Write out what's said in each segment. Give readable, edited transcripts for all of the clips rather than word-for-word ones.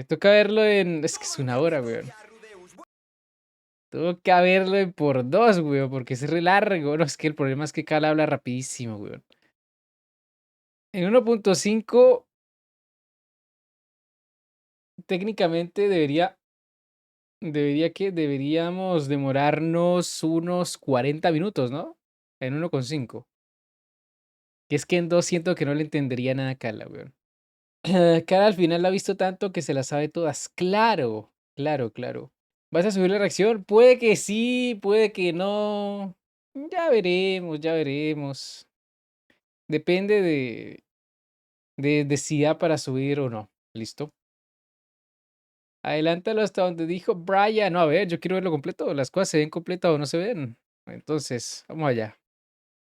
Toca verlo en... Es que es una hora, weón. Toca verlo en por dos, weón, porque es re largo. No, es que el problema es que Cala habla rapidísimo, weón. En 1.5, técnicamente deberíamos demorarnos unos 40 minutos, ¿no? En 1.5. Que es que en 2 siento que no le entendería nada a Cala, weón. Cala al final la ha visto tanto que se las sabe todas. Claro, claro, claro. ¿Vas a subir la reacción? Puede que sí, puede que no. Ya veremos, ya veremos. Depende de si da para subir o no. ¿Listo? Adelántalo hasta donde dijo Brian. No, a ver, yo quiero verlo completo. Las cosas se ven completas o no se ven. Entonces, vamos allá.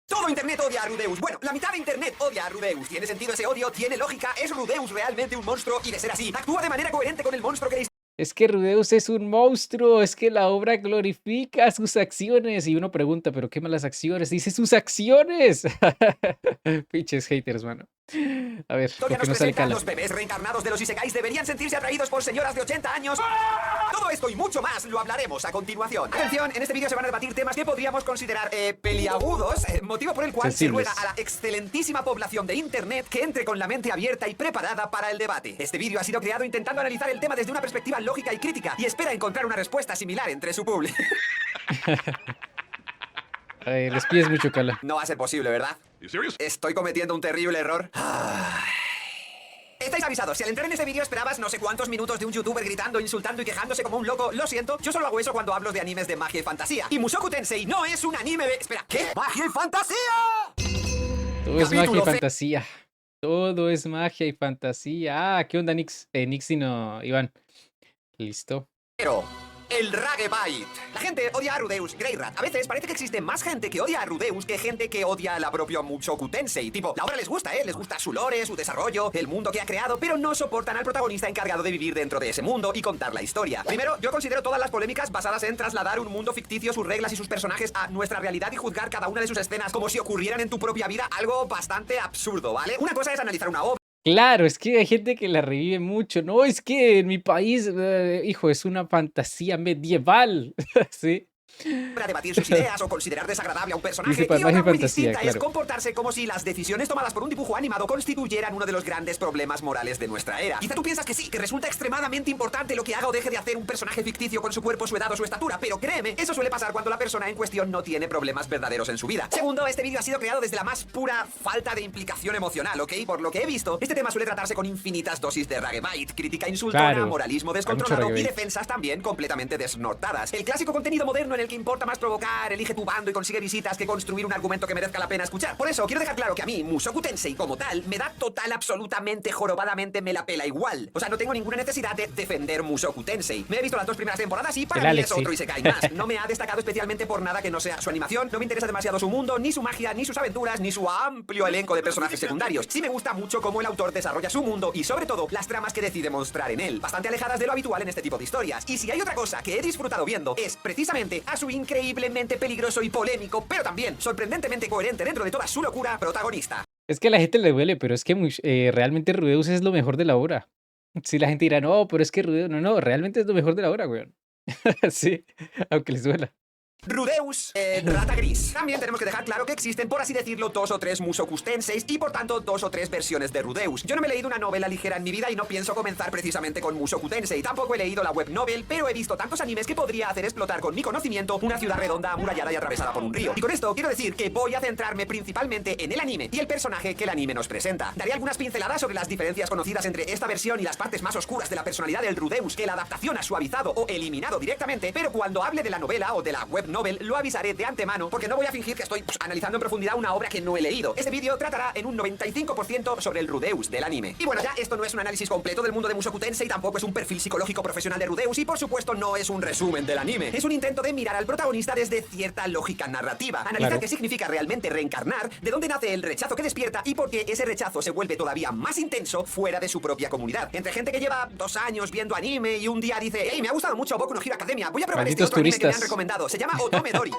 Todo Internet odia a Rudeus. Bueno, la mitad de Internet odia a Rudeus. ¿Tiene sentido ese odio? ¿Tiene lógica? ¿Es Rudeus realmente un monstruo? Y de ser así, ¿actúa de manera coherente con el monstruo que Es que Rudeus es un monstruo, es que la obra glorifica sus acciones. Y uno pregunta, ¿pero qué malas acciones? Dice sus acciones. Pinches haters, mano. A ver, ¿por historia qué nos no sale presenta? Cala? Los bebés reencarnados de los Isekais deberían sentirse atraídos por señoras de 80 años. Todo esto y mucho más lo hablaremos a continuación. Atención, en este vídeo se van a debatir temas que podríamos considerar peliagudos, motivo por el cual se ruega a la excelentísima población de Internet que entre con la mente abierta y preparada para el debate. Este vídeo ha sido creado intentando analizar el tema desde una perspectiva lógica y crítica y espera encontrar una respuesta similar entre su público. A ver, les pides mucho, Cala. No va a ser posible, ¿verdad? ¿Estoy cometiendo un terrible error? Estáis avisados, si al entrar en este vídeo esperabas no sé cuántos minutos de un youtuber gritando, insultando y quejándose como un loco, lo siento, yo solo hago eso cuando hablo de animes de magia y fantasía. Y Mushoku Tensei no es un anime de... Espera, ¿qué? ¡Magia y fantasía! Todo es magia y fantasía. Todo es magia y fantasía. Ah, ¿qué onda, Nix? Nix y no, Iván. Listo. Pero... el Ragebite. La gente odia a Rudeus, Greyrat. A veces parece que existe más gente que odia a Rudeus que gente que odia a la propia Mushoku Tensei. Tipo, la obra les gusta, les gusta su lore, su desarrollo, el mundo que ha creado, pero no soportan al protagonista encargado de vivir dentro de ese mundo y contar la historia. Primero, yo considero todas las polémicas basadas en trasladar un mundo ficticio, sus reglas y sus personajes a nuestra realidad y juzgar cada una de sus escenas como si ocurrieran en tu propia vida, algo bastante absurdo, ¿vale? Una cosa es analizar una obra. Claro, es que hay gente que la revive mucho. No, es que en mi país, hijo, es una fantasía medieval. ¿Sí? Para debatir sus ideas o considerar desagradable a un personaje. Dice, Y otra muy fantasía, distinta claro. es comportarse como si las decisiones tomadas por un dibujo animado constituyeran uno de los grandes problemas morales de nuestra era. Quizá tú piensas que sí, que resulta extremadamente importante lo que haga o deje de hacer un personaje ficticio con su cuerpo, su edad o su estatura, pero créeme, eso suele pasar cuando la persona en cuestión no tiene problemas verdaderos en su vida. Segundo, este vídeo ha sido creado desde la más pura falta de implicación emocional, ¿ok? Por lo que he visto, este tema suele tratarse con infinitas dosis de Ragebite, crítica insultona, Claro, moralismo descontrolado y defensas también completamente desnortadas. El clásico contenido moderno en el que importa más provocar, elige tu bando y consigue visitas que construir un argumento que merezca la pena escuchar. Por eso, quiero dejar claro que a mí, Mushoku Tensei como tal, me da total, absolutamente, jorobadamente, me la pela igual. O sea, no tengo ninguna necesidad de defender Mushoku Tensei. Me he visto las 2 primeras temporadas y para mí es otro Isekai más. No me ha destacado especialmente por nada que no sea su animación, no me interesa demasiado su mundo, ni su magia, ni sus aventuras, ni su amplio elenco de personajes secundarios. Sí me gusta mucho cómo el autor desarrolla su mundo y, sobre todo, las tramas que decide mostrar en él, bastante alejadas de lo habitual en este tipo de historias. Y si hay otra cosa que he disfrutado viendo, es precisamente a su increíblemente peligroso y polémico, pero también sorprendentemente coherente dentro de toda su locura, protagonista. Es que a la gente le duele, pero es que realmente Rudeus es lo mejor de la obra. Sí, la gente dirá, no, pero es que Rudeus, no, realmente es lo mejor de la obra, weón. Sí, aunque les duela. Rudeus, rata gris. También tenemos que dejar claro que existen, por así decirlo, 2 o 3 Mushoku Tenseis y por tanto 2 o 3 versiones de Rudeus. Yo no me he leído una novela ligera en mi vida y no pienso comenzar precisamente con Mushoku Tensei. Tampoco he leído la web novel, pero he visto tantos animes que podría hacer explotar con mi conocimiento una ciudad redonda, amurallada y atravesada por un río. Y con esto quiero decir que voy a centrarme principalmente en el anime y el personaje que el anime nos presenta. Daré algunas pinceladas sobre las diferencias conocidas entre esta versión y las partes más oscuras de la personalidad del Rudeus que la adaptación ha suavizado o eliminado directamente, pero cuando hable de la novela o de la web novel lo avisaré de antemano porque no voy a fingir que estoy analizando en profundidad una obra que no he leído. Este vídeo tratará en un 95% sobre el Rudeus del anime. Y bueno, ya esto no es un análisis completo del mundo de Mushoku Tensei, tampoco es un perfil psicológico profesional de Rudeus y por supuesto no es un resumen del anime. Es un intento de mirar al protagonista desde cierta lógica narrativa, analizar qué significa realmente reencarnar, de dónde nace el rechazo que despierta y por qué ese rechazo se vuelve todavía más intenso fuera de su propia comunidad. Entre gente que lleva 2 años viendo anime y un día dice, hey, me ha gustado mucho Boku no Hero Academia, voy a probar Malditos este otro anime que me han turistas. recomendado, se llama Otome Dori.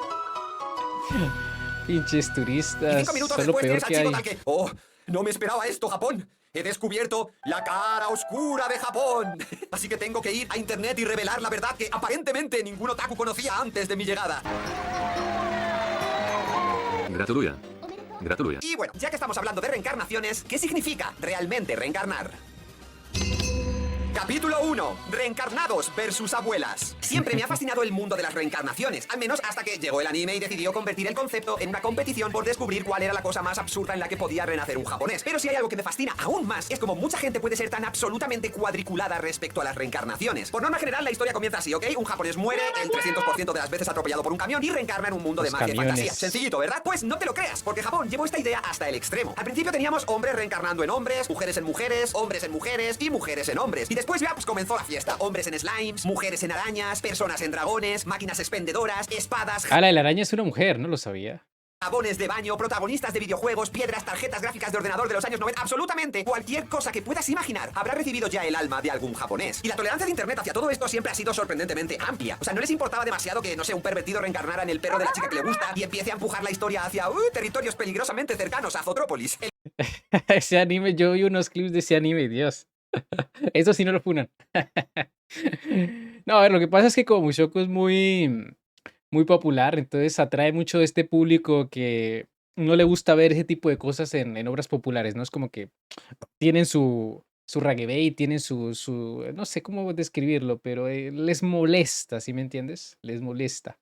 Pinches Y turistas, 5 minutos son lo después peor tienes al que chico hay. tal que, oh, no me esperaba esto, Japón. He descubierto la cara oscura de Japón. Así que tengo que ir a internet y revelar la verdad que aparentemente ningún otaku conocía antes de mi llegada. Gratuluję. Gratuluję. Y bueno, ya que estamos hablando de reencarnaciones, ¿qué significa realmente reencarnar? Capítulo 1. Reencarnados versus abuelas. Siempre me ha fascinado el mundo de las reencarnaciones, al menos hasta que llegó el anime y decidió convertir el concepto en una competición por descubrir cuál era la cosa más absurda en la que podía renacer un japonés. Pero si hay algo que me fascina aún más, es como mucha gente puede ser tan absolutamente cuadriculada respecto a las reencarnaciones. Por norma general, la historia comienza así, ¿ok? Un japonés muere el 300% de las veces atropellado por un camión y reencarna en un mundo de magia y fantasía. Sencillito, ¿verdad? Pues no te lo creas, porque Japón llevó esta idea hasta el extremo. Al principio teníamos hombres reencarnando en hombres, mujeres en mujeres, hombres en mujeres y mujeres en hombres. Y después ya pues comenzó la fiesta. Hombres en slimes, mujeres en arañas, personas en dragones, máquinas expendedoras, espadas, Ah, la de la araña es una mujer, no lo sabía. jabones de baño, protagonistas de videojuegos, piedras, tarjetas gráficas de ordenador de los años 90, absolutamente cualquier cosa que puedas imaginar habrá recibido ya el alma de algún japonés. Y la tolerancia de internet hacia todo esto siempre ha sido sorprendentemente amplia. O sea, no les importaba demasiado que, no sé, un pervertido reencarnara en el perro de la chica que le gusta y empiece a empujar la historia hacia territorios peligrosamente cercanos a Zotrópolis. Ese anime, yo vi unos clips de ese anime, Dios. Eso sí no lo funan. No, a ver, lo que pasa es que como Mushoku es muy popular, entonces atrae mucho de este público que no le gusta ver ese tipo de cosas en obras populares, ¿no? Es como que tienen su ragebei, tienen no sé cómo describirlo, pero les molesta, ¿sí me entiendes? Les molesta.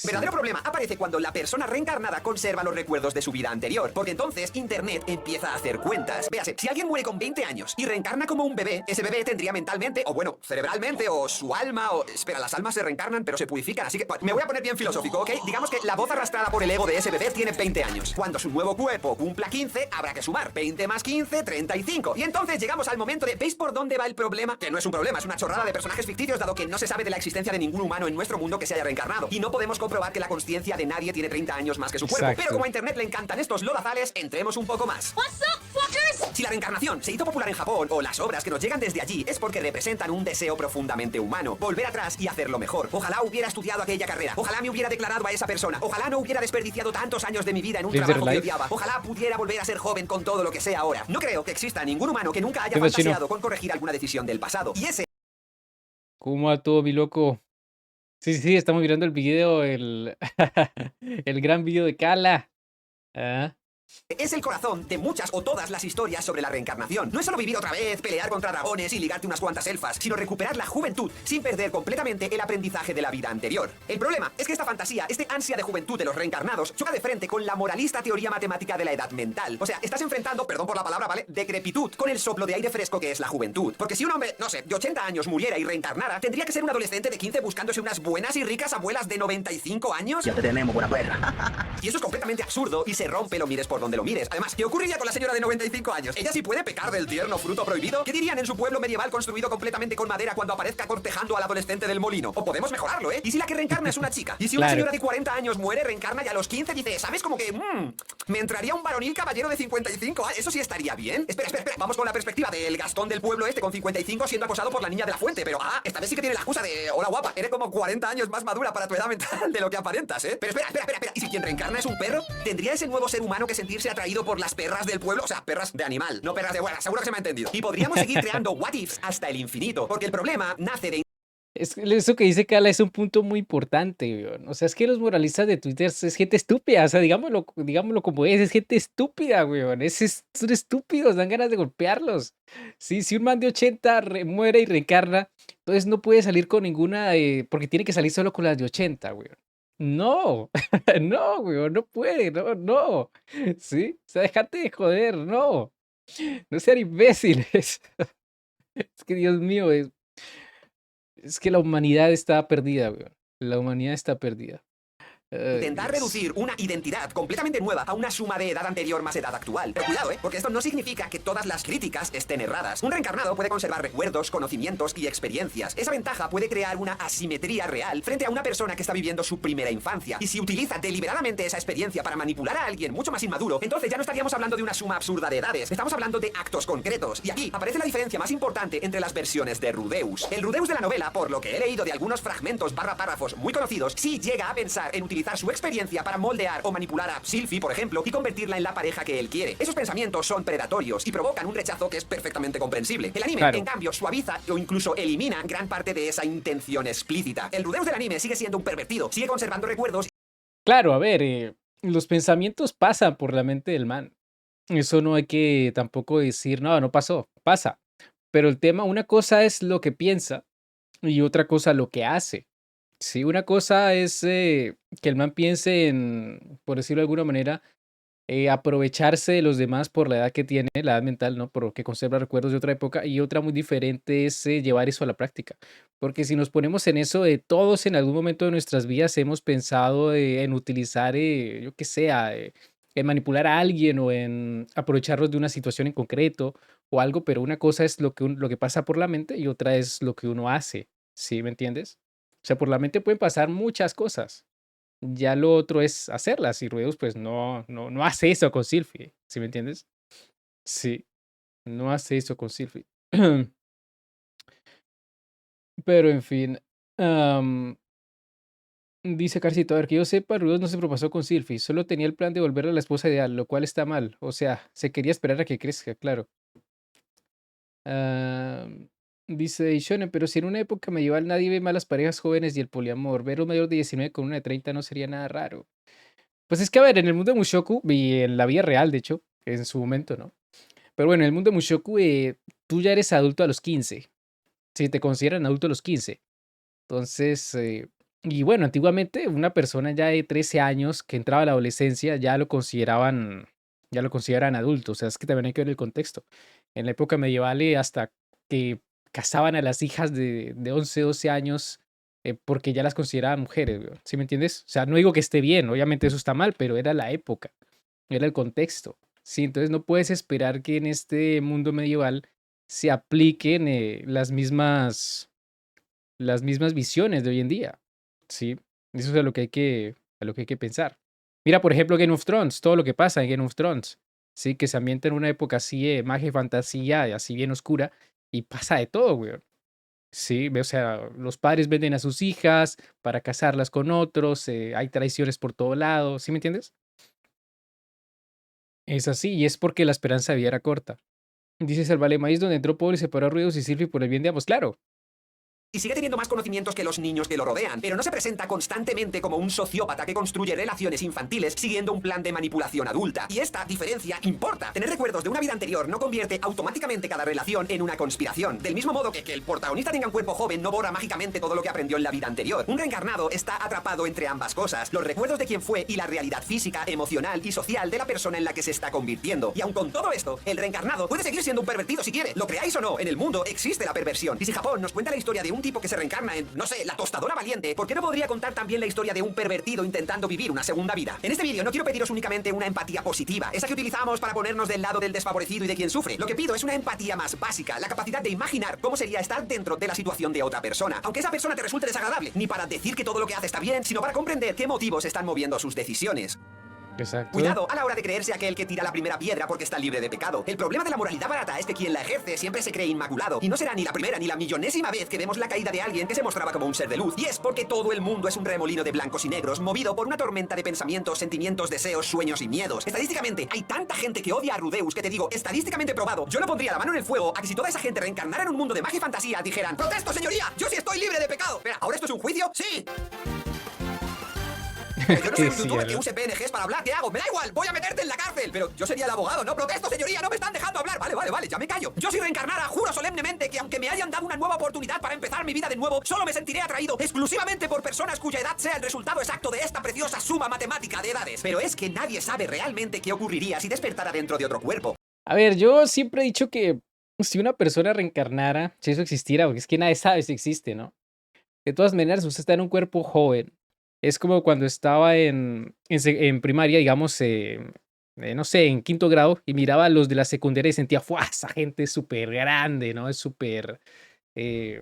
El verdadero Sí. problema aparece cuando la persona reencarnada conserva los recuerdos de su vida anterior, porque entonces Internet empieza a hacer cuentas. Véase, si alguien muere con 20 años y reencarna como un bebé, ese bebé tendría mentalmente, o bueno, cerebralmente, o su alma, o... Espera, las almas se reencarnan, pero se purifican, así que me voy a poner bien filosófico, ¿ok? Digamos que la voz arrastrada por el ego de ese bebé tiene 20 años. Cuando su nuevo cuerpo cumpla 15, habrá que sumar 20 más 15, 35. Y entonces llegamos al momento de, ¿veis por dónde va el problema? Que no es un problema, es una chorrada de personajes ficticios, dado que no se sabe de la existencia de ningún humano en nuestro mundo que se haya reencarnado. Y no podemos comprobar que la consciencia de nadie tiene 30 años más que su cuerpo. Exacto. Pero como a Internet le encantan estos lodazales, entremos un poco más. Si la reencarnación se hizo popular en Japón, o las obras que nos llegan desde allí, es porque representan un deseo profundamente humano. Volver atrás y hacerlo mejor. Ojalá hubiera estudiado aquella carrera. Ojalá me hubiera declarado a esa persona. Ojalá no hubiera desperdiciado tantos años de mi vida en un Live trabajo their que life. odiaba. Ojalá pudiera volver a ser joven con todo lo que sea ahora. No creo que exista ningún humano que nunca haya ¿Qué pasa, chino? fantaseado con corregir alguna decisión del pasado. Y ese ¿Cómo a todo, mi loco? Sí, sí, estamos mirando el video, el gran video de Kala. Ah, es el corazón de muchas o todas las historias sobre la reencarnación. No es solo vivir otra vez, pelear contra dragones y ligarte unas cuantas elfas, sino recuperar la juventud sin perder completamente el aprendizaje de la vida anterior. El problema es que esta fantasía, este ansia de juventud de los reencarnados, choca de frente con la moralista teoría matemática de la edad mental. O sea, estás enfrentando, perdón por la palabra, ¿vale?, decrepitud con el soplo de aire fresco que es la juventud. Porque si un hombre, no sé, de 80 años muriera y reencarnara, tendría que ser un adolescente de 15 buscándose unas buenas y ricas abuelas de 95 años. Ya te tenemos, buena perra. Y eso es completamente absurdo y se rompe lo mires por donde lo mires. Además, ¿qué ocurriría con la señora de 95 años? ¿Ella sí puede pecar del tierno fruto prohibido? ¿Qué dirían en su pueblo medieval construido completamente con madera cuando aparezca cortejando al adolescente del molino? O podemos mejorarlo, ¿eh? ¿Y si la que reencarna es una chica? ¿Y si una Claro. señora de 40 años muere, reencarna y a los 15 dice, ¿sabes? Como que, me entraría un varonil caballero de 55 años. ¿Eso sí estaría bien? Espera. Vamos con la perspectiva del Gastón del pueblo este con 55 siendo acosado por la niña de la fuente. Pero, esta vez sí que tiene la excusa de, hola guapa, eres como 40 años más madura para tu edad mental de lo que aparentas, ¿eh? Pero espera. ¿Y si quien reencarna es un perro? ¿Tendría ese nuevo ser humano que sentirse atraído por las perras del pueblo? O sea, perras de animal, no perras de buena. Seguro que se me ha entendido. Y podríamos seguir creando what ifs hasta el infinito, porque el problema nace de eso que dice Kala es un punto muy importante, weón. O sea, es que los moralistas de Twitter es gente estúpida. O sea, digámoslo como es gente estúpida, weón. Son estúpidos, dan ganas de golpearlos. Sí, si un man de 80 muere y reencarna, entonces no puede salir con ninguna, porque tiene que salir solo con las de 80, weón. No, no, weón, no puede, no. Sí, o sea, déjate de joder, no. No sean imbéciles. Es que Dios mío, es que la humanidad está perdida, weón. La humanidad está perdida. Ay, intentar Dios. reducir una identidad completamente nueva a una suma de edad anterior más edad actual. Pero cuidado, porque esto no significa que todas las críticas estén erradas. Un reencarnado puede conservar recuerdos, conocimientos y experiencias. Esa ventaja puede crear una asimetría real frente a una persona que está viviendo su primera infancia. Y si utiliza deliberadamente esa experiencia para manipular a alguien mucho más inmaduro, entonces ya no estaríamos hablando de una suma absurda de edades. Estamos hablando de actos concretos. Y aquí aparece la diferencia más importante entre las versiones de Rudeus. El Rudeus de la novela, por lo que he leído de algunos fragmentos / párrafos muy conocidos, sí llega a pensar en utilizar utilizar su experiencia para moldear o manipular a Sylphie, por ejemplo, y convertirla en la pareja que él quiere. Esos pensamientos son predatorios y provocan un rechazo que es perfectamente comprensible. El anime, Claro. en cambio, suaviza o incluso elimina gran parte de esa intención explícita. El Rudeus del anime sigue siendo un pervertido, sigue conservando recuerdos. Claro, a ver, los pensamientos pasan por la mente del man. Eso no hay que tampoco decir, no, no pasó, pasa. Pero el tema, una cosa es lo que piensa y otra cosa lo que hace. Sí, una cosa es que el man piense en, por decirlo de alguna manera, aprovecharse de los demás por la edad que tiene, la edad mental, ¿no? Porque conserva recuerdos de otra época. Y otra muy diferente es llevar eso a la práctica. Porque si nos ponemos en eso, todos en algún momento de nuestras vidas hemos pensado en utilizar, yo que sea, en manipular a alguien o en aprovecharnos de una situación en concreto o algo, pero una cosa es lo que pasa por la mente y otra es lo que uno hace. ¿Sí me entiendes? O sea, por la mente pueden pasar muchas cosas. Ya lo otro es hacerlas, y Ruedos, pues, no hace eso con Sylphie, ¿sí me entiendes? Sí, no hace eso con Sylphie. Pero en fin, dice Carcito, a ver, que yo sepa, Ruedos no se propasó con Sylphie, solo tenía el plan de volverla a la esposa ideal, lo cual está mal. O sea, se quería esperar a que crezca, claro. Dice Shonen, pero si en una época medieval nadie ve malas parejas jóvenes y el poliamor, ver un mayor de 19 con una de 30 no sería nada raro. Pues es que, a ver, en el mundo de Mushoku y en la vida real, de hecho, en su momento, ¿no? Pero bueno, en el mundo de Mushoku, tú ya eres adulto a los 15. Si te consideran adulto a los 15. Entonces, y bueno, antiguamente una persona ya de 13 años que entraba a la adolescencia ya lo consideran adulto. O sea, es que también hay que ver el contexto. En la época medieval, hasta que casaban a las hijas de 11, 12 años porque ya las consideraban mujeres, weón, ¿sí me entiendes? O sea, no digo que esté bien, obviamente eso está mal, pero era la época, era el contexto. Sí, entonces no puedes esperar que en este mundo medieval se apliquen las mismas visiones de hoy en día. Sí, eso es a lo que hay que pensar. Mira, por ejemplo, Game of Thrones, todo lo que pasa en Game of Thrones. Sí, que se ambienta en una época así de magia y fantasía, y así bien oscura, y pasa de todo, güey. Sí, o sea, los padres venden a sus hijas para casarlas con otros, hay traiciones por todo lado, ¿sí me entiendes? Es así, y es porque la esperanza de vida era corta. Dice Salvale Maíz, donde entró pobre y separó a Ruidos y Silvi por el bien de ambos. Claro, Y sigue teniendo más conocimientos que los niños que lo rodean, pero no se presenta constantemente como un sociópata que construye relaciones infantiles siguiendo un plan de manipulación adulta. Y esta diferencia importa. Tener recuerdos de una vida anterior no convierte automáticamente cada relación en una conspiración. Del mismo modo que el protagonista tenga un cuerpo joven no borra mágicamente todo lo que aprendió en la vida anterior. Un reencarnado está atrapado entre ambas cosas, los recuerdos de quién fue y la realidad física, emocional y social de la persona en la que se está convirtiendo. Y aun con todo esto, el reencarnado puede seguir siendo un pervertido si quiere. Lo creáis o no, en el mundo existe la perversión. Y si Japón nos cuenta la historia de un tipo que se reencarna en, no sé, la tostadora valiente, ¿por qué no podría contar también la historia de un pervertido intentando vivir una segunda vida? En este vídeo no quiero pediros únicamente una empatía positiva, esa que utilizamos para ponernos del lado del desfavorecido y de quien sufre. Lo que pido es una empatía más básica, la capacidad de imaginar cómo sería estar dentro de la situación de otra persona, aunque esa persona te resulte desagradable, ni para decir que todo lo que hace está bien, sino para comprender qué motivos están moviendo sus decisiones. exacto. Cuidado a la hora de creerse aquel que tira la primera piedra porque está libre de pecado. El problema de la moralidad barata es que quien la ejerce siempre se cree inmaculado. Y no será ni la primera ni la millonésima vez que vemos la caída de alguien que se mostraba como un ser de luz. Y es porque todo el mundo es un remolino de blancos y negros, movido por una tormenta de pensamientos, sentimientos, deseos, sueños y miedos. Estadísticamente, hay tanta gente que odia a Rudeus que te digo, estadísticamente probado, yo no pondría la mano en el fuego a que si toda esa gente reencarnara en un mundo de magia y fantasía, dijeran: ¡protesto, señoría! ¡Yo sí estoy libre de pecado! Espera, ¿ahora esto es un juicio? ¡Sí! Yo no soy un Sí, youtuber que ¿no? use PNGs para hablar. ¿Qué hago? Me da igual, voy a meterte en la cárcel. Pero yo sería el abogado. No, protesto, señoría, no me están dejando hablar. Vale, ya me callo. Yo si reencarnara, juro solemnemente que aunque me hayan dado una nueva oportunidad para empezar mi vida de nuevo, solo me sentiré atraído exclusivamente por personas cuya edad sea el resultado exacto de esta preciosa suma matemática de edades. Pero es que nadie sabe realmente qué ocurriría si despertara dentro de otro cuerpo. A ver, yo siempre he dicho que si una persona reencarnara, si eso existiera, porque es que nadie sabe si existe, ¿no? De todas maneras, usted está en un cuerpo joven. Es como cuando estaba en primaria, digamos, no sé, en quinto grado, y miraba a los de la secundaria y sentía, ¡fua! Esa gente es súper grande, ¿no? Es súper, eh,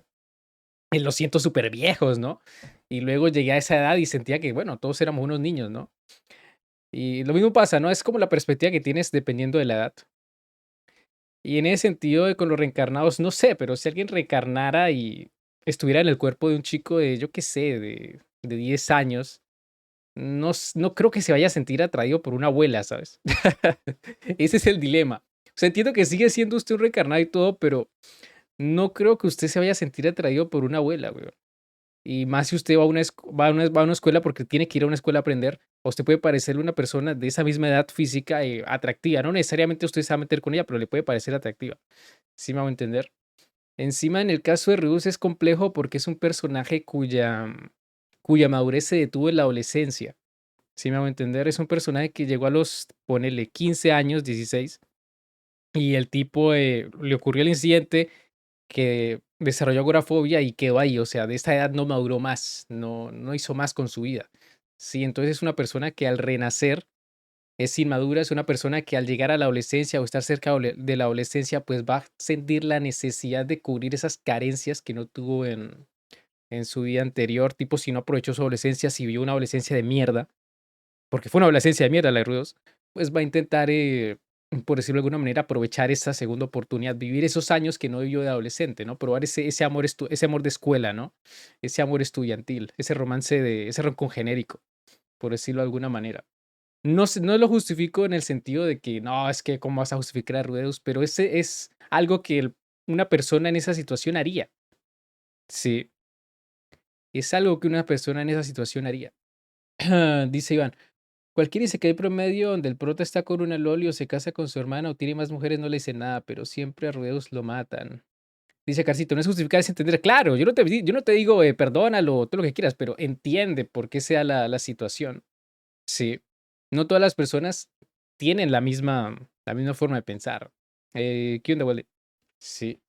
los siento súper viejos, ¿no? Y luego llegué a esa edad y sentía que, bueno, todos éramos unos niños, ¿no? Y lo mismo pasa, ¿no? Es como la perspectiva que tienes dependiendo de la edad. Y en ese sentido, con los reencarnados, no sé, pero si alguien reencarnara y estuviera en el cuerpo de un chico de, yo qué sé, de 10 años, no creo que se vaya a sentir atraído por una abuela, ¿sabes? Ese es el dilema. O sea, entiendo que sigue siendo usted un reencarnado y todo, pero no creo que usted se vaya a sentir atraído por una abuela, güey. Y más si usted va a una escuela porque tiene que ir a una escuela a aprender, a usted puede parecerle una persona de esa misma edad física atractiva. No necesariamente usted se va a meter con ella, pero le puede parecer atractiva. ¿Sí me hago entender? Encima, en el caso de Rudeus es complejo porque es un personaje cuya madurez se detuvo en la adolescencia. ¿Sí me hago entender? Es un personaje que llegó a los, ponele, 15 años, 16, y el tipo le ocurrió el incidente que desarrolló agorafobia y quedó ahí. O sea, de esta edad no maduró más, no hizo más con su vida. Sí, entonces es una persona que al renacer es inmadura, es una persona que al llegar a la adolescencia o estar cerca de la adolescencia, pues va a sentir la necesidad de cubrir esas carencias que no tuvo en su vida anterior, tipo si no aprovechó su adolescencia, si vivió una adolescencia de mierda, porque fue una adolescencia de mierda la de Rudos, pues va a intentar, por decirlo de alguna manera, aprovechar esa segunda oportunidad, vivir esos años que no vivió de adolescente, ¿no? Probar ese amor, ese amor de escuela, ¿no? Ese amor estudiantil, ese romance ese roncón genérico, por decirlo de alguna manera. No lo justifico en el sentido de que no, es que cómo vas a justificar a Rudeus, pero ese es algo que una persona en esa situación haría. Sí, es algo que una persona en esa situación haría. Dice Iván, cualquier Isekai promedio donde el prota está con una loli o se casa con su hermana o tiene más mujeres no le dice nada, pero siempre a Rudeus lo matan. Dice Carcito, no es justificar, es entender. Claro, yo no te digo perdónalo, todo lo que quieras, pero entiende por qué sea la situación. Sí. No todas las personas tienen la misma forma de pensar. ¿Qué onda, Wally? Sí.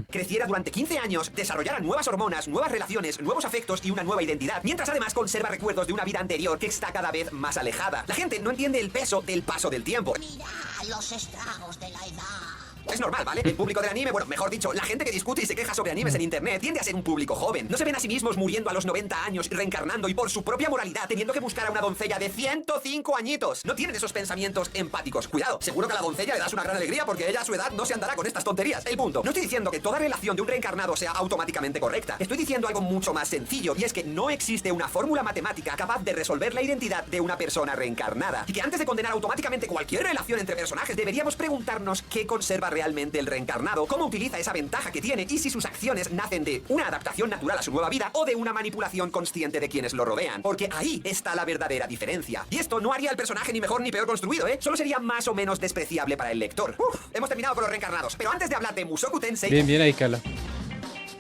Creciera durante 15 años, desarrollara nuevas hormonas, nuevas relaciones, nuevos afectos y una nueva identidad, mientras además conserva recuerdos de una vida anterior que está cada vez más alejada. La gente no entiende el peso del paso del tiempo. Mira los estragos de la edad. Es normal, ¿vale? El público del anime, bueno, mejor dicho, la gente que discute y se queja sobre animes en internet tiende a ser un público joven. No se ven a sí mismos muriendo a los 90 años y reencarnando y por su propia moralidad teniendo que buscar a una doncella de 105 añitos. No tienen esos pensamientos empáticos. Cuidado, seguro que a la doncella le das una gran alegría porque ella a su edad no se andará con estas tonterías. El punto. No estoy diciendo que toda relación de un reencarnado sea automáticamente correcta. Estoy diciendo algo mucho más sencillo y es que no existe una fórmula matemática capaz de resolver la identidad de una persona reencarnada. Y que antes de condenar automáticamente cualquier relación entre personajes deberíamos preguntarnos qué conserva realmente el reencarnado, cómo utiliza esa ventaja que tiene y si sus acciones nacen de una adaptación natural a su nueva vida o de una manipulación consciente de quienes lo rodean. Porque ahí está la verdadera diferencia. Y esto no haría al personaje ni mejor ni peor construido, ¿eh? Solo sería más o menos despreciable para el lector. Hemos terminado con los reencarnados. Pero antes de hablar de Mushoku Tensei Bien, bien ahí, Cala.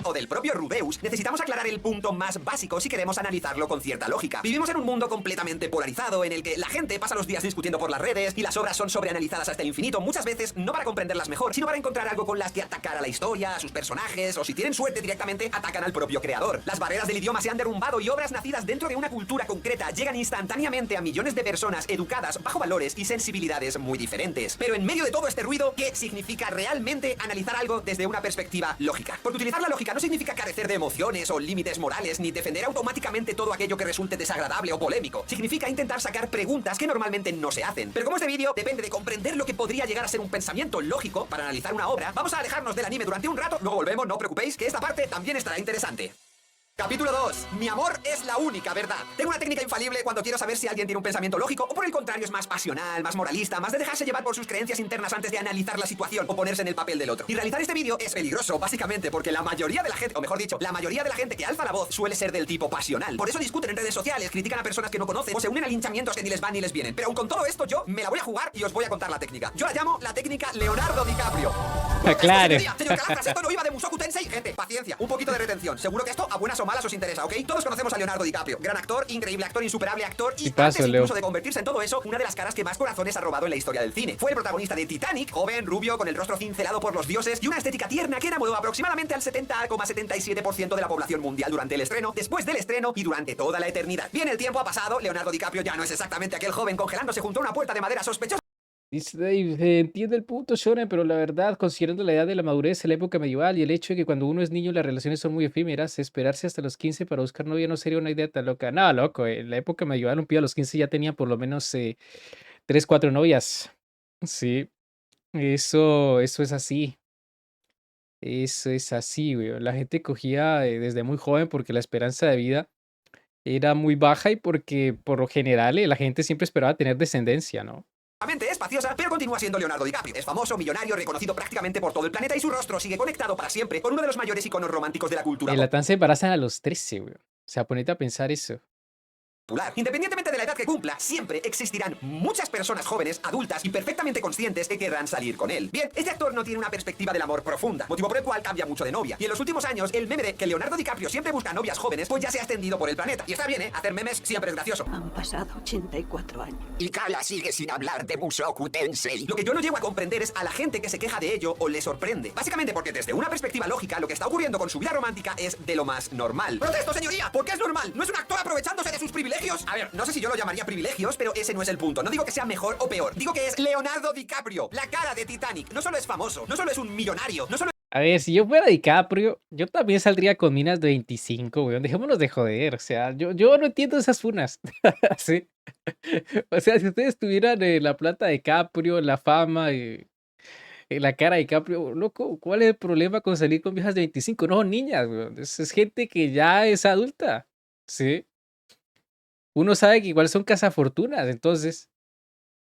o del propio Rudeus, necesitamos aclarar el punto más básico si queremos analizarlo con cierta lógica. Vivimos en un mundo completamente polarizado en el que la gente pasa los días discutiendo por las redes y las obras son sobreanalizadas hasta el infinito, muchas veces no para comprenderlas mejor, sino para encontrar algo con las que atacar a la historia, a sus personajes o si tienen suerte directamente atacan al propio creador. Las barreras del idioma se han derrumbado y obras nacidas dentro de una cultura concreta llegan instantáneamente a millones de personas educadas bajo valores y sensibilidades muy diferentes. Pero en medio de todo este ruido, ¿qué significa realmente analizar algo desde una perspectiva lógica? Porque utilizar la lógica no significa carecer de emociones o límites morales ni defender automáticamente todo aquello que resulte desagradable o polémico. Significa intentar sacar preguntas que normalmente no se hacen. Pero como este vídeo depende de comprender lo que podría llegar a ser un pensamiento lógico para analizar una obra, vamos a alejarnos del anime durante un rato, luego volvemos, no os preocupéis, que esta parte también estará interesante. Capítulo 2. Mi amor es la única verdad. Tengo una técnica infalible cuando quiero saber si alguien tiene un pensamiento lógico o por el contrario es más pasional, más moralista, más de dejarse llevar por sus creencias internas antes de analizar la situación o ponerse en el papel del otro. Y realizar este vídeo es peligroso, básicamente porque la mayoría de la gente, o mejor dicho, la mayoría de la gente que alza la voz suele ser del tipo pasional. Por eso discuten en redes sociales, critican a personas que no conocen o se unen a linchamientos que ni les van ni les vienen. Pero aun con todo esto yo me la voy a jugar y os voy a contar la técnica. Yo la llamo la técnica Leonardo DiCaprio. Claro. Señor Calafras, esto no iba de Mushoku Tensei. Gente, paciencia, un poquito de retención. Seguro que esto a buenas o malas os interesa, ¿ok? Todos conocemos a Leonardo DiCaprio. Gran actor, increíble actor, insuperable actor y Tipazo, antes Leo. incluso de convertirse en todo eso, una de las caras que más corazones ha robado en la historia del cine. Fue el protagonista de Titanic, joven, rubio, con el rostro cincelado por los dioses y una estética tierna que enamoró aproximadamente al 70,77% de la población mundial durante el estreno, después del estreno y durante toda la eternidad. Bien, el tiempo ha pasado, Leonardo DiCaprio ya no es exactamente aquel joven congelándose junto a una puerta de madera sospechosa. Dice Dave, entiende el punto, Shonen, pero la verdad, considerando la edad de la madurez en la época medieval y el hecho de que cuando uno es niño las relaciones son muy efímeras, esperarse hasta los 15 para buscar novia no sería una idea tan loca. No, loco, en la época medieval un pibe a los 15 ya tenía por lo menos 3, 4 novias. Sí, eso es así. Eso es así, güey. La gente cogía desde muy joven porque la esperanza de vida era muy baja y porque por lo general la gente siempre esperaba tener descendencia, ¿no? Espaciosa, pero continúa siendo Leonardo DiCaprio. Es famoso, millonario, reconocido prácticamente por todo el planeta y su rostro sigue conectado para siempre con uno de los mayores iconos románticos de la cultura En Latam se embarazan a los 13, weón. O sea, ponete a pensar eso. popular. Independientemente de la edad que cumpla, siempre existirán muchas personas jóvenes, adultas y perfectamente conscientes que querrán salir con él. Bien, este actor no tiene una perspectiva del amor profunda, motivo por el cual cambia mucho de novia. Y en los últimos años, el meme de que Leonardo DiCaprio siempre busca novias jóvenes, pues ya se ha extendido por el planeta. Y está bien, ¿eh? Hacer memes siempre es gracioso. Han pasado 84 años. Y Kala sigue sin hablar de Mushoku Tensei. Lo que yo no llego a comprender es a la gente que se queja de ello o le sorprende. Básicamente porque desde una perspectiva lógica, lo que está ocurriendo con su vida romántica es de lo más normal. ¡Protesto, señoría! ¿Por qué es normal? ¿No es un actor aprovechándose de sus privilegios? A ver, no sé si yo lo llamaría privilegios, pero ese no es el punto. No digo que sea mejor o peor. Digo que es Leonardo DiCaprio, la cara de Titanic. No solo es famoso, no solo es un millonario, no solo A ver, si yo fuera DiCaprio, yo también saldría con minas de 25, weón. Dejémonos de joder. O sea, yo no entiendo esas funas. Sí. O sea, si ustedes tuvieran la plata de DiCaprio, la fama, la cara de DiCaprio, loco, ¿cuál es el problema con salir con viejas de 25? No, niñas, weón. Es gente que ya es adulta. Sí. Uno sabe que igual son cazafortunas, entonces.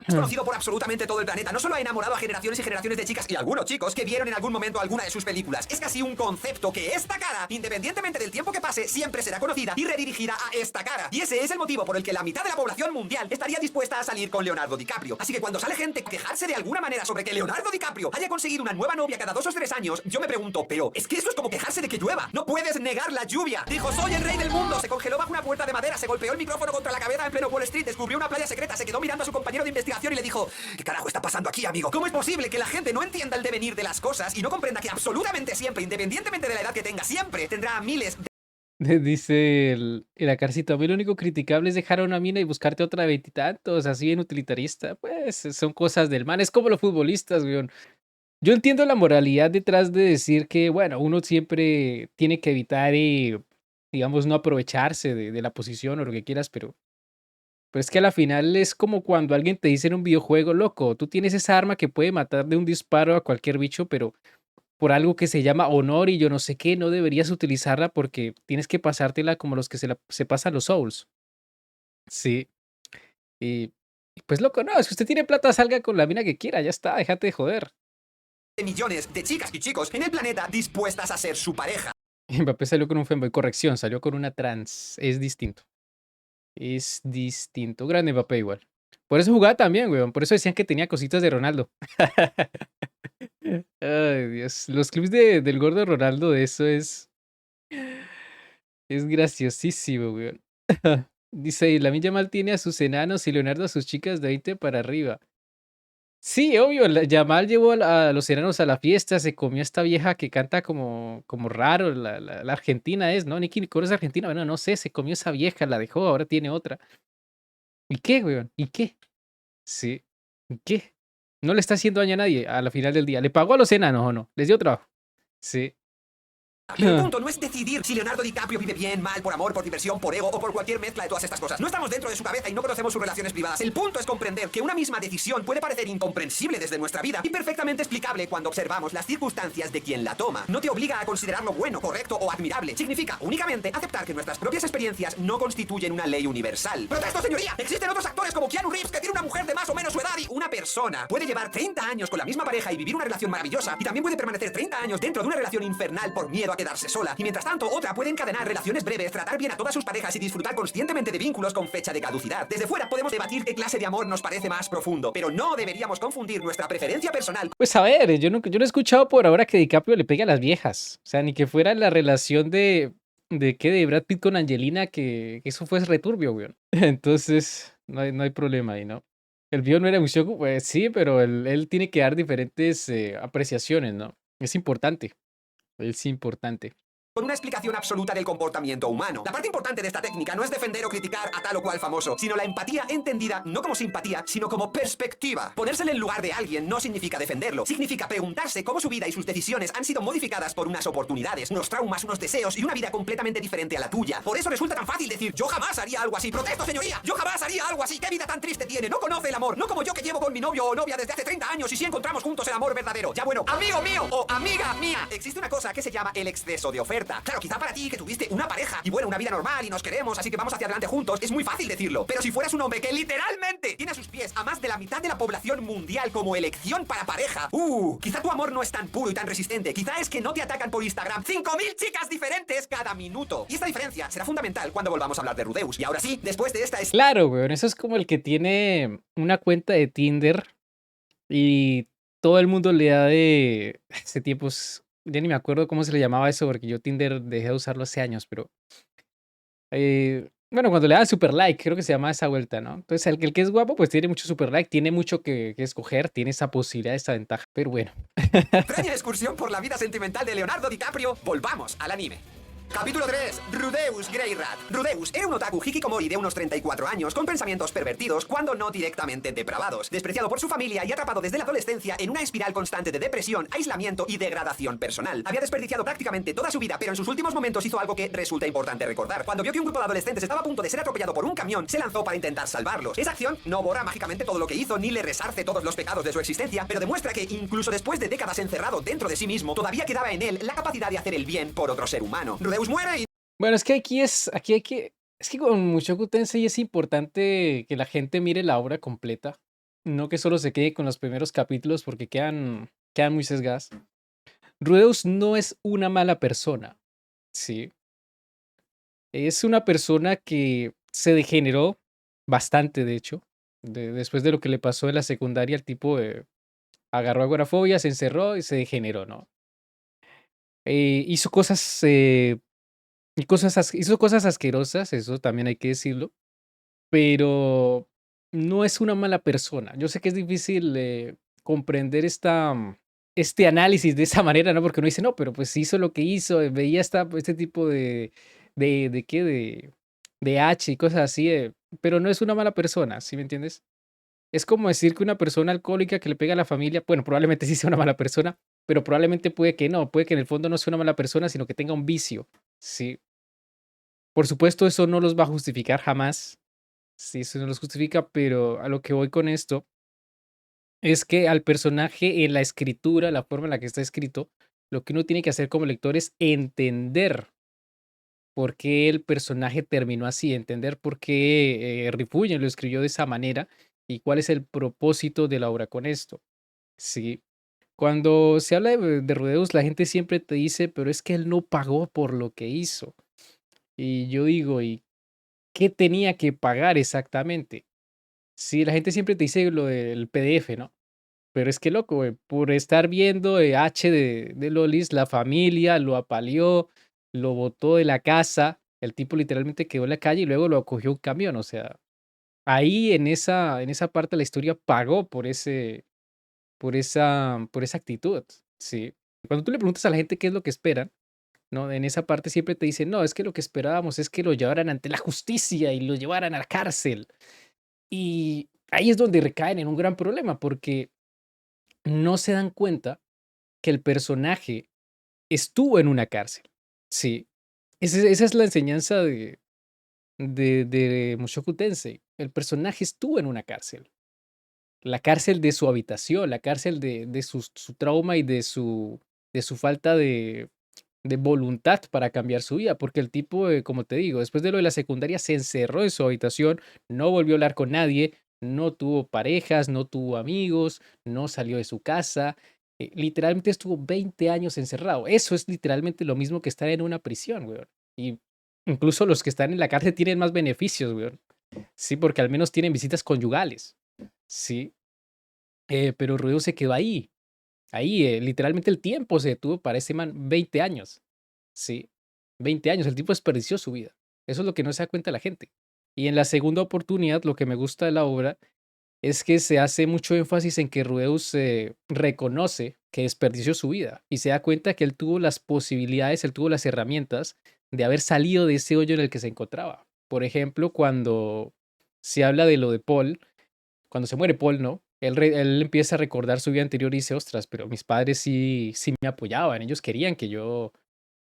es conocido por absolutamente todo el planeta. No solo ha enamorado a generaciones y generaciones de chicas y algunos chicos que vieron en algún momento alguna de sus películas. Es casi un concepto que esta cara, independientemente del tiempo que pase, siempre será conocida y redirigida a esta cara. Y ese es el motivo por el que la mitad de la población mundial estaría dispuesta a salir con Leonardo DiCaprio. Así que cuando sale gente a quejarse de alguna manera sobre que Leonardo DiCaprio haya conseguido una nueva novia cada 2 o 3 años, yo me pregunto, pero es que eso es como quejarse de que llueva. No puedes negar la lluvia. Dijo, soy el rey del mundo. Se congeló bajo una puerta de madera, se golpeó el micrófono contra la cabeza en pleno Wall Street, descubrió una playa secreta, se quedó mirando a su compañero de investigación y le dijo, ¿qué carajo está pasando aquí, amigo? ¿Cómo es posible que la gente no entienda el devenir de las cosas y no comprenda que absolutamente siempre, independientemente de la edad que tenga, siempre tendrá miles Dice el Acarcito, a mí lo único criticable es dejar a una mina y buscarte otra de veintitantos, así bien utilitarista. Pues son cosas del man, es como los futbolistas, weón. Yo entiendo la moralidad detrás de decir que, bueno, uno siempre tiene que evitar, digamos, no aprovecharse de la posición o lo que quieras, pero es que a la final es como cuando alguien te dice en un videojuego, loco, tú tienes esa arma que puede matar de un disparo a cualquier bicho, pero por algo que se llama honor y yo no sé qué, no deberías utilizarla porque tienes que pasártela como los que se pasan los Souls. Sí. Y pues loco, no, si usted tiene plata, salga con la mina que quiera, ya está, déjate de joder. millones de chicas y chicos en el planeta dispuestas a ser su pareja. Mbappé salió con un femboy, corrección, salió con una trans, es distinto. Es distinto, grande Mbappé igual. Por eso jugaba también, weón, por eso decían que tenía cositas de Ronaldo. Ay, Dios, los clips del gordo Ronaldo de eso es graciosísimo, weón. Dice, Lamine Yamal tiene a sus enanos y Leonardo a sus chicas de 20 para arriba. Sí, obvio, Yamal llevó a los enanos a la fiesta, se comió a esta vieja que canta como raro, la argentina es, ¿no? Nicki Nicole es argentina, bueno, no sé, se comió esa vieja, la dejó, ahora tiene otra. ¿Y qué, weón? ¿Y qué? Sí, ¿y qué? No le está haciendo daño a nadie a la final del día. ¿Le pagó a los enanos o no? ¿Les dio trabajo? Sí. El punto no es decidir si Leonardo DiCaprio vive bien, mal, por amor, por diversión, por ego o por cualquier mezcla de todas estas cosas. No estamos dentro de su cabeza y no conocemos sus relaciones privadas. El punto es comprender que una misma decisión puede parecer incomprensible desde nuestra vida y perfectamente explicable cuando observamos las circunstancias de quien la toma. No te obliga a considerarlo bueno, correcto o admirable. Significa únicamente aceptar que nuestras propias experiencias no constituyen una ley universal. ¡Protesto, señoría! Existen otros actores como Keanu Reeves que tiene una mujer de más o menos su edad y una persona puede llevar 30 años con la misma pareja y vivir una relación maravillosa y también puede permanecer 30 años dentro de una relación infernal por miedo a quedarse sola. Y mientras tanto, otra puede encadenar relaciones breves, tratar bien a todas sus parejas y disfrutar conscientemente de vínculos con fecha de caducidad. Desde fuera podemos debatir qué clase de amor nos parece más profundo, pero no deberíamos confundir nuestra preferencia personal. Pues a ver, yo no he escuchado por ahora que DiCaprio le pegue a las viejas. O sea, ni que fuera la relación de Brad Pitt con Angelina, que eso fue returbio, weón. Entonces, no hay problema ahí, ¿no? El video no era un show, pues sí, pero él tiene que dar diferentes apreciaciones, ¿no? Es importante. Es importante. Con una explicación absoluta del comportamiento humano. La parte importante de esta técnica no es defender o criticar a tal o cual famoso, sino la empatía entendida no como simpatía, sino como perspectiva. Ponerse en el lugar de alguien no significa defenderlo, significa preguntarse cómo su vida y sus decisiones han sido modificadas por unas oportunidades, unos traumas, unos deseos y una vida completamente diferente a la tuya. Por eso resulta tan fácil decir, yo jamás haría algo así. ¡Protesto, señoría! Yo jamás haría algo así. ¿Qué vida tan triste tiene? No conoce el amor, no como yo que llevo con mi novio o novia desde hace 30 años y sí encontramos juntos el amor verdadero. Ya bueno, amigo mío o amiga mía, existe una cosa que se llama el exceso de oferta. cierta. Claro, quizá para ti que tuviste una pareja y bueno, una vida normal y nos queremos, así que vamos hacia adelante juntos, es muy fácil decirlo. Pero si fueras un hombre que literalmente tiene a sus pies a más de la mitad de la población mundial como elección para pareja, quizá tu amor no es tan puro y tan resistente. Quizá es que no te atacan por Instagram 5000 chicas diferentes cada minuto. Y esta diferencia será fundamental cuando volvamos a hablar de Rudeus. Y ahora sí, después de esta Claro, weón, eso es como el que tiene una cuenta de Tinder y todo el mundo le da de hace tiempos, ya ni me acuerdo cómo se le llamaba eso, porque yo Tinder dejé de usarlo hace años, pero bueno, cuando le dan super like, creo que se llama esa vuelta, ¿no? Entonces, el que es guapo, pues tiene mucho super like, tiene mucho que escoger, tiene esa posibilidad, esa ventaja, pero bueno. extraña excursión por la vida sentimental de Leonardo DiCaprio, volvamos al anime. Capítulo 3. Rudeus Greyrat. Rudeus era un otaku hikikomori de unos 34 años con pensamientos pervertidos cuando no directamente depravados, despreciado por su familia y atrapado desde la adolescencia en una espiral constante de depresión, aislamiento y degradación personal. Había desperdiciado prácticamente toda su vida, pero en sus últimos momentos hizo algo que resulta importante recordar. Cuando vio que un grupo de adolescentes estaba a punto de ser atropellado por un camión, se lanzó para intentar salvarlos. Esa acción no borra mágicamente todo lo que hizo ni le resarce todos los pecados de su existencia, pero demuestra que incluso después de décadas encerrado dentro de sí mismo, todavía quedaba en él la capacidad de hacer el bien por otro ser humano. Rudeus muere y Bueno, es que aquí hay que, es que con Mushoku Tensei es importante que la gente mire la obra completa, no que solo se quede con los primeros capítulos porque quedan muy sesgadas. Rudeus no es una mala persona, sí. Es una persona que se degeneró bastante, de hecho. Después de lo que le pasó en la secundaria, el tipo agarró agorafobia, se encerró y se degeneró, ¿no? Hizo cosas, hizo cosas asquerosas, eso también hay que decirlo, pero no es una mala persona. Yo sé que es difícil comprender este análisis de esa manera, ¿no? Porque uno dice, no, pero pues hizo lo que hizo, veía este tipo de qué, de H y cosas así, pero no es una mala persona, ¿sí me entiendes? Es como decir que una persona alcohólica que le pega a la familia, bueno, probablemente sí sea una mala persona, pero probablemente puede que no, puede que en el fondo no sea una mala persona, sino que tenga un vicio, ¿sí? Por supuesto, eso no los va a justificar jamás, sí, eso no los justifica, pero a lo que voy con esto es que al personaje en la escritura, la forma en la que está escrito, lo que uno tiene que hacer como lector es entender por qué el personaje terminó así, entender por qué Rifuyden lo escribió de esa manera y cuál es el propósito de la obra con esto. Sí, cuando se habla de Rudeus, la gente siempre te dice, pero es que él no pagó por lo que hizo. Y yo digo, ¿y qué tenía que pagar exactamente? Sí, la gente siempre te dice lo del PDF, ¿no? Pero es que loco, güey, por estar viendo H de Lolis, la familia lo apaleó, lo botó de la casa, el tipo literalmente quedó en la calle y luego lo acogió un camión, o sea, ahí en esa parte de la historia pagó por esa actitud, sí. Cuando tú le preguntas a la gente qué es lo que esperan, ¿no? En esa parte siempre te dicen, no, es que lo que esperábamos es que lo llevaran ante la justicia y lo llevaran a la cárcel. Y ahí es donde recaen en un gran problema, porque no se dan cuenta que el personaje estuvo en una cárcel. Sí, esa es la enseñanza de Mushoku Tensei. El personaje estuvo en una cárcel. La cárcel de su habitación, la cárcel de su trauma y de su falta de voluntad para cambiar su vida, porque el tipo, como te digo, después de lo de la secundaria se encerró en su habitación, no volvió a hablar con nadie, no tuvo parejas, no tuvo amigos, no salió de su casa, literalmente estuvo 20 años encerrado. Eso es literalmente lo mismo que estar en una prisión, weón. Y incluso los que están en la cárcel tienen más beneficios, weón. Sí, porque al menos tienen visitas conyugales. Sí, pero Ruedo se quedó ahí. Ahí, literalmente el tiempo se detuvo para ese man 20 años. Sí, 20 años. El tipo desperdició su vida. Eso es lo que no se da cuenta la gente. Y en la segunda oportunidad, lo que me gusta de la obra es que se hace mucho énfasis en que Rueus reconoce que desperdició su vida y se da cuenta que él tuvo las posibilidades, él tuvo las herramientas de haber salido de ese hoyo en el que se encontraba. Por ejemplo, cuando se habla de lo de Paul, cuando se muere Paul, ¿no? Él empieza a recordar su vida anterior y dice, ostras, pero mis padres sí me apoyaban, ellos querían que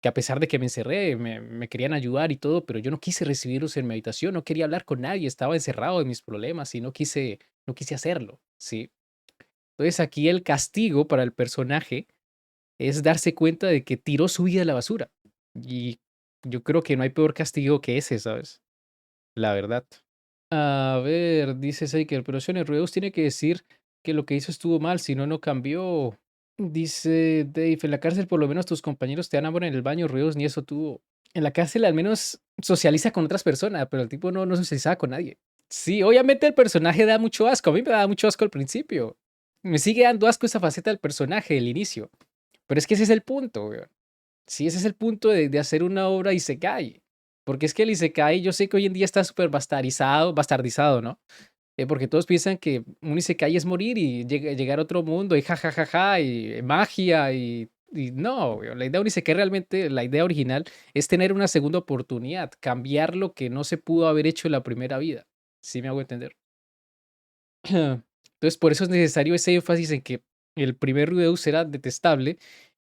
a pesar de que me encerré, me querían ayudar y todo, pero yo no quise recibirlos en mi habitación, no quería hablar con nadie, estaba encerrado en mis problemas y no quise hacerlo, ¿sí? Entonces aquí el castigo para el personaje es darse cuenta de que tiró su vida a la basura, Y yo creo que no hay peor castigo que ese, ¿sabes? La verdad. A ver, dice Seiker, pero Shonen Rueus tiene que decir que lo que hizo estuvo mal, si no, no cambió. Dice Dave, en la cárcel por lo menos tus compañeros te dan amor en el baño, Rueus ni eso tuvo. En la cárcel al menos socializa con otras personas, pero el tipo no socializaba con nadie. Sí, obviamente el personaje da mucho asco, a mí me daba mucho asco al principio. Me sigue dando asco esa faceta del personaje, el inicio. Pero es que ese es el punto, weón. Sí, ese es el punto de hacer una obra isekai. Porque es que el isekai, yo sé que hoy en día está súper bastardizado, ¿no? Porque todos piensan que un isekai es morir y llegar a otro mundo y jajajaja y magia y no, weón, la idea de un isekai realmente, la idea original es tener una segunda oportunidad, cambiar lo que no se pudo haber hecho en la primera vida. ¿Sí me hago entender? Entonces, por eso es necesario ese énfasis en que el primer Rudeus era detestable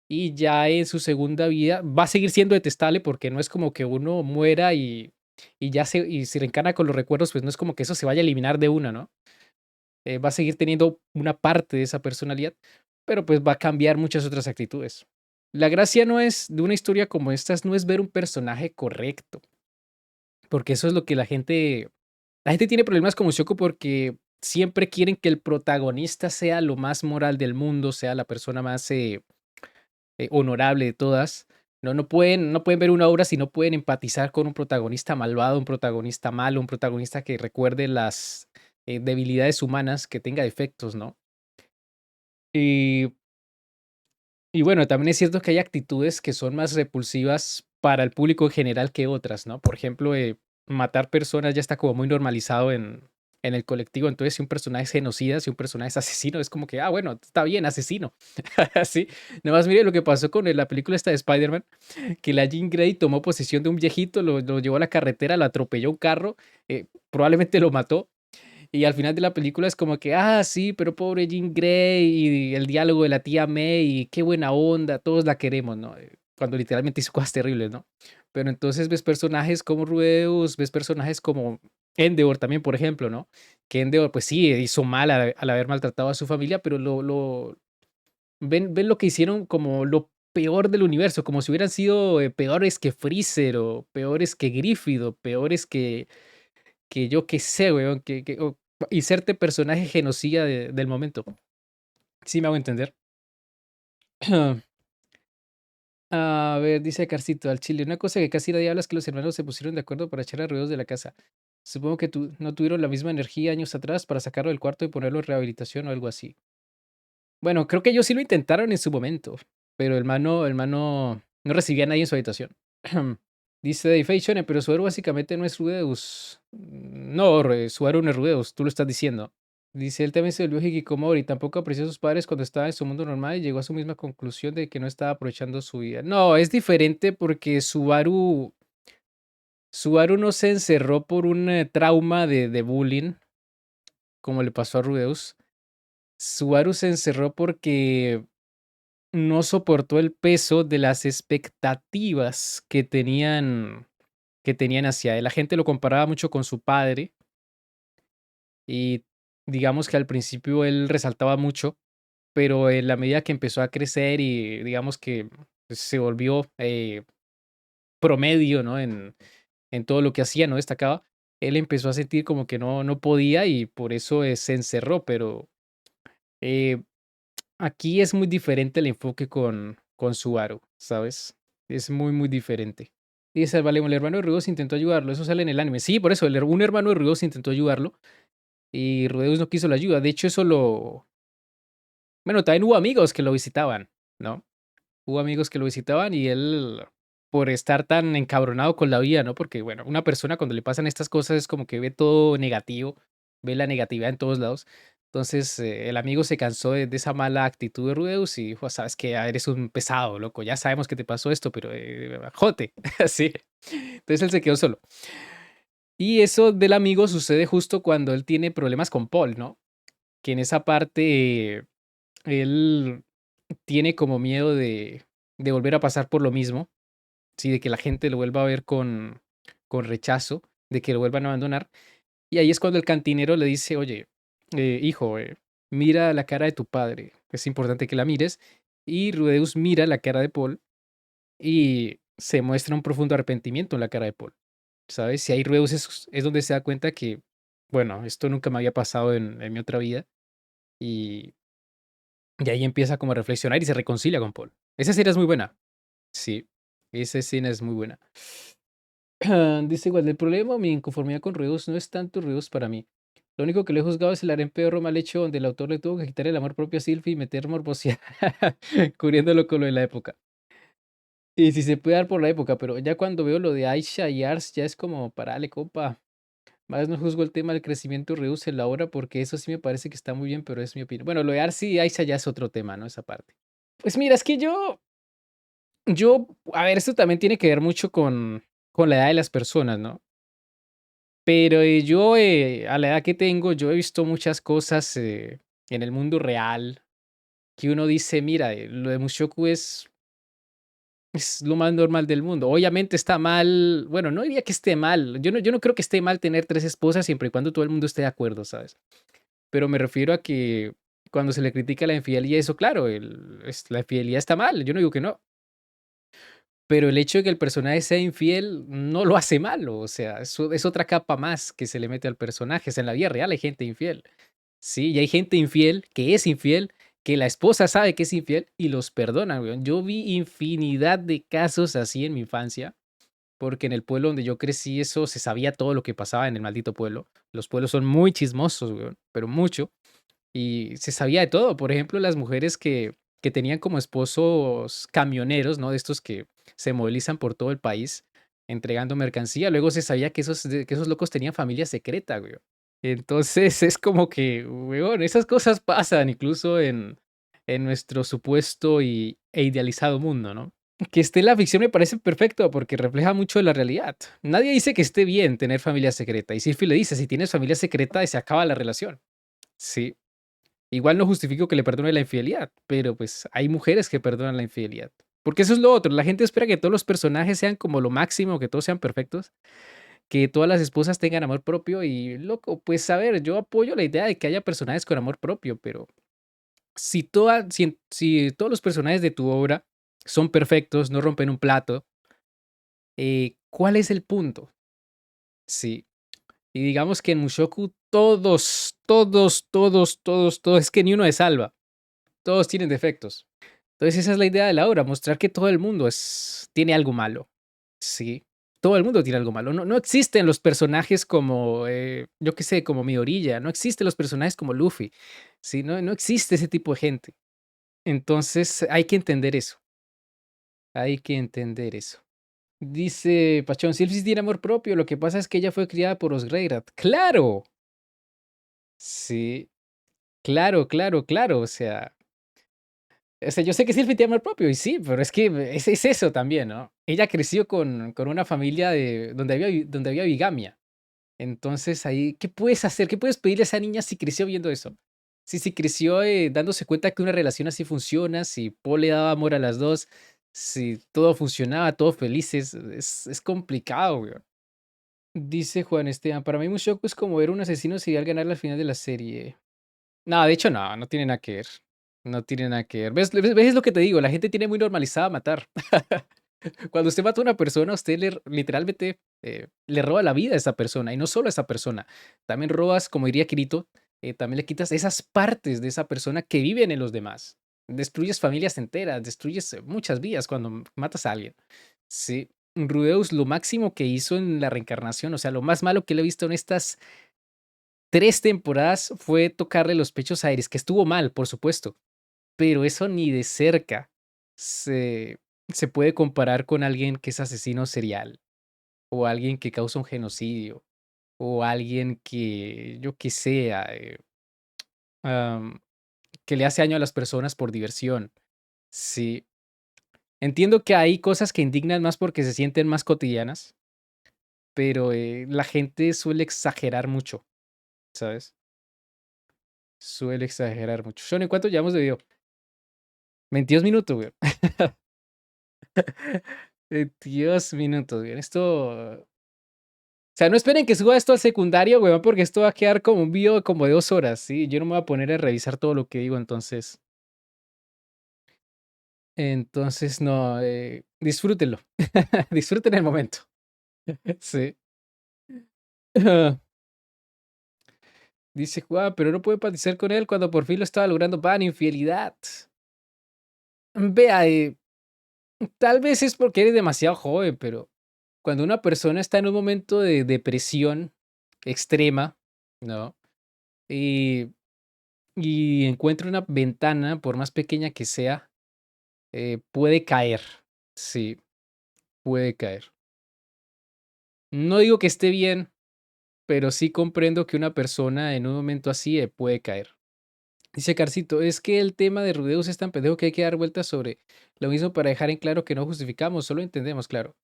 y ya en su segunda vida va a seguir siendo detestable porque no es como que uno muera y ya se reencarna con los recuerdos, pues no es como que eso se vaya a eliminar de una, ¿no? Va a seguir teniendo una parte de esa personalidad, pero pues va a cambiar muchas otras actitudes. La gracia no es de una historia como estas, no es ver un personaje correcto, porque eso es lo que la gente tiene problemas con Mushoku porque siempre quieren que el protagonista sea lo más moral del mundo, sea la persona más honorable de todas. No pueden ver una obra si no pueden empatizar con un protagonista malvado, un protagonista malo, un protagonista que recuerde las debilidades humanas, que tenga defectos, ¿no? Y, y bueno, también es cierto que hay actitudes que son más repulsivas para el público en general que otras, ¿no? Por ejemplo, matar personas ya está como muy normalizado en el colectivo. Entonces, si un personaje es genocida, si un personaje es asesino, es como que, ah, bueno, está bien, asesino. Así. Nada más mire lo que pasó con la película esta de Spider-Man, que la Jean Grey tomó posesión de un viejito, lo llevó a la carretera, lo atropelló un carro, probablemente lo mató. Y al final de la película es como que, ah, sí, pero pobre Jean Grey y el diálogo de la tía May y qué buena onda, todos la queremos, ¿no? Cuando literalmente hizo cosas terribles, ¿no? Pero entonces ves personajes como Rudeus, ves personajes como Endeavor también, por ejemplo, ¿no? Que Endeavor, pues sí, hizo mal al haber maltratado a su familia, pero ven lo que hicieron como lo peor del universo, como si hubieran sido peores que Freezer o peores que Griffith o peores que yo qué sé, weón, y serte personaje genocida del momento. ¿Sí me hago entender? A ver, dice Carcito, al chile, una cosa que casi nadie habla es que los hermanos se pusieron de acuerdo para echar a Ruedos de la casa. Supongo que no tuvieron la misma energía años atrás para sacarlo del cuarto y ponerlo en rehabilitación o algo así. Bueno, creo que ellos sí lo intentaron en su momento, pero el man no recibía a nadie en su habitación. Dice Dave Shonen, pero Subaru básicamente no es Rudeus. No, Subaru no es Rudeus, tú lo estás diciendo. Dice, él también se volvió hikikomori, tampoco apreció a sus padres cuando estaba en su mundo normal y llegó a su misma conclusión de que no estaba aprovechando su vida. No, es diferente porque Subaru no se encerró por un trauma de bullying, como le pasó a Rudeus. Subaru se encerró porque no soportó el peso de las expectativas que tenían hacia él. La gente lo comparaba mucho con su padre y digamos que al principio él resaltaba mucho, pero en la medida que empezó a crecer y digamos que se volvió promedio, ¿no? En todo lo que hacía, no destacaba, él empezó a sentir como que no podía y por eso se encerró, pero eh, aquí es muy diferente el enfoque con Subaru, ¿sabes? Es muy, muy diferente. Y dice, vale, el hermano de Rudeus intentó ayudarlo, eso sale en el anime. Sí, por eso, un hermano de Rudeus intentó ayudarlo y Rudeus no quiso la ayuda. De hecho, bueno, también hubo amigos que lo visitaban, ¿no? Hubo amigos que lo visitaban y él, por estar tan encabronado con la vida, ¿no? Porque, bueno, una persona cuando le pasan estas cosas es como que ve todo negativo, ve la negatividad en todos lados. Entonces, el amigo se cansó de esa mala actitud de Rudeus y dijo, sabes que eres un pesado, loco, ya sabemos que te pasó esto, pero jote, así. Entonces él se quedó solo. Y eso del amigo sucede justo cuando él tiene problemas con Paul, ¿no? Que en esa parte él tiene como miedo de volver a pasar por lo mismo, sí, de que la gente lo vuelva a ver con rechazo, de que lo vuelvan a abandonar. Y ahí es cuando el cantinero le dice, oye, hijo, mira la cara de tu padre, es importante que la mires. Y Rudeus mira la cara de Paul y se muestra un profundo arrepentimiento en la cara de Paul, ¿sabes? Si hay Rudeus es donde se da cuenta que, bueno, esto nunca me había pasado en mi otra vida y, y ahí empieza como a reflexionar y se reconcilia con Paul. Esa escena es muy buena, sí, esa escena es muy buena. Dice igual, el problema, mi inconformidad con Rudeus no es tanto Rudeus para mí. Lo único que le he juzgado es el harem pedorro mal hecho donde el autor le tuvo que quitar el amor propio a Sylvie y meter morbosidad, cubriéndolo con lo de la época. Y si se puede dar por la época, pero ya cuando veo lo de Aisha y Ars, ya es como, parale, compa. Más no juzgo el tema del crecimiento y reduce la obra porque eso sí me parece que está muy bien, pero es mi opinión. Bueno, lo de Ars y Aisha ya es otro tema, ¿no? Esa parte. Pues mira, es que a ver, esto también tiene que ver mucho con la edad de las personas, ¿no? Pero a la edad que tengo, yo he visto muchas cosas en el mundo real que uno dice, mira, lo de Mushoku es lo más normal del mundo. Obviamente está mal, bueno, no diría que esté mal. Yo no creo que esté mal tener 3 esposas siempre y cuando todo el mundo esté de acuerdo, ¿sabes? Pero me refiero a que cuando se le critica la infidelidad, eso claro, la infidelidad está mal, yo no digo que no. Pero el hecho de que el personaje sea infiel no lo hace malo, o sea, es otra capa más que se le mete al personaje. O sea, en la vida real hay gente infiel. Sí, y hay gente infiel que es infiel, que la esposa sabe que es infiel y los perdona, weón. Yo vi infinidad de casos así en mi infancia, porque en el pueblo donde yo crecí eso se sabía todo lo que pasaba en el maldito pueblo. Los pueblos son muy chismosos, weón, pero mucho. Y se sabía de todo. Por ejemplo, las mujeres que tenían como esposos camioneros, ¿no? De estos que se movilizan por todo el país entregando mercancía. Luego se sabía que esos locos tenían familia secreta, güey. Entonces es como que, weón, esas cosas pasan incluso en nuestro supuesto e idealizado mundo, ¿no? Que esté en la ficción me parece perfecto porque refleja mucho de la realidad. Nadie dice que esté bien tener familia secreta. Y Sylvie le dice, si tienes familia secreta, se acaba la relación. Sí. Igual no justifico que le perdone la infidelidad, pero pues hay mujeres que perdonan la infidelidad. Porque eso es lo otro. La gente espera que todos los personajes sean como lo máximo, que todos sean perfectos, que todas las esposas tengan amor propio y loco, pues a ver, yo apoyo la idea de que haya personajes con amor propio, pero si todos los personajes de tu obra son perfectos, no rompen un plato, ¿cuál es el punto? Sí. Y digamos que en Mushoku todos, es que ni uno se salva. Todos tienen defectos. Entonces esa es la idea de la obra, mostrar que todo el mundo tiene algo malo. Sí, todo el mundo tiene algo malo. No existen los personajes como, yo qué sé, como Midoriya, no existen los personajes como Luffy. Sí, no existe ese tipo de gente. Entonces hay que entender eso. Hay que entender eso. Dice Pachón, Sylvie sí tiene amor propio, lo que pasa es que ella fue criada por los Greyrat. ¡Claro! Sí, claro, o sea, yo sé que Sylvie tiene amor propio, y sí, pero es que es eso también, ¿no? Ella creció con una familia donde había bigamia. Entonces ahí, ¿qué puedes hacer? ¿Qué puedes pedirle a esa niña si creció viendo eso? Si creció dándose cuenta que una relación así funciona, si Paul le daba amor a las dos, si todo funcionaba, todos felices, es complicado, güey. Dice Juan Esteban, para mí Mushoku es como ver un asesino serial ganar al final de la serie. No, de hecho no tiene nada que ver. No tiene nada que ver. ¿Ves lo que te digo? La gente tiene muy normalizada matar. Cuando usted mata a una persona, usted literalmente le roba la vida a esa persona. Y no solo a esa persona. También robas, como diría Kirito, también le quitas esas partes de esa persona que viven en los demás. Destruyes familias enteras, destruyes muchas vidas cuando matas a alguien. Sí. Rudeus, lo máximo que hizo en la reencarnación, o sea, lo más malo que le he visto en estas 3 temporadas fue tocarle los pechos a Iris, que estuvo mal, por supuesto, pero eso ni de cerca se, se puede comparar con alguien que es asesino serial, o alguien que causa un genocidio, o alguien que, yo que sea, am, que le hace daño a las personas por diversión. Sí, entiendo que hay cosas que indignan más porque se sienten más cotidianas, pero la gente suele exagerar mucho, ¿sabes? Suele exagerar mucho. Shone, ¿cuánto llevamos de video? 22 minutos, güey. 22 minutos, güey. O sea, no esperen que suba esto al secundario, güey, porque esto va a quedar como un video como de 2 horas, ¿sí? Yo no me voy a poner a revisar todo lo que digo, entonces. Entonces, no. disfrútenlo. Disfruten el momento. Sí. Dice Juan, pero no puedo empatizar con él cuando por fin lo estaba logrando. Van, infidelidad. Vea, tal vez es porque eres demasiado joven, pero cuando una persona está en un momento de depresión extrema, ¿no? Y, y encuentra una ventana, por más pequeña que sea, puede caer. Sí, puede caer. No digo que esté bien, pero sí comprendo que una persona en un momento así puede caer. Dice Carcito, es que el tema de Rudeus es tan pendejo que hay que dar vueltas sobre lo mismo para dejar en claro que no justificamos, solo entendemos, claro.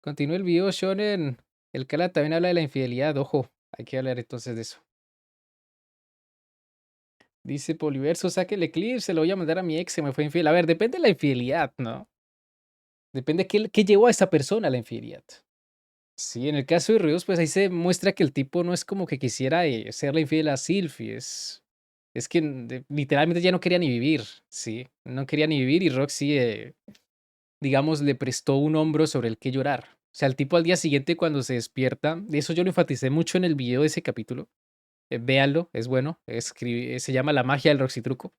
Continúa el video, Shonen. El Kala también habla de la infidelidad, ojo, hay que hablar entonces de eso. Dice Poliverso, saque el Eclipse, se lo voy a mandar a mi ex, se me fue infiel. A ver, depende de la infidelidad, ¿no? Depende qué llevó a esa persona a la infidelidad. Sí, en el caso de Rudeus, pues ahí se muestra que el tipo no es como que quisiera serle infiel a Sylvie, es que literalmente ya no quería ni vivir, sí, no quería ni vivir y Roxy, digamos, le prestó un hombro sobre el que llorar. O sea, el tipo al día siguiente cuando se despierta, de eso yo lo enfaticé mucho en el video de ese capítulo, véanlo, es bueno, se llama La magia del Roxy Truco.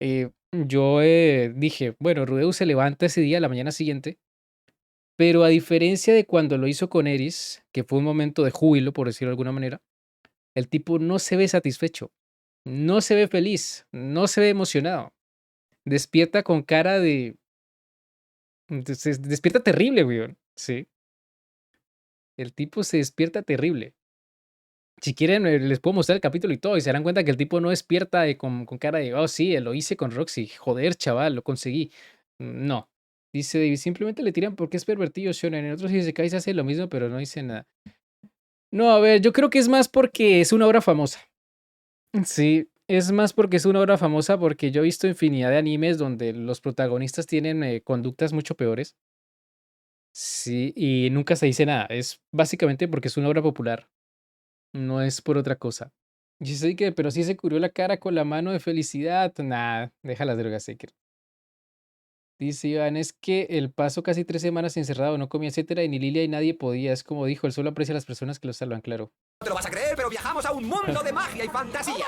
Yo dije, bueno, Rudeus se levanta ese día, la mañana siguiente, pero a diferencia de cuando lo hizo con Eris, que fue un momento de júbilo, por decirlo de alguna manera, el tipo no se ve satisfecho, no se ve feliz, no se ve emocionado. Despierta con cara se despierta terrible, weón. Sí. El tipo se despierta terrible. Si quieren, les puedo mostrar el capítulo y todo, y se darán cuenta que el tipo no despierta con cara de, oh, sí, lo hice con Roxy. Joder, chaval, lo conseguí. No. Dice David, simplemente le tiran porque es pervertido, Shonen. En otros isekais se hace lo mismo, pero no dice nada. No, a ver, yo creo que es más porque es una obra famosa. Sí, es más porque es una obra famosa, porque yo he visto infinidad de animes donde los protagonistas tienen conductas mucho peores. Sí, y nunca se dice nada. Es básicamente porque es una obra popular. No es por otra cosa. Y sí que, pero sí se cubrió la cara con la mano de felicidad. Nah, deja las drogas, Seeker. Dice Iván, es que el paso casi 3 semanas encerrado, no comía, etcétera, y ni Lilia y nadie podía. Es como dijo, él solo aprecia a las personas que lo salvan, claro. No te lo vas a creer, pero viajamos a un mundo de magia y fantasía.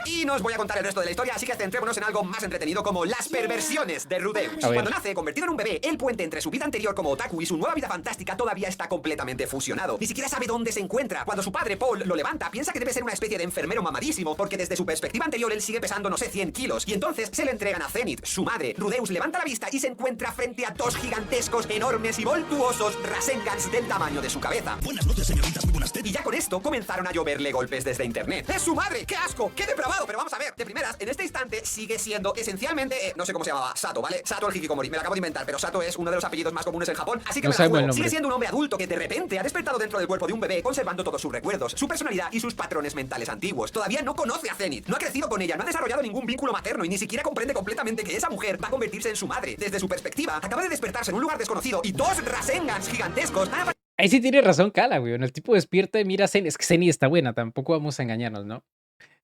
Y no os voy a contar el resto de la historia, así que centrémonos en algo más entretenido como las perversiones de Rudeus. A ver. Cuando nace, convertido en un bebé, el puente entre su vida anterior como otaku y su nueva vida fantástica todavía está completamente fusionado. Ni siquiera sabe dónde se encuentra. Cuando su padre, Paul, lo levanta, piensa que debe ser una especie de enfermero mamadísimo, porque desde su perspectiva anterior él sigue pesando, no sé, 100 kilos. Y entonces se le entregan a Zenith, su madre. Rudeus levanta la vista y se encuentra frente a dos gigantescos, enormes y voltuosos Rasengans del tamaño de su cabeza. Buenas noches, señoritas, muy buenas tardes. Y ya con esto comenzaron a lloverle golpes desde internet. ¡Es su madre! ¡Qué asco! ¡Qué depravado! Pero vamos a ver, de primeras, en este instante sigue siendo esencialmente, no sé cómo se llamaba, Sato, ¿vale? Sato el Hikikomori, me lo acabo de inventar, pero Sato es uno de los apellidos más comunes en Japón, así que No me la sabemos el juego. nombre. Sigue siendo un hombre adulto que de repente ha despertado dentro del cuerpo de un bebé, conservando todos sus recuerdos, su personalidad y sus patrones mentales antiguos. Todavía no conoce a Zenith, no ha crecido con ella, no ha desarrollado ningún vínculo materno y ni siquiera comprende completamente que esa mujer va a convertirse en su madre. Desde su perspectiva, acaba de despertarse en un lugar desconocido y dos Rasengans gigantescos han Ahí sí tiene razón Kala, güey. El tipo despierta y mira a Zenith. Es que Zenith está buena, tampoco vamos a engañarnos, ¿no?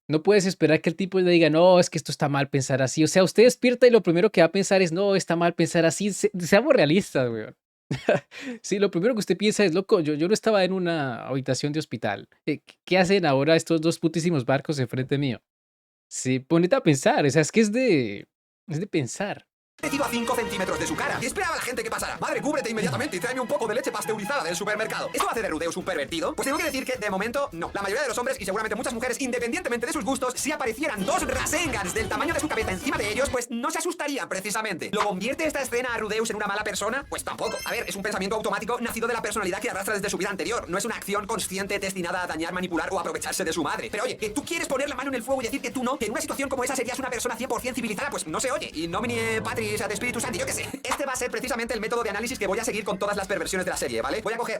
No puedes esperar que el tipo le diga, no, es que esto está mal pensar así. O sea, usted despierta y lo primero que va a pensar es, no, está mal pensar así. Seamos realistas, güey. Sí, lo primero que usted piensa es, loco, yo no estaba en una habitación de hospital. ¿Qué hacen ahora estos dos putísimos barcos enfrente mío? Sí, ponete a pensar. O sea, es que es de pensar. metido a 5 centímetros de su cara y esperaba a la gente que pasara. Madre, cúbrete inmediatamente y tráeme un poco de leche pasteurizada del supermercado. ¿Esto hace de Rudeus un pervertido? Pues tengo que decir que, de momento, no. La mayoría de los hombres y seguramente muchas mujeres, independientemente de sus gustos, si aparecieran dos Rasengans del tamaño de su cabeza encima de ellos, pues no se asustarían precisamente. ¿Lo convierte esta escena a Rudeus en una mala persona? Pues tampoco. A ver, es un pensamiento automático nacido de la personalidad que arrastra desde su vida anterior. No es una acción consciente destinada a dañar, manipular o aprovecharse de su madre. Pero oye, que tú quieres poner la mano en el fuego y decir que tú no, que en una situación como esa serías una persona 100% civilizada, pues no se oye. Y nomine Patris ad Espíritu Santi, yo qué sé. Este va a ser precisamente el método de análisis que voy a seguir con todas las perversiones de la serie, ¿vale? Voy a coger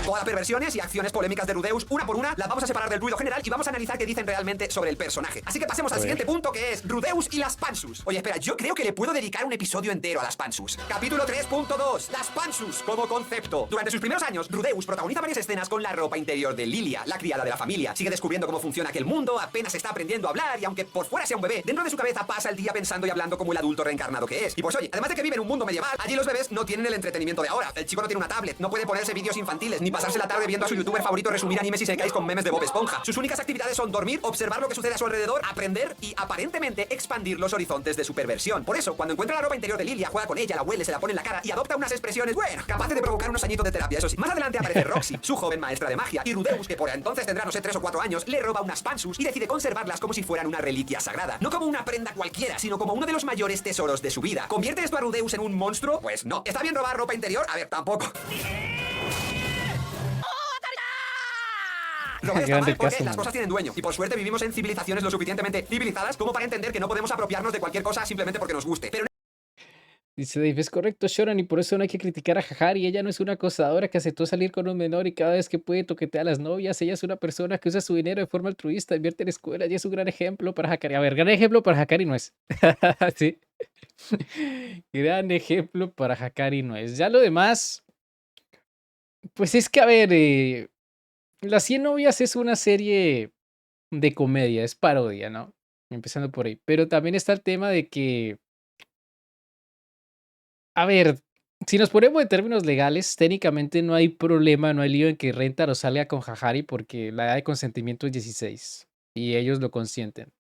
todas las perversiones y acciones polémicas de Rudeus una por una, las vamos a separar del ruido general y vamos a analizar qué dicen realmente sobre el personaje. Así que pasemos al siguiente punto, que es Rudeus y las Pansus. Oye, espera, yo creo que le puedo dedicar un episodio entero a las Pansus. Capítulo 3.2, las Pansus como concepto. Durante sus primeros años, Rudeus protagoniza varias escenas con la ropa interior de Lilia, la criada de la familia. Sigue descubriendo cómo funciona aquel mundo, apenas está aprendiendo a hablar y aunque por fuera sea un bebé, dentro de su cabeza pasa el día pensando y hablando como el adulto reencarnado encarnado que es. Y pues oye, además de que vive en un mundo medieval, allí los bebés no tienen el entretenimiento de ahora. El chico no tiene una tablet, no puede ponerse vídeos infantiles, ni pasarse la tarde viendo a su youtuber favorito resumir animes y sekais con memes de Bob Esponja. Sus únicas actividades son dormir, observar lo que sucede a su alrededor, aprender y aparentemente expandir los horizontes de su perversión. Por eso, cuando encuentra la ropa interior de Lilia, juega con ella, la huele, se la pone en la cara y adopta unas expresiones, bueno, capaces de provocar unos añitos de terapia, eso sí. Más adelante aparece Roxy, su joven maestra de magia, y Rudeus, que por entonces tendrá, no sé, 3 o 4 años, le roba unas pansus y decide conservarlas como si fueran una reliquia sagrada. No como una prenda cualquiera, sino como uno de los mayores tesoros de su vida. ¿Convierte esto a Rudeus en un monstruo? Pues no. ¿Está bien robar ropa interior? A ver, tampoco. Lo que está Grande mal porque caso, las man. cosas tienen dueño. Y por suerte vivimos en civilizaciones lo suficientemente civilizadas como para entender que no podemos apropiarnos de cualquier cosa simplemente porque nos guste. Pero Dice Dave, es correcto, Shoran, y por eso no hay que criticar a Hahari. Ella no es una acosadora que aceptó salir con un menor y cada vez que puede toquetea a las novias. Ella es una persona que usa su dinero de forma altruista, invierte en escuelas y es un gran ejemplo para Hahari. A ver, gran ejemplo para Hahari no es. Sí. Gran ejemplo para Hahari no es. Ya lo demás, pues es que, a ver, Las 100 novias es una serie de comedia, es parodia, ¿no? Empezando por ahí. Pero también está el tema de que, a ver, si nos ponemos en términos legales, técnicamente no hay problema, no hay lío en que Rentaro salga con Hahari porque la edad de consentimiento es 16 y ellos lo consienten.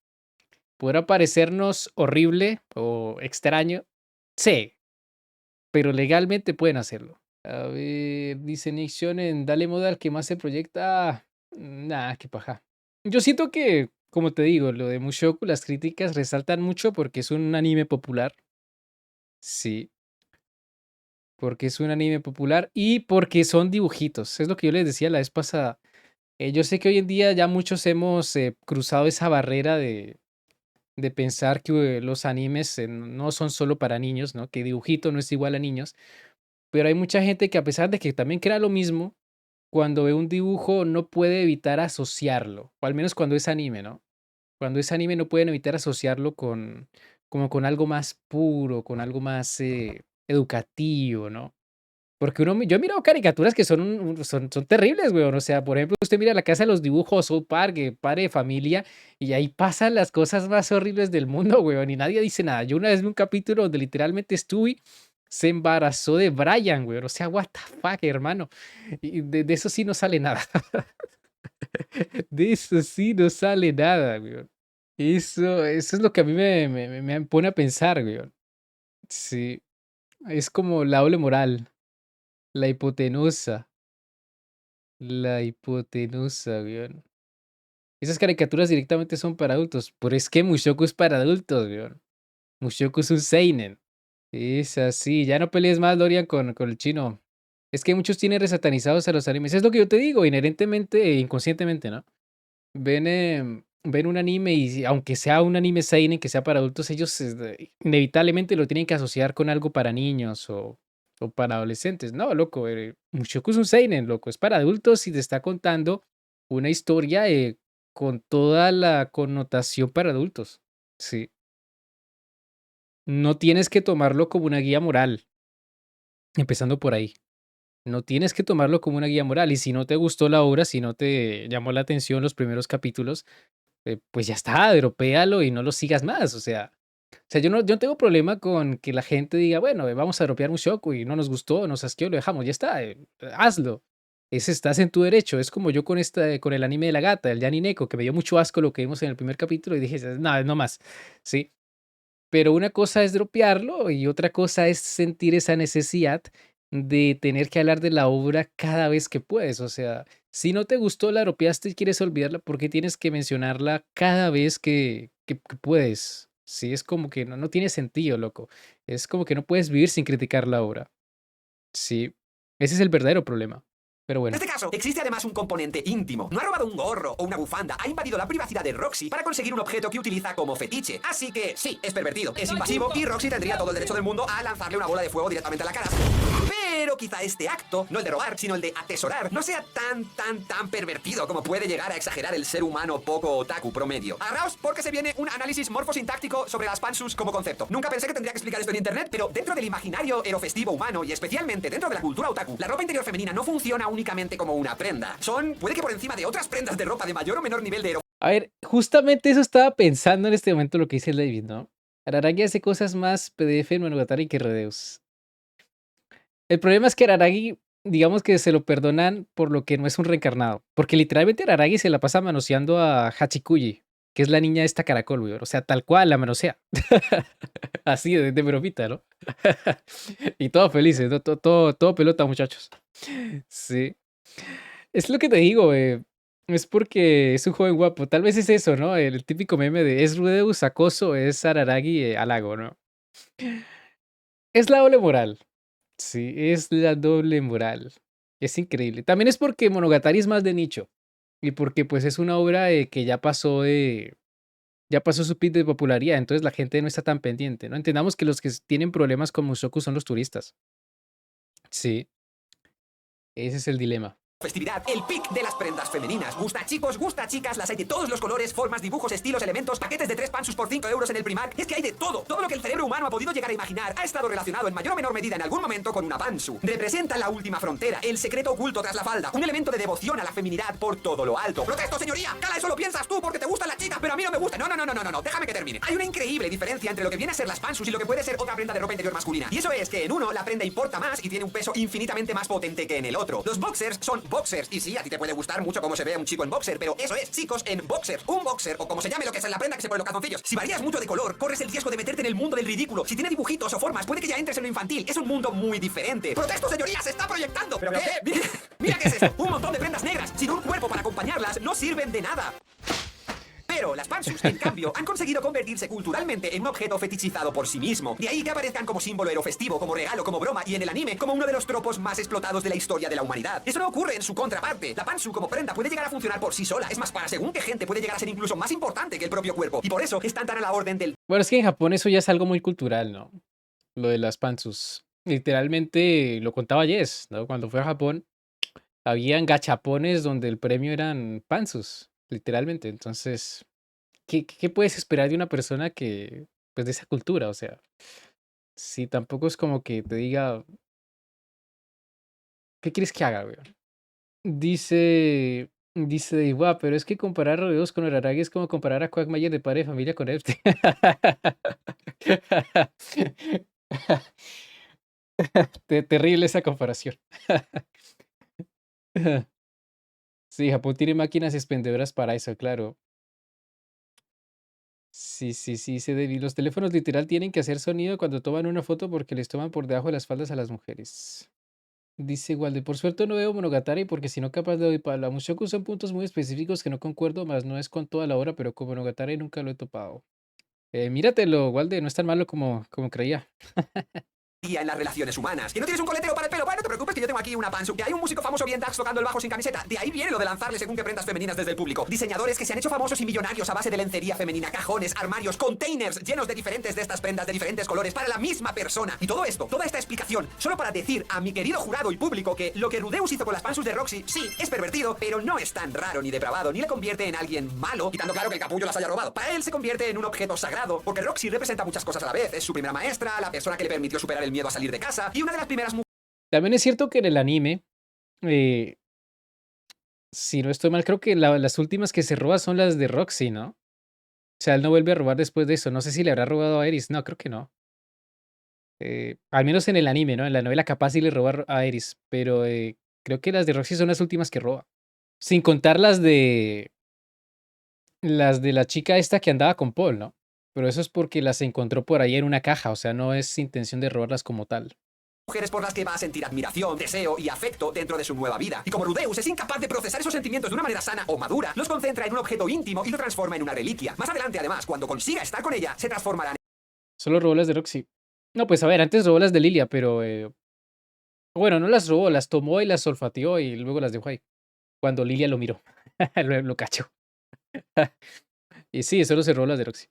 ¿Podrá parecernos horrible o extraño? Sí, pero legalmente pueden hacerlo. A ver, dice Nick Shonen, dale moda al que más se proyecta. Nah, qué paja. Yo siento que, como te digo, lo de Mushoku, las críticas resaltan mucho porque es un anime popular. Sí, porque es un anime popular y porque son dibujitos. Es lo que yo les decía la vez pasada. Yo sé que hoy en día ya muchos hemos cruzado esa barrera de pensar que los animes no son solo para niños, ¿no? Que dibujito no es igual a niños. Pero hay mucha gente que a pesar de que también crea lo mismo, cuando ve un dibujo no puede evitar asociarlo. O al menos cuando es anime, ¿no? Cuando es anime no pueden evitar asociarlo con, como con algo más puro, con algo más educativo, ¿no? Porque yo he mirado caricaturas que son terribles, weón. O sea, por ejemplo, usted mira La Casa de los Dibujos, South Park, Padre de Familia, y ahí pasan las cosas más horribles del mundo, weón, y nadie dice nada. Yo una vez vi un capítulo donde literalmente Stewie se embarazó de Brian, weón. O sea, what the fuck, hermano. Y de eso sí no sale nada. De eso sí no sale nada, weón. Eso es lo que a mí me pone a pensar, weón. Sí, es como la doble moral, la hipotenusa. La hipotenusa, weón. Esas caricaturas directamente son para adultos, pero es que Mushoku es para adultos, weón. Mushoku es un seinen. Es así, ya no pelees más, Dorian, con el chino. Es que muchos tienen resatanizados a los animes. Es lo que yo te digo, inherentemente e inconscientemente, ¿no? Ven un anime y aunque sea un anime seinen que sea para adultos, ellos inevitablemente lo tienen que asociar con algo para niños o para adolescentes. No, loco, Mushoku es un seinen, loco, es para adultos y te está contando una historia con toda la connotación para adultos. Sí. No tienes que tomarlo como una guía moral, empezando por ahí. No tienes que tomarlo como una guía moral. Y si no te gustó la obra, si no te llamó la atención los primeros capítulos, pues ya está, dropéalo y no lo sigas más. O sea, yo no tengo problema con que la gente diga, bueno, vamos a dropear un Mushoku y no nos gustó, nos asqueó, lo dejamos, ya está, hazlo. Estás en tu derecho. Es como yo con el anime de la gata, el Yanineko, que me dio mucho asco lo que vimos en el primer capítulo y dije, nada, no más. Sí. Pero una cosa es dropearlo y otra cosa es sentir esa necesidad de tener que hablar de la obra cada vez que puedes. O sea, si no te gustó, la dropeaste y quieres olvidarla, ¿por qué tienes que mencionarla cada vez que puedes? Sí, es como que no tiene sentido, loco. Es como que no puedes vivir sin criticar la obra. Sí, ese es el verdadero problema. Pero en bueno, este caso, existe además un componente íntimo. No ha robado un gorro o una bufanda, ha invadido la privacidad de Roxy para conseguir un objeto que utiliza como fetiche. Así que sí, es pervertido, es invasivo y Roxy tendría todo el derecho del mundo a lanzarle una bola de fuego directamente a la cara. Pero quizá este acto, no el de robar, sino el de atesorar, no sea tan pervertido como puede llegar a exagerar el ser humano poco otaku promedio. Agarraos porque se viene un análisis morfosintáctico sobre las pansus como concepto. Nunca pensé que tendría que explicar esto en internet, pero dentro del imaginario erofestivo humano y especialmente dentro de la cultura otaku, la ropa interior femenina no funciona únicamente como una prenda. Puede que por encima de otras prendas de ropa de mayor o menor nivel de a ver, justamente eso estaba pensando en este momento lo que dice el David, ¿no? Araragi hace cosas más PDF en Monogatari que Rudeus. El problema es que Araragi, digamos que se lo perdonan por lo que no es un reencarnado. Porque literalmente Araragi se la pasa manoseando a Hachikuji, que es la niña esta caracol, weón. O sea, tal cual la manosea. Así de bromita, ¿no? Y todos felices, ¿no? Todo pelota, muchachos. Sí. Es lo que te digo, es porque es un joven guapo. Tal vez es eso, ¿no? El típico meme de es Rudeus acoso, es Araragi halago, ¿no? Es la doble moral. Sí, es la doble moral. Es increíble. También es porque Monogatari es más de nicho. Y porque pues es una obra que ya pasó su pico de popularidad, entonces la gente no está tan pendiente, ¿no? Entendamos que los que tienen problemas con Mushoku son los turistas. Sí, ese es el dilema. Festividad, el pic de las prendas femeninas. Gusta chicos, gusta chicas, las hay de todos los colores, formas, dibujos, estilos, elementos, paquetes de 3 pansus por 5 euros en el Primark. Es que hay de todo. Todo lo que el cerebro humano ha podido llegar a imaginar ha estado relacionado en mayor o menor medida en algún momento con una pansu. Representa la última frontera, el secreto oculto tras la falda, un elemento de devoción a la feminidad por todo lo alto. ¡Protesto, señoría! Cala, eso lo piensas tú porque te gustan las chicas, pero a mí no me gusta. No, déjame que termine. Hay una increíble diferencia entre lo que viene a ser las pansus y lo que puede ser otra prenda de ropa interior masculina. Y eso es que en uno la prenda importa más y tiene un peso infinitamente más potente que en el otro. Los boxers son boxers y sí, a ti te puede gustar mucho cómo se ve a un chico en boxer, pero eso es, chicos, en boxer. Un boxer, o como se llame lo que es la prenda que se pone los calzoncillos. Si varías mucho de color, corres el riesgo de meterte en el mundo del ridículo. Si tiene dibujitos o formas, puede que ya entres en lo infantil. Es un mundo muy diferente. ¡Protesto, señoría! ¡Se está proyectando! ¿Pero qué? Mira qué es esto. Un montón de prendas negras sin un cuerpo para acompañarlas no sirven de nada. Pero las pansus, en cambio, han conseguido convertirse culturalmente en un objeto fetichizado por sí mismo. De ahí que aparezcan como símbolo erofestivo, como regalo, como broma y en el anime como uno de los tropos más explotados de la historia de la humanidad. Eso no ocurre en su contraparte. La pansu como prenda puede llegar a funcionar por sí sola. Es más, para según qué gente puede llegar a ser incluso más importante que el propio cuerpo. Y por eso están tan a la orden del... Bueno, es que en Japón eso ya es algo muy cultural, ¿no? Lo de las pantsus. Literalmente lo contaba Jess, ¿no? Cuando fue a Japón, habían gachapones donde el premio eran pantsus, literalmente. Entonces, ¿qué puedes esperar de una persona que, pues, de esa cultura? O sea, si tampoco es como que te diga, ¿qué quieres que haga, güey? Dice Iwa, pero es que comparar rodeos con Araragi es como comparar a Quagmire de padre de familia con Epstein. Terrible esa comparación. Sí, Japón tiene máquinas expendedoras para eso, claro. Sí, los teléfonos literal tienen que hacer sonido cuando toman una foto porque les toman por debajo de las faldas a las mujeres. Dice Walde, por suerte no veo Monogatari porque si no capaz le doy palo. A Mushoku son puntos muy específicos que no concuerdo, más no es con toda la obra, pero con Monogatari nunca lo he topado. Míratelo, Walde, no es tan malo como creía. en las relaciones humanas. ¿Que no tienes un coletero para el pelo? Bueno, no te preocupes que yo tengo aquí una pansu. Que hay un músico famoso bien dax tocando el bajo sin camiseta. De ahí viene lo de lanzarle según qué prendas femeninas desde el público. Diseñadores que se han hecho famosos y millonarios a base de lencería femenina, cajones, armarios, containers llenos de diferentes de estas prendas de diferentes colores para la misma persona. Y todo esto, toda esta explicación, solo para decir a mi querido jurado y público que lo que Rudeus hizo con las pansus de Roxy, sí, es pervertido, pero no es tan raro ni depravado, ni le convierte en alguien malo, quitando claro que el capullo las haya robado. Para él se convierte en un objeto sagrado, porque Roxy representa muchas cosas a la vez. Es su primera maestra, la persona que le permitió superar el miedo a salir de casa, y una de las primeras También es cierto que en el anime, eh, si no estoy mal, creo que las últimas que se roba son las de Roxy, ¿no? O sea, él no vuelve a robar después de eso. No sé si le habrá robado a Eris. No, creo que no. Al menos en el anime, ¿no? En la novela capaz sí le roba a Eris. Pero creo que las de Roxy son las últimas que roba. Sin contar las de la chica esta que andaba con Paul, ¿no? Pero eso es porque las encontró por ahí en una caja. O sea, no es intención de robarlas como tal. mujeres por las que va a sentir admiración, deseo y afecto dentro de su nueva vida. Y como Rudeus es incapaz de procesar esos sentimientos de una manera sana o madura, los concentra en un objeto íntimo y lo transforma en una reliquia. Más adelante, además, cuando consiga estar con ella, se transformarán Solo robó las de Roxy. No, pues a ver, antes robó las de Lilia, pero... bueno, no las robó, las tomó y las olfateó y luego las dejó ahí. Cuando Lilia lo miró. lo cachó. Y sí, solo se robó las de Roxy.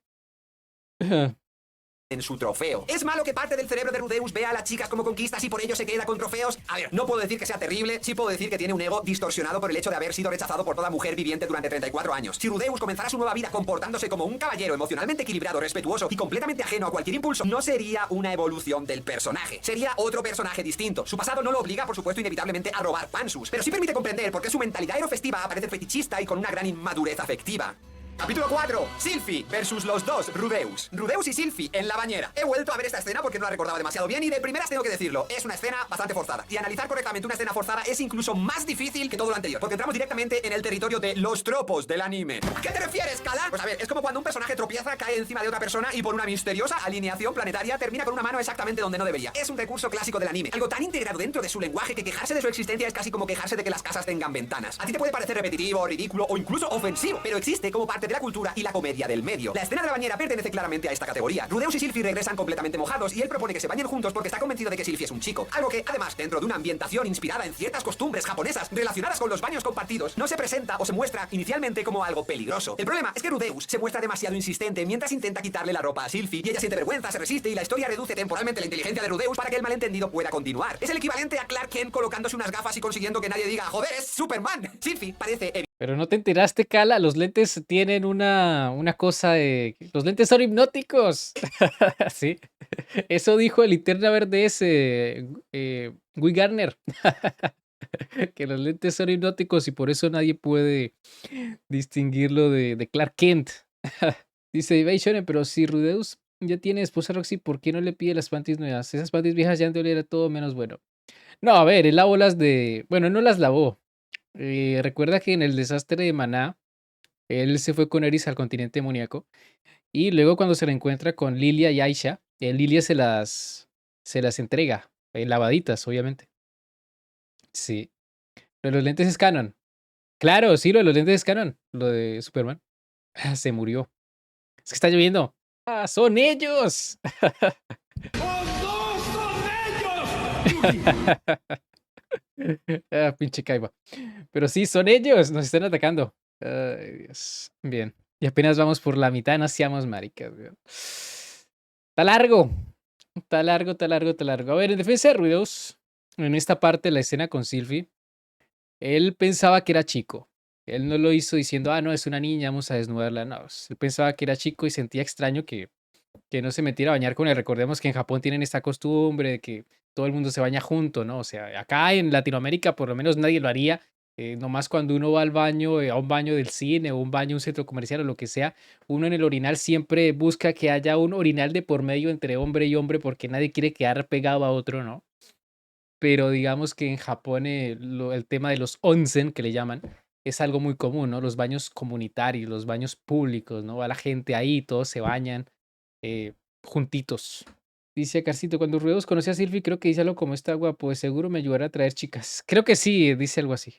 en su trofeo. ¿Es malo que parte del cerebro de Rudeus vea a las chicas como conquistas y por ello se queda con trofeos? A ver, no puedo decir que sea terrible, sí puedo decir que tiene un ego distorsionado por el hecho de haber sido rechazado por toda mujer viviente durante 34 años. Si Rudeus comenzara su nueva vida comportándose como un caballero emocionalmente equilibrado, respetuoso y completamente ajeno a cualquier impulso, no sería una evolución del personaje. Sería otro personaje distinto. Su pasado no lo obliga, por supuesto, inevitablemente a robar pansus, pero sí permite comprender por qué su mentalidad aerofestiva aparece fetichista y con una gran inmadurez afectiva. Capítulo 4. Sylphie versus los dos Rudeus. Rudeus y Sylphie en la bañera. He vuelto a ver esta escena porque no la recordaba demasiado bien y de primeras tengo que decirlo, es una escena bastante forzada. Y analizar correctamente una escena forzada es incluso más difícil que todo lo anterior, porque entramos directamente en el territorio de los tropos del anime. ¿A qué te refieres, Kala? Pues a ver, es como cuando un personaje tropieza, cae encima de otra persona y por una misteriosa alineación planetaria termina con una mano exactamente donde no debería. Es un recurso clásico del anime, algo tan integrado dentro de su lenguaje que quejarse de su existencia es casi como quejarse de que las casas tengan ventanas. A ti te puede parecer repetitivo, ridículo o incluso ofensivo, pero existe como parte de la cultura y la comedia del medio. La escena de la bañera pertenece claramente a esta categoría. Rudeus y Sylphie regresan completamente mojados y él propone que se bañen juntos porque está convencido de que Sylphie es un chico. Algo que, además, dentro de una ambientación inspirada en ciertas costumbres japonesas relacionadas con los baños compartidos, no se presenta o se muestra inicialmente como algo peligroso. El problema es que Rudeus se muestra demasiado insistente mientras intenta quitarle la ropa a Sylphie y ella siente vergüenza, se resiste y la historia reduce temporalmente la inteligencia de Rudeus para que el malentendido pueda continuar. Es el equivalente a Clark Kent colocándose unas gafas y consiguiendo que nadie diga, joder, es Superman. Sylphie parece Pero no te enteraste, Kala, los lentes tienen una cosa de... Los lentes son hipnóticos. Sí. Eso dijo el Linterna Verde ese, Guy Garner. Que los lentes son hipnóticos y por eso nadie puede distinguirlo de Clark Kent. Dice Ibai Shonen, pero si Rudeus ya tiene esposa Roxy, ¿por qué no le pide las panties nuevas? Esas panties viejas ya han de oler a todo menos bueno. No, a ver, él lavó las de... Bueno, no las lavó. Recuerda que en el desastre de Maná, él se fue con Eris al continente demoníaco. Y luego cuando se reencuentra con Lilia y Aisha, Lilia se las entrega, lavaditas, obviamente. Sí. Lo de los lentes es canon. Claro, sí, lo de los lentes es canon. Lo de Superman. Se murió. Es que está lloviendo. ¡Ah, son ellos! Ah, pinche Kaiba. Pero sí, son ellos. Nos están atacando. Ay, Dios. Bien. Y apenas vamos por la mitad, no seamos maricas. Weón. Está largo. Está largo, está largo, está largo. A ver, en defensa de Rudeus, en esta parte de la escena con Sylphie, él pensaba que era chico. Él no lo hizo diciendo, ah, no, es una niña, vamos a desnudarla. No, él pensaba que era chico y sentía extraño que no se metiera a bañar con él. Recordemos que en Japón tienen esta costumbre de que todo el mundo se baña junto, ¿no? O sea, acá en Latinoamérica por lo menos nadie lo haría. Nomás cuando uno va al baño, a un baño del cine o un baño en un centro comercial o lo que sea, uno en el orinal siempre busca que haya un orinal de por medio entre hombre y hombre porque nadie quiere quedar pegado a otro, ¿no? Pero digamos que en Japón el tema de los onsen, que le llaman, es algo muy común, ¿no? Los baños comunitarios, los baños públicos, ¿no? Va la gente ahí, todos se bañan juntitos. Dice Carcito, cuando Rudeus conocí a Sylphie, creo que dice algo como esta agua, pues seguro me ayudará a traer chicas. Creo que sí, dice algo así.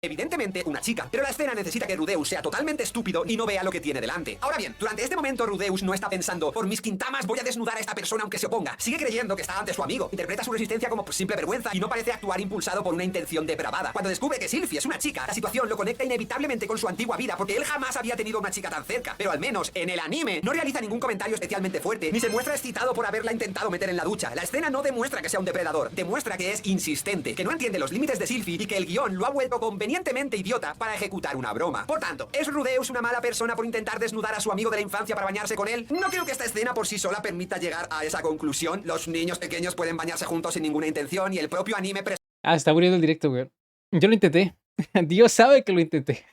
evidentemente una chica, pero la escena necesita que Rudeus sea totalmente estúpido y no vea lo que tiene delante. Ahora bien, durante este momento Rudeus no está pensando, por mis quintamas voy a desnudar a esta persona aunque se oponga. Sigue creyendo que está ante su amigo, interpreta su resistencia como simple vergüenza y no parece actuar impulsado por una intención depravada. Cuando descubre que Sylphie es una chica, la situación lo conecta inevitablemente con su antigua vida porque él jamás había tenido una chica tan cerca. Pero al menos en el anime no realiza ningún comentario especialmente fuerte, ni se muestra excitado por haberla intentado meter en la ducha. La escena no demuestra que sea un depredador, demuestra que es insistente, que no entiende los límites de Sylphie y que el guión lo ha vuelto convenientemente idiota para ejecutar una broma. Por tanto, ¿es Rudeus una mala persona por intentar desnudar a su amigo de la infancia para bañarse con él? No creo que esta escena por sí sola permita llegar a esa conclusión. Los niños pequeños pueden bañarse juntos sin ninguna intención y el propio anime está muriendo el directo, güey. Yo lo intenté. Dios sabe que lo intenté.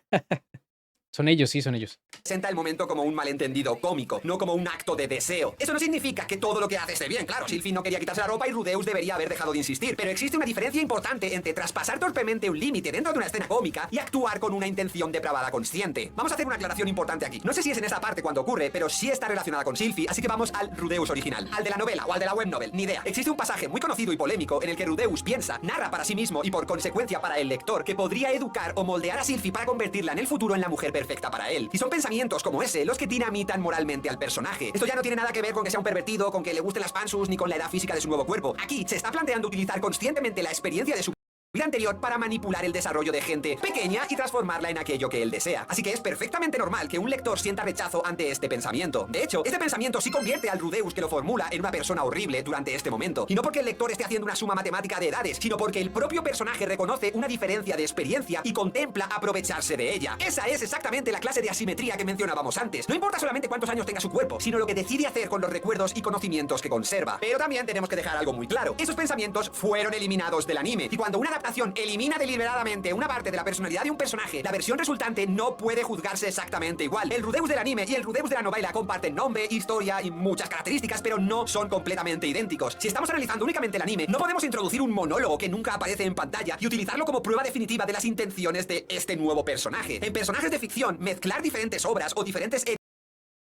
Son ellos, sí, son ellos. presenta el momento como un malentendido cómico, no como un acto de deseo. Eso no significa que todo lo que hace esté bien, claro. Sylphie no quería quitarse la ropa y Rudeus debería haber dejado de insistir. Pero existe una diferencia importante entre traspasar torpemente un límite dentro de una escena cómica y actuar con una intención depravada consciente. Vamos a hacer una aclaración importante aquí. No sé si es en esa parte cuando ocurre, pero sí está relacionada con Sylphie, así que vamos al Rudeus original, al de la novela o al de la web novel, ni idea. Existe un pasaje muy conocido y polémico en el que Rudeus piensa, narra para sí mismo y por consecuencia para el lector que podría educar o moldear a Sylphie para convertirla en el futuro en la mujer perfecta para él. Y son pensamientos como ese los que dinamitan moralmente al personaje. Esto ya no tiene nada que ver con que sea un pervertido, con que le gusten las pansus, ni con la edad física de su nuevo cuerpo. Aquí se está planteando utilizar conscientemente la experiencia de su vida anterior para manipular el desarrollo de gente pequeña y transformarla en aquello que él desea. Así que es perfectamente normal que un lector sienta rechazo ante este pensamiento. De hecho, este pensamiento sí convierte al Rudeus que lo formula en una persona horrible durante este momento. Y no porque el lector esté haciendo una suma matemática de edades, sino porque el propio personaje reconoce una diferencia de experiencia y contempla aprovecharse de ella. Esa es exactamente la clase de asimetría que mencionábamos antes. No importa solamente cuántos años tenga su cuerpo, sino lo que decide hacer con los recuerdos y conocimientos que conserva. Pero también tenemos que dejar algo muy claro. Esos pensamientos fueron eliminados del anime. Y cuando una adaptación elimina deliberadamente una parte de la personalidad de un personaje, la versión resultante no puede juzgarse exactamente igual. El Rudeus del anime y el Rudeus de la novela comparten nombre, historia y muchas características, pero no son completamente idénticos. Si estamos analizando únicamente el anime, no podemos introducir un monólogo que nunca aparece en pantalla y utilizarlo como prueba definitiva de las intenciones de este nuevo personaje. En personajes de ficción, mezclar diferentes obras o diferentes...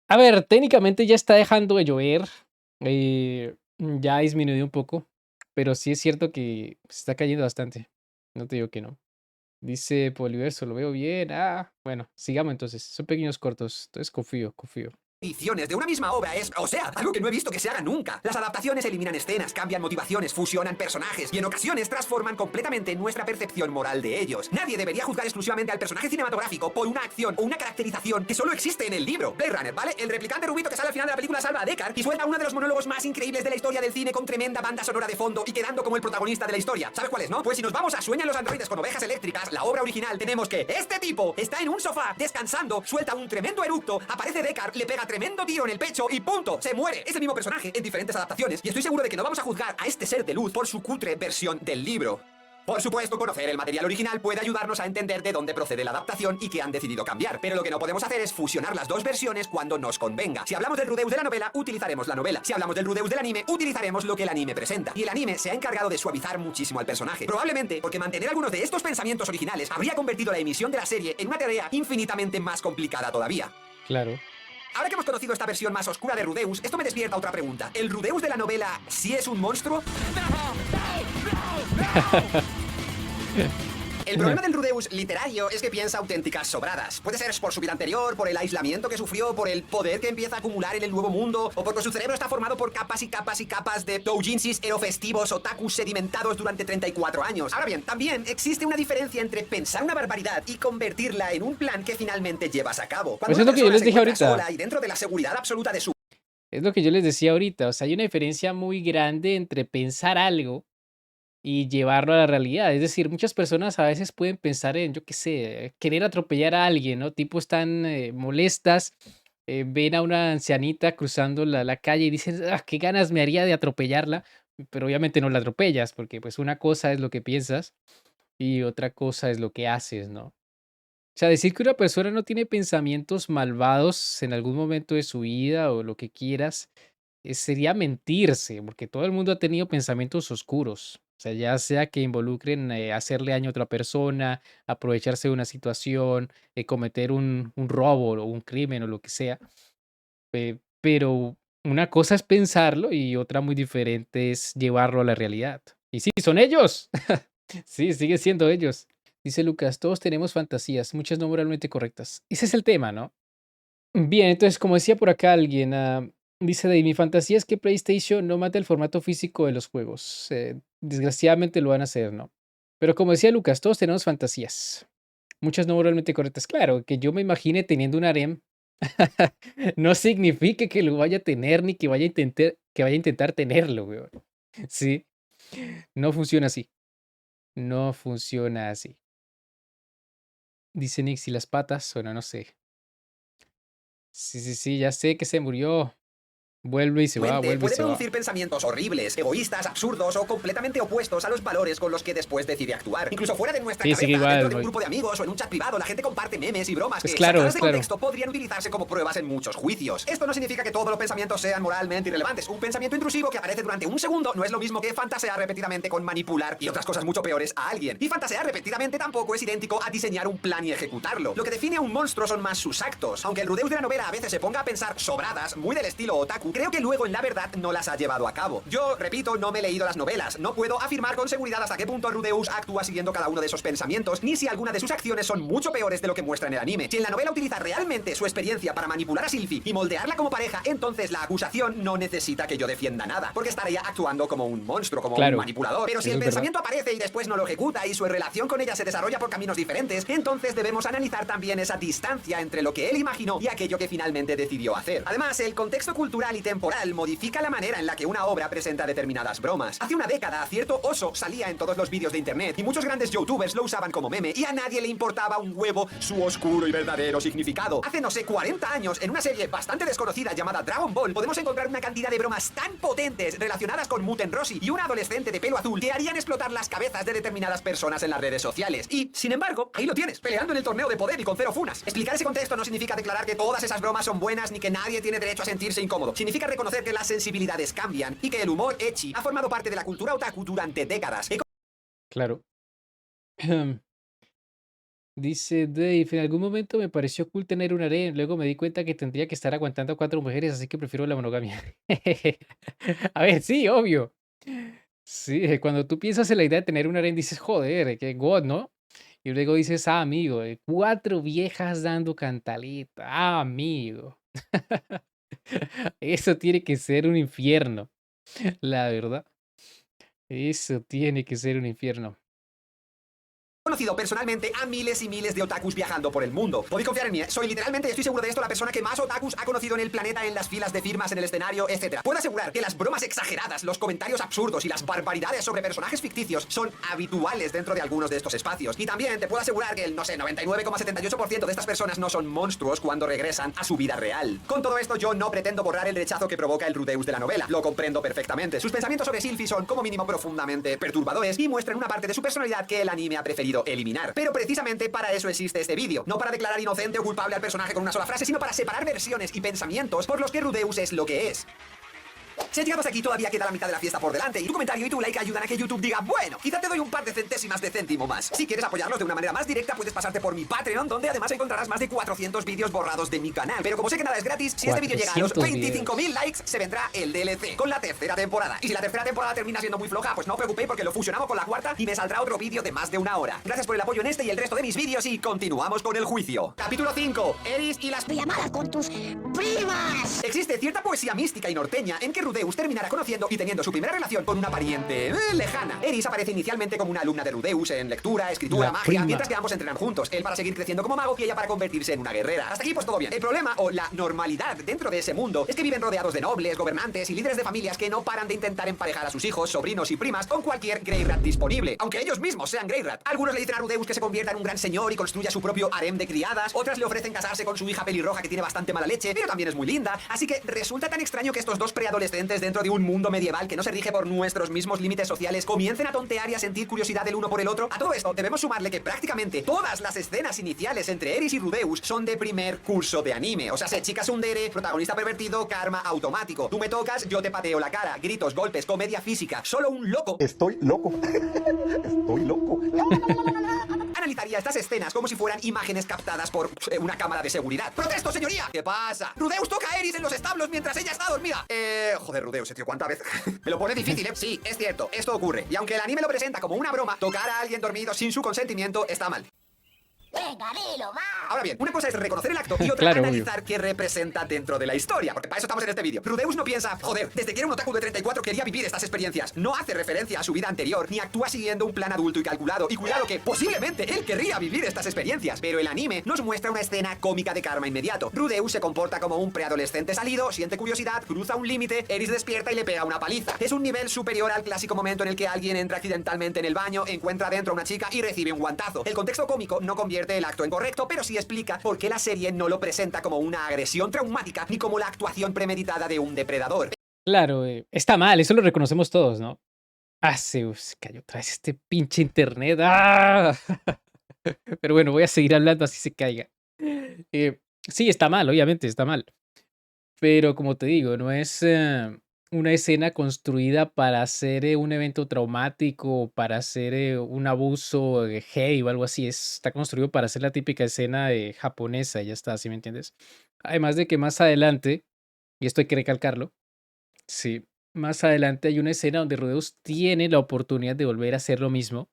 A ver, técnicamente ya está dejando de llover. Ya ha disminuido un poco. Pero sí es cierto que se está cayendo bastante. No te digo que no. Dice Poliverso, lo veo bien. Ah, bueno, sigamos entonces. Son pequeños cortos. Entonces confío. ediciones de una misma obra es, o sea, algo que no he visto que se haga nunca. Las adaptaciones eliminan escenas, cambian motivaciones, fusionan personajes y en ocasiones transforman completamente nuestra percepción moral de ellos. Nadie debería juzgar exclusivamente al personaje cinematográfico por una acción o una caracterización que solo existe en el libro. Blade Runner, ¿vale? El replicante rubito que sale al final de la película salva a Deckard y suelta uno de los monólogos más increíbles de la historia del cine con tremenda banda sonora de fondo y quedando como el protagonista de la historia. ¿Sabes cuál es, no? Pues si nos vamos a Sueñan los androides con ovejas eléctricas, la obra original, tenemos que este tipo está en un sofá descansando, suelta un tremendo eructo, aparece Deckard, le pega tremendo tiro en el pecho y ¡punto! Se muere. Es el mismo personaje en diferentes adaptaciones y estoy seguro de que no vamos a juzgar a este ser de luz por su cutre versión del libro. Por supuesto, conocer el material original puede ayudarnos a entender de dónde procede la adaptación y qué han decidido cambiar, pero lo que no podemos hacer es fusionar las dos versiones cuando nos convenga. Si hablamos del Rudeus de la novela, utilizaremos la novela. Si hablamos del Rudeus del anime, utilizaremos lo que el anime presenta. Y el anime se ha encargado de suavizar muchísimo al personaje. Probablemente porque mantener algunos de estos pensamientos originales habría convertido la emisión de la serie en una tarea infinitamente más complicada todavía. Claro. Ahora que hemos conocido esta versión más oscura de Rudeus, esto me despierta otra pregunta. ¿El Rudeus de la novela sí es un monstruo? El problema del Rudeus literario es que piensa auténticas sobradas. Puede ser por su vida anterior, por el aislamiento que sufrió, por el poder que empieza a acumular en el nuevo mundo, o porque su cerebro está formado por capas y capas y capas de doujinsis erofestivos otakus sedimentados durante 34 años. Ahora bien, también existe una diferencia entre pensar una barbaridad y convertirla en un plan que finalmente llevas a cabo. Pues es lo que yo les dije ahorita. Sola y dentro de la seguridad absoluta de su... Es lo que yo les decía ahorita. O sea, hay una diferencia muy grande entre pensar algo y llevarlo a la realidad. Es decir, muchas personas a veces pueden pensar en, yo qué sé, querer atropellar a alguien, ¿no? Tipo están molestas, ven a una ancianita cruzando la calle y dicen, ah, qué ganas me haría de atropellarla, pero obviamente no la atropellas, porque pues una cosa es lo que piensas y otra cosa es lo que haces, ¿no? O sea, decir que una persona no tiene pensamientos malvados en algún momento de su vida o lo que quieras, sería mentirse, porque todo el mundo ha tenido pensamientos oscuros. O sea, ya sea que involucren hacerle daño a otra persona, aprovecharse de una situación, cometer un robo o un crimen o lo que sea. Pero una cosa es pensarlo y otra muy diferente es llevarlo a la realidad. Y sí, son ellos. Sí, sigue siendo ellos. Dice Lucas, todos tenemos fantasías, muchas no moralmente correctas. Ese es el tema, ¿no? Bien, entonces, como decía por acá alguien, dice Dave, mi fantasía es que PlayStation no mate el formato físico de los juegos. Desgraciadamente lo van a hacer, ¿no? Pero como decía Lucas, todos tenemos fantasías. Muchas no moralmente correctas. Claro, que yo me imagine teniendo un harem no significa que lo vaya a tener ni que vaya a intentar tenerlo, weón. Sí, no funciona así. No funciona así. Dice Nix, y las patas, bueno, no sé. Sí, ya sé que se murió. Vuelve y se va, vuelve y puede se va. producir pensamientos horribles, egoístas, absurdos o completamente opuestos a los valores con los que después decide actuar. Incluso fuera de nuestra cabeza, igual, dentro de un grupo de amigos o en un chat privado, la gente comparte memes y bromas Pues que, claro, sacadas de claro. contexto, podrían utilizarse como pruebas en muchos juicios. Esto no significa que todos los pensamientos sean moralmente irrelevantes. Un pensamiento intrusivo que aparece durante un segundo no es lo mismo que fantasear repetidamente con manipular y otras cosas mucho peores a alguien. Y fantasear repetidamente tampoco es idéntico a diseñar un plan y ejecutarlo. Lo que define a un monstruo son más sus actos. Aunque el Rudeus de la novela a veces se ponga a pensar sobradas, muy del estilo otaku, creo que luego en la verdad no las ha llevado a cabo. Yo, repito, no me he leído las novelas. No puedo afirmar con seguridad hasta qué punto Rudeus actúa siguiendo cada uno de esos pensamientos, ni si alguna de sus acciones son mucho peores de lo que muestra en el anime. Si en la novela utiliza realmente su experiencia para manipular a Sylvie y moldearla como pareja, entonces la acusación no necesita que yo defienda nada, porque estaría actuando como un monstruo, como un manipulador. Pero si el pensamiento aparece y después no lo ejecuta y su relación con ella se desarrolla por caminos diferentes, entonces debemos analizar también esa distancia entre lo que él imaginó y aquello que finalmente decidió hacer. Además, el contexto cultural y temporal modifica la manera en la que una obra presenta determinadas bromas. Hace una década, cierto oso salía en todos los vídeos de internet y muchos grandes youtubers lo usaban como meme y a nadie le importaba un huevo su oscuro y verdadero significado. Hace, no sé, 40 años, en una serie bastante desconocida llamada Dragon Ball, podemos encontrar una cantidad de bromas tan potentes relacionadas con Muten Rossi y una adolescente de pelo azul que harían explotar las cabezas de determinadas personas en las redes sociales. Y, sin embargo, ahí lo tienes, peleando en el torneo de poder y con cero funas. Explicar ese contexto no significa declarar que todas esas bromas son buenas ni que nadie tiene derecho a sentirse incómodo. Significa reconocer que las sensibilidades cambian y que el humor ecchi ha formado parte de la cultura otaku durante décadas. Claro. Dice Dave, en algún momento me pareció cool tener un harén, luego me di cuenta que tendría que estar aguantando a 4 mujeres, así que prefiero la monogamia. A ver, sí, obvio. Sí, cuando tú piensas en la idea de tener un harén, dices, joder, qué god, ¿no? Y luego dices, ah, amigo, 4 viejas dando cantaleta, ah, amigo. Eso tiene que ser un infierno, la verdad. Eso tiene que ser un infierno. Conocido personalmente a miles y miles de otakus viajando por el mundo. Podéis confiar en mí, ¿eh? Soy literalmente, estoy seguro de esto, la persona que más otakus ha conocido en el planeta, en las filas de firmas, en el escenario, etc. Puedo asegurar que las bromas exageradas, los comentarios absurdos y las barbaridades sobre personajes ficticios son habituales dentro de algunos de estos espacios. Y también te puedo asegurar que el, no sé, 99,78% de estas personas no son monstruos cuando regresan a su vida real. Con todo esto, yo no pretendo borrar el rechazo que provoca el Rudeus de la novela. Lo comprendo perfectamente. Sus pensamientos sobre Sylvie son, como mínimo, profundamente perturbadores y muestran una parte de su personalidad que el anime ha preferido eliminar. Pero precisamente para eso existe este vídeo. No para declarar inocente o culpable al personaje con una sola frase, sino para separar versiones y pensamientos por los que Rudeus es lo que es. Si has llegado hasta aquí, todavía queda la mitad de la fiesta por delante y tu comentario y tu like ayudan a que YouTube diga, bueno, quizá te doy un par de centésimas de céntimo más. Si quieres apoyarnos de una manera más directa, puedes pasarte por mi Patreon, donde además encontrarás más de 400 vídeos borrados de mi canal. Pero como sé que nada es gratis, si este vídeo llega a los 400 25.000 likes, se vendrá el DLC con la tercera temporada. Y si la tercera temporada termina siendo muy floja, pues no os preocupéis porque lo fusionamos con la cuarta y me saldrá otro vídeo de más de 1 hora. Gracias por el apoyo en este y el resto de mis vídeos y continuamos con el juicio. Capítulo 5. Eris y las Llamada con tus primas. Existe cierta poesía mística y norteña en que Rudeus terminará conociendo y teniendo su primera relación con una pariente lejana. Eris aparece inicialmente como una alumna de Rudeus en lectura, escritura, La magia, prima. mientras que ambos entrenan juntos. Él para seguir creciendo como mago y ella para convertirse en una guerrera. Hasta aquí pues todo bien. El problema o la normalidad dentro de ese mundo es que viven rodeados de nobles, gobernantes y líderes de familias que no paran de intentar emparejar a sus hijos, sobrinos y primas con cualquier Greyrat disponible, aunque ellos mismos sean Greyrat. Algunos le dicen a Rudeus que se convierta en un gran señor y construya su propio harem de criadas, otras le ofrecen casarse con su hija pelirroja que tiene bastante mala leche, pero también es muy linda, así que resulta tan extraño que estos dos preadolescentes dentro de un mundo medieval que no se rige por nuestros mismos límites sociales comiencen a tontear y a sentir curiosidad del uno por el otro. A todo esto debemos sumarle que prácticamente todas las escenas iniciales entre Eris y Rudeus son de primer curso de anime, o sea, chica tsundere, protagonista pervertido, karma automático. Tú me tocas, yo te pateo la cara, gritos, golpes, comedia física, solo un loco Estoy loco. Estoy loco. analizaría estas escenas como si fueran imágenes captadas por una cámara de seguridad. ¡Protesto, señoría! ¿Qué pasa? Rudeus toca a Eris en los establos mientras ella está dormida. Joder, Rudeus, tío, ¿cuántas veces? Me lo pone difícil, ¿eh? Sí, es cierto, esto ocurre. Y aunque el anime lo presenta como una broma, tocar a alguien dormido sin su consentimiento está mal. Venga, dilo, va. Ahora bien, una cosa es reconocer el acto y otra Claro, analizar qué representa dentro de la historia, porque para eso estamos en este vídeo. Rudeus no piensa, joder, desde que era un otaku de 34 quería vivir estas experiencias. No hace referencia a su vida anterior, ni actúa siguiendo un plan adulto y calculado. Y cuidado que posiblemente él querría vivir estas experiencias, pero el anime nos muestra una escena cómica de karma inmediato. Rudeus se comporta como un preadolescente salido, siente curiosidad, cruza un límite, Eris despierta y le pega una paliza. Es un nivel superior al clásico momento en el que alguien entra accidentalmente en el baño, encuentra dentro a una chica y recibe un guantazo. El contexto cómico no convierte el acto en correcto, pero sí explica por qué la serie no lo presenta como una agresión traumática ni como la actuación premeditada de un depredador. Claro, está mal, eso lo reconocemos todos, ¿no? Ah, se cayó otra vez este pinche internet. ¡Ah! Pero bueno, voy a seguir hablando así se caiga. Sí, está mal, obviamente, está mal. Pero como te digo, no es una escena construida para hacer un evento traumático o para hacer un abuso heavy o algo así. Está construido para hacer la típica escena japonesa, y ya está, ¿sí me entiendes? Además de que más adelante, y esto hay que recalcarlo, sí, más adelante hay una escena donde Rudeus tiene la oportunidad de volver a hacer lo mismo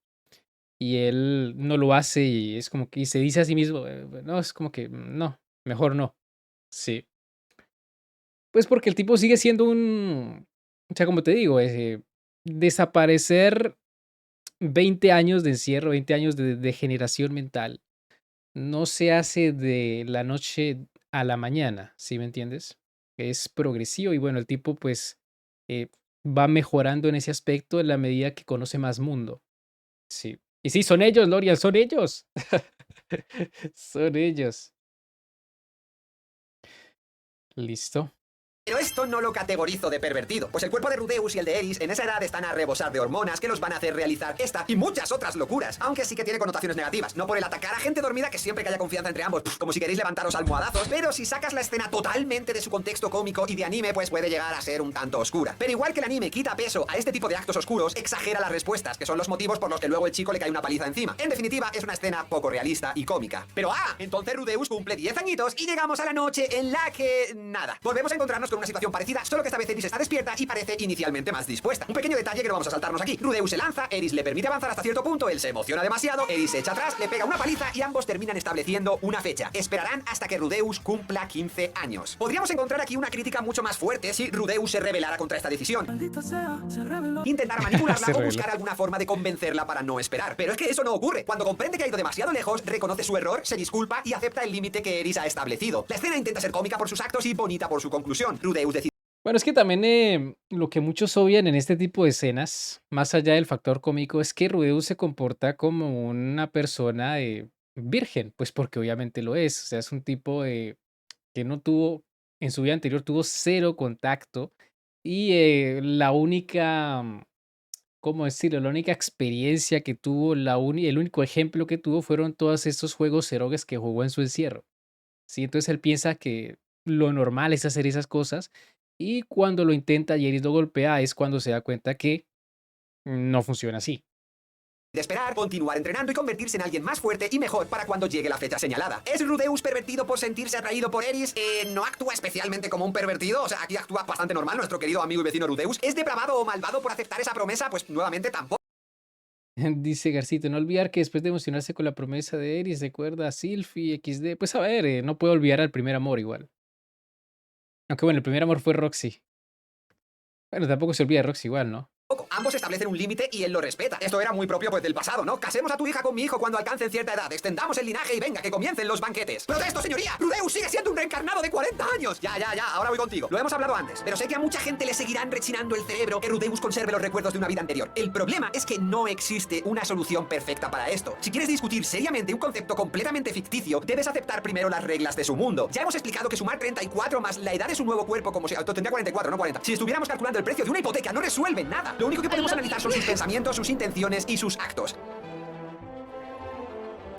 y él no lo hace y es como que y se dice a sí mismo, no, es como que no, mejor no. Sí. Pues porque el tipo sigue siendo o sea, como te digo, desaparecer 20 años de encierro, 20 años de degeneración mental, no se hace de la noche a la mañana, ¿sí me entiendes? es progresivo y bueno, el tipo pues eh, va mejorando en ese aspecto en la medida que conoce más mundo. Sí. Y sí, son ellos, Lorian, son ellos. Son ellos. Listo. Pero esto no lo categorizo de pervertido, pues el cuerpo de Rudeus y el de Eris en esa edad están a rebosar de hormonas que los van a hacer realizar esta y muchas otras locuras, aunque sí que tiene connotaciones negativas, no por el atacar a gente dormida, que siempre que haya confianza entre ambos, como si queréis levantaros almohadazos, pero si sacas la escena totalmente de su contexto cómico y de anime, pues puede llegar a ser un tanto oscura. Pero igual que el anime quita peso a este tipo de actos oscuros, exagera las respuestas, que son los motivos por los que luego el chico le cae una paliza encima. En definitiva, es una escena poco realista y cómica. Pero entonces Rudeus cumple 10 añitos y llegamos a la noche en la que... nada. Volvemos a encontrarnos con una situación parecida, solo que esta vez Eris está despierta y parece inicialmente más dispuesta. Un pequeño detalle que no vamos a saltarnos aquí. Rudeus se lanza, Eris le permite avanzar hasta cierto punto, él se emociona demasiado, Eris se echa atrás, le pega una paliza y ambos terminan estableciendo una fecha. Esperarán hasta que Rudeus cumpla 15 años. Podríamos encontrar aquí una crítica mucho más fuerte si Rudeus se rebelara contra esta decisión. Intentar manipularla o buscar alguna forma de convencerla para no esperar. Pero es que eso no ocurre. Cuando comprende que ha ido demasiado lejos, reconoce su error, se disculpa y acepta el límite que Eris ha establecido. La escena intenta ser cómica por sus actos y bonita por su conclusión. Rudeus decide... Bueno, es que también lo que muchos obvian en este tipo de escenas, más allá del factor cómico, es que Rudeus se comporta como una persona virgen, pues porque obviamente lo es. O sea, es un tipo que no tuvo, en su vida anterior tuvo cero contacto y la única, ¿cómo decirlo? La única experiencia que tuvo, el único ejemplo que tuvo fueron todos estos juegos erogues que jugó en su encierro. Sí, entonces él piensa que lo normal es hacer esas cosas y cuando lo intenta y Eris lo golpea es cuando se da cuenta que no funciona así. de esperar, continuar entrenando y convertirse en alguien más fuerte y mejor para cuando llegue la fecha señalada. ¿Es Rudeus pervertido por sentirse atraído por Eris? No actúa especialmente como un pervertido, o sea, aquí actúa bastante normal nuestro querido amigo y vecino Rudeus. ¿Es depravado o malvado por aceptar esa promesa? Pues nuevamente tampoco. Dice Garcito, no olvidar que después de emocionarse con la promesa de Eris, recuerda a Sylphie XD. Pues a ver, no puedo olvidar al primer amor igual. Aunque bueno, el primer amor fue Roxy. Bueno, tampoco se olvida de Roxy igual, ¿no? Ambos establecen un límite y él lo respeta. Esto era muy propio pues del pasado, ¿no? Casemos a tu hija con mi hijo cuando alcancen cierta edad, extendamos el linaje y venga, que comiencen los banquetes. ¡Protesto, señoría! ¡Rudeus sigue siendo un reencarnado de 40 años! Ya, ahora voy contigo. Lo hemos hablado antes, pero sé que a mucha gente le seguirán rechinando el cerebro que Rudeus conserve los recuerdos de una vida anterior. El problema es que no existe una solución perfecta para esto. Si quieres discutir seriamente un concepto completamente ficticio, debes aceptar primero las reglas de su mundo. Ya hemos explicado que sumar 34 más la edad de su nuevo cuerpo, como si... Tendría 44, no 40. Si estuviéramos calculando el precio de una hipoteca, no resuelve nada. Lo único que podemos analizar son sus pensamientos, sus intenciones y sus actos.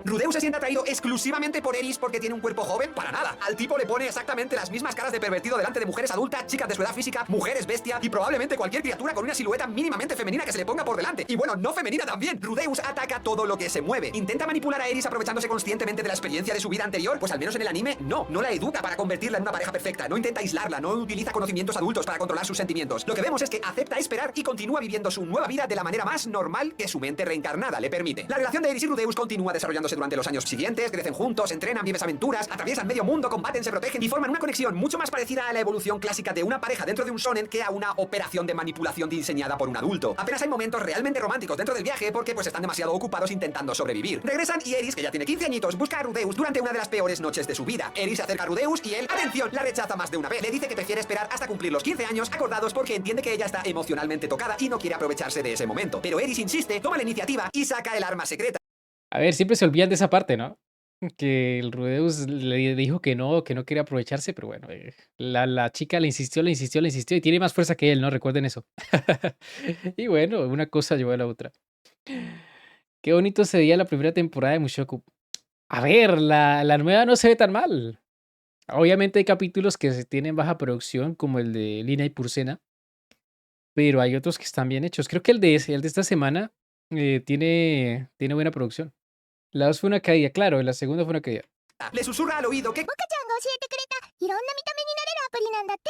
¿Rudeus se siente atraído exclusivamente por Eris porque tiene un cuerpo joven? Para nada. Al tipo le pone exactamente las mismas caras de pervertido delante de mujeres adultas, chicas de su edad física, mujeres bestia y probablemente cualquier criatura con una silueta mínimamente femenina que se le ponga por delante. Y bueno, no femenina también. Rudeus ataca todo lo que se mueve. ¿Intenta manipular a Eris aprovechándose conscientemente de la experiencia de su vida anterior? Pues al menos en el anime, no la educa para convertirla en una pareja perfecta. No intenta aislarla, no utiliza conocimientos adultos para controlar sus sentimientos. Lo que vemos es que acepta esperar y continúa viviendo su nueva vida de la manera más normal que su mente reencarnada le permite. La relación de Eris y Rudeus continúa desarrollándose durante los años siguientes. Crecen juntos, entrenan, viven aventuras, atraviesan medio mundo, combaten, se protegen y forman una conexión mucho más parecida a la evolución clásica de una pareja dentro de un shonen que a una operación de manipulación diseñada por un adulto. Apenas hay momentos realmente románticos dentro del viaje porque pues están demasiado ocupados intentando sobrevivir. Regresan y Eris, que ya tiene 15 añitos, busca a Rudeus durante una de las peores noches de su vida. Eris se acerca a Rudeus y él, atención, la rechaza más de una vez. Le dice que prefiere esperar hasta cumplir los 15 años acordados porque entiende que ella está emocionalmente tocada y no quiere aprovecharse de ese momento. Pero Eris insiste, toma la iniciativa y saca el arma secreta. A ver, siempre se olvidan de esa parte, ¿no? Que el Rudeus le dijo que no quería aprovecharse, pero bueno, la chica le insistió y tiene más fuerza que él, ¿no? Recuerden eso. Y bueno, una cosa llevó a la otra. Qué bonito se veía la primera temporada de Mushoku. A ver, la nueva no se ve tan mal. Obviamente hay capítulos que se tienen baja producción, como el de Lina y Purcena, pero hay otros que están bien hechos. Creo que el de esta semana tiene buena producción. La 2 fue una caída, claro, la segunda fue una caída. Le susurra al oído que...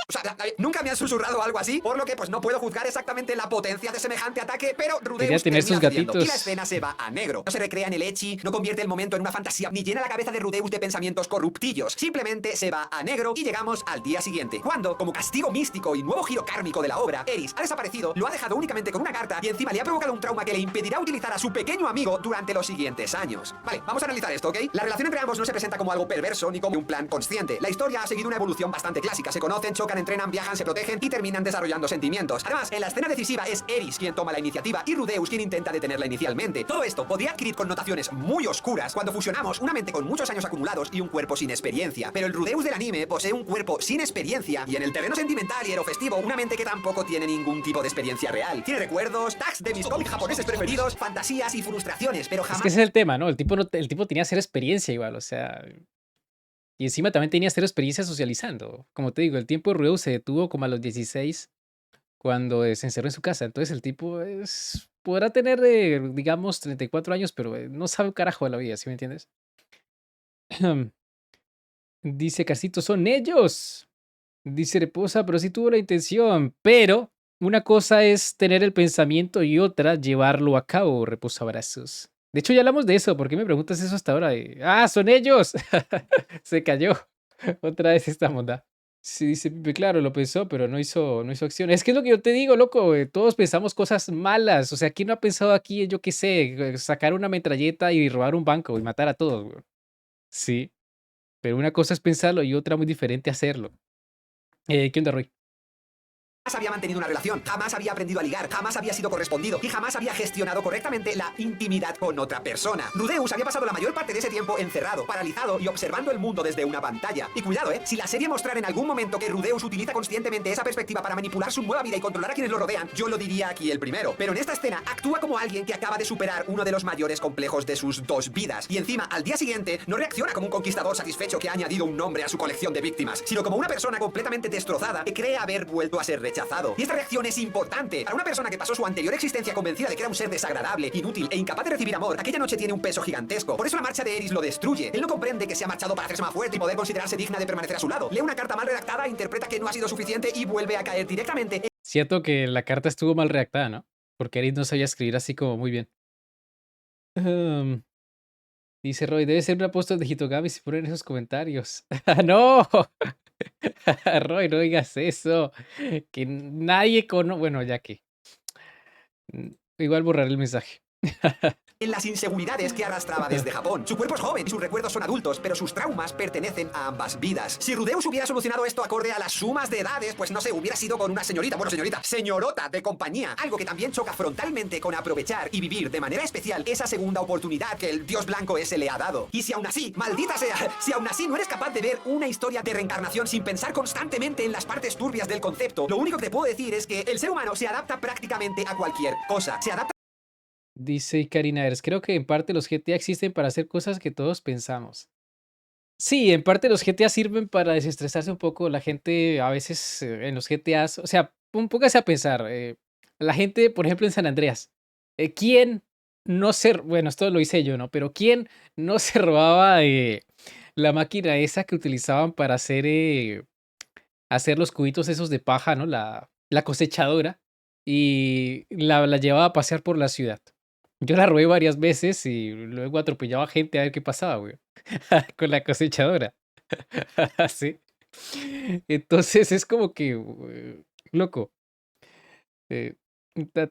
O sea, nunca me han susurrado algo así, por lo que pues no puedo juzgar exactamente la potencia de semejante ataque, pero Rudeus tener sus termina cediendo, gatitos. y la escena se va a negro. No se recrea en el ecchi, no convierte el momento en una fantasía, ni llena la cabeza de Rudeus de pensamientos corruptillos. Simplemente se va a negro y llegamos al día siguiente, cuando, como castigo místico y nuevo giro kármico de la obra, Eris ha desaparecido, lo ha dejado únicamente con una carta y encima le ha provocado un trauma que le impedirá utilizar a su pequeño amigo durante los siguientes años. Vale, vamos a analizar esto, ¿ok? La relación entre ambos no se presenta como algo perverso ni como un plan consciente. La historia ha seguido una evolución bastante clásica. Se conocen, chocan, entrenan, viajan, se protegen y terminan desarrollando sentimientos. Además, en la escena decisiva es Eris quien toma la iniciativa y Rudeus quien intenta detenerla inicialmente. Todo esto podría adquirir connotaciones muy oscuras cuando fusionamos una mente con muchos años acumulados y un cuerpo sin experiencia. Pero el Rudeus del anime posee un cuerpo sin experiencia y en el terreno sentimental y aerofestivo una mente que tampoco tiene ningún tipo de experiencia real. Tiene recuerdos, tags de mis cómics japoneses preferidos, fantasías y frustraciones, pero Es jamás... que ese es el tema, ¿no? El tipo tenía cero experiencia igual, o sea. Y encima también tenía cero experiencia socializando. Como te digo, el tiempo de Rudeus se detuvo como a los 16 cuando se encerró en su casa. Entonces el tipo podrá tener, digamos, 34 años, pero no sabe un carajo de la vida, ¿sí me entiendes? Dice Casito, son ellos. Dice Reposa, pero sí tuvo la intención. Pero una cosa es tener el pensamiento y otra llevarlo a cabo, Reposa Abrazos. De hecho, ya hablamos de eso. ¿Por qué me preguntas eso hasta ahora? ¡Ah, son ellos! Se cayó. Otra vez esta monda. Sí, dice Pipe, claro, lo pensó, pero no hizo acción. Es que es lo que yo te digo, loco. Todos pensamos cosas malas. O sea, ¿quién no ha pensado aquí, yo qué sé, sacar una metralleta y robar un banco y matar a todos, güey? Sí, pero una cosa es pensarlo y otra muy diferente hacerlo. ¿Qué onda, Roy? Jamás había mantenido una relación, jamás había aprendido a ligar, jamás había sido correspondido y jamás había gestionado correctamente la intimidad con otra persona. Rudeus había pasado la mayor parte de ese tiempo encerrado, paralizado y observando el mundo desde una pantalla. Y cuidado, si la serie mostrara en algún momento que Rudeus utiliza conscientemente esa perspectiva para manipular su nueva vida y controlar a quienes lo rodean, yo lo diría aquí el primero. Pero en esta escena actúa como alguien que acaba de superar uno de los mayores complejos de sus dos vidas. Y encima, al día siguiente, no reacciona como un conquistador satisfecho que ha añadido un nombre a su colección de víctimas, sino como una persona completamente destrozada que cree haber vuelto a ser rechazado. Y esta reacción es importante. Para una persona que pasó su anterior existencia convencida de que era un ser desagradable, inútil e incapaz de recibir amor, aquella noche tiene un peso gigantesco. Por eso la marcha de Eris lo destruye. Él no comprende que se ha marchado para hacerse más fuerte y poder considerarse digna de permanecer a su lado. Lee una carta mal redactada, interpreta que no ha sido suficiente y vuelve a caer directamente. Siento que la carta estuvo mal redactada, ¿no? Porque Eris no sabía escribir así como muy bien. Dice Roy, debe ser una postal de Hitogami si ponen esos comentarios. ¡No! Roy, no digas eso. Que nadie conoce. Bueno, ya que. Igual borraré el mensaje. En las inseguridades que arrastraba desde Japón. Su cuerpo es joven y sus recuerdos son adultos, pero sus traumas pertenecen a ambas vidas. Si Rudeus hubiera solucionado esto acorde a las sumas de edades, pues no sé, hubiera sido con una señorita, bueno, señorita, señorota de compañía. Algo que también choca frontalmente con aprovechar y vivir de manera especial esa segunda oportunidad que el dios blanco ese le ha dado. Y si aún así, maldita sea, si aún así no eres capaz de ver una historia de reencarnación sin pensar constantemente en las partes turbias del concepto, lo único que te puedo decir es que el ser humano se adapta prácticamente a cualquier cosa. Se adapta. Dice Karina Eres, creo que en parte los GTA existen para hacer cosas que todos pensamos. Sí, en parte los GTA sirven para desestresarse un poco. La gente a veces en los GTAs, o sea, póngase a pensar. La gente, por ejemplo, en San Andreas, ¿quién no se, bueno, esto lo hice yo, ¿no? Pero ¿quién no se robaba la máquina esa que utilizaban para hacer los cubitos esos de paja, ¿no? La cosechadora y la llevaba a pasear por la ciudad? Yo la robé varias veces y luego atropellaba gente a ver qué pasaba, güey. Con la cosechadora. Sí. Entonces es como que, loco.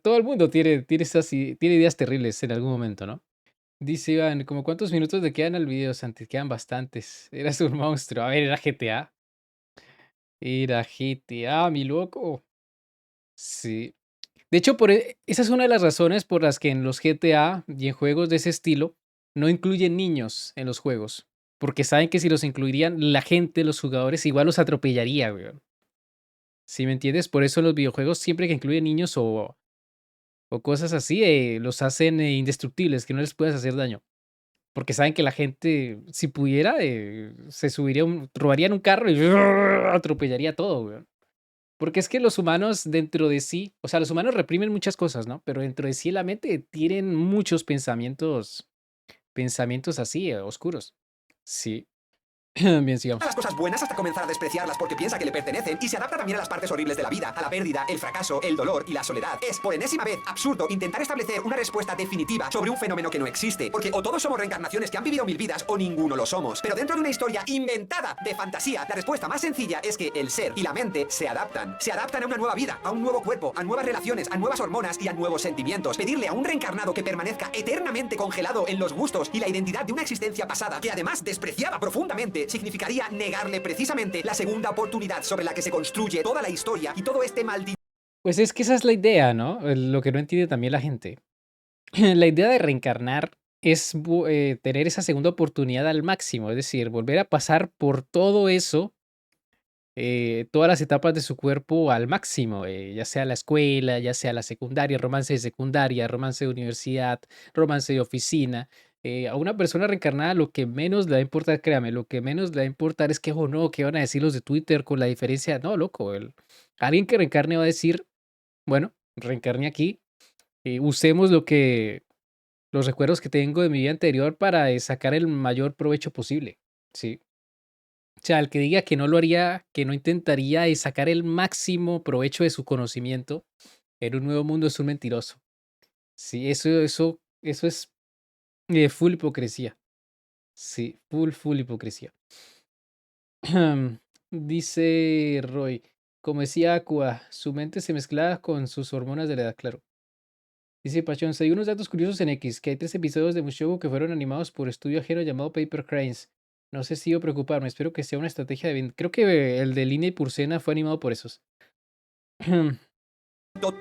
Todo el mundo tiene ideas terribles en algún momento, ¿no? Dice Iván, ¿como cuántos minutos le quedan al video, Santi? Quedan bastantes. Eras un monstruo. A ver, era GTA. Era GTA, mi loco. Sí. De hecho, esa es una de las razones por las que en los GTA y en juegos de ese estilo no incluyen niños en los juegos. Porque saben que si los incluirían, la gente, los jugadores, igual los atropellaría, güey. ¿Sí me entiendes? Por eso en los videojuegos, siempre que incluyen niños o cosas así, los hacen indestructibles, que no les puedes hacer daño. Porque saben que la gente, si pudiera, se subiría, robarían un carro y atropellaría todo, güey. Porque es que los humanos dentro de sí, o sea, los humanos reprimen muchas cosas, ¿no? Pero dentro de sí la mente tienen muchos pensamientos así, oscuros. Sí. Bien, sigamos. Las cosas buenas hasta comenzar a despreciarlas porque piensa que le pertenecen y se adapta también a las partes horribles de la vida, a la pérdida, el fracaso, el dolor y la soledad. Es, por enésima vez, absurdo intentar establecer una respuesta definitiva sobre un fenómeno que no existe, porque o todos somos reencarnaciones que han vivido 1000 vidas o ninguno lo somos. Pero dentro de una historia inventada de fantasía, la respuesta más sencilla es que el ser y la mente se adaptan. Se adaptan a una nueva vida, a un nuevo cuerpo, a nuevas relaciones, a nuevas hormonas y a nuevos sentimientos. Pedirle a un reencarnado que permanezca eternamente congelado en los gustos y la identidad de una existencia pasada que además despreciaba profundamente Tensei significaría negarle precisamente la segunda oportunidad sobre la que se construye toda la historia y todo este maldito Pues es que esa es la idea, ¿no? Lo que no entiende también la gente. La idea de reencarnar es tener esa segunda oportunidad al máximo, es decir, volver a pasar por todo eso, todas las etapas de su cuerpo al máximo, ya sea la escuela, ya sea la secundaria, romance de universidad, romance de oficina. A una persona reencarnada lo que menos le va a importar, créame, lo que menos le va a importar es que, o no, qué van a decir los de Twitter con la diferencia. No, loco, alguien que reencarne va a decir, bueno, reencarne aquí, usemos los recuerdos que tengo de mi vida anterior para sacar el mayor provecho posible, ¿sí? O sea, el que diga que no lo haría, que no intentaría sacar el máximo provecho de su conocimiento en un nuevo mundo es un mentiroso. Sí, eso es full hipocresía. Sí, full hipocresía. Dice Roy, como decía Aqua, su mente se mezclaba con sus hormonas de la edad, claro. Dice Pachón, hay unos datos curiosos en X, que hay 3 episodios de Mushoku que fueron animados por estudio ajeno llamado Paper Cranes. No sé si yo preocuparme, espero que sea una estrategia de venta. Creo que el de Línea y Purcena fue animado por esos.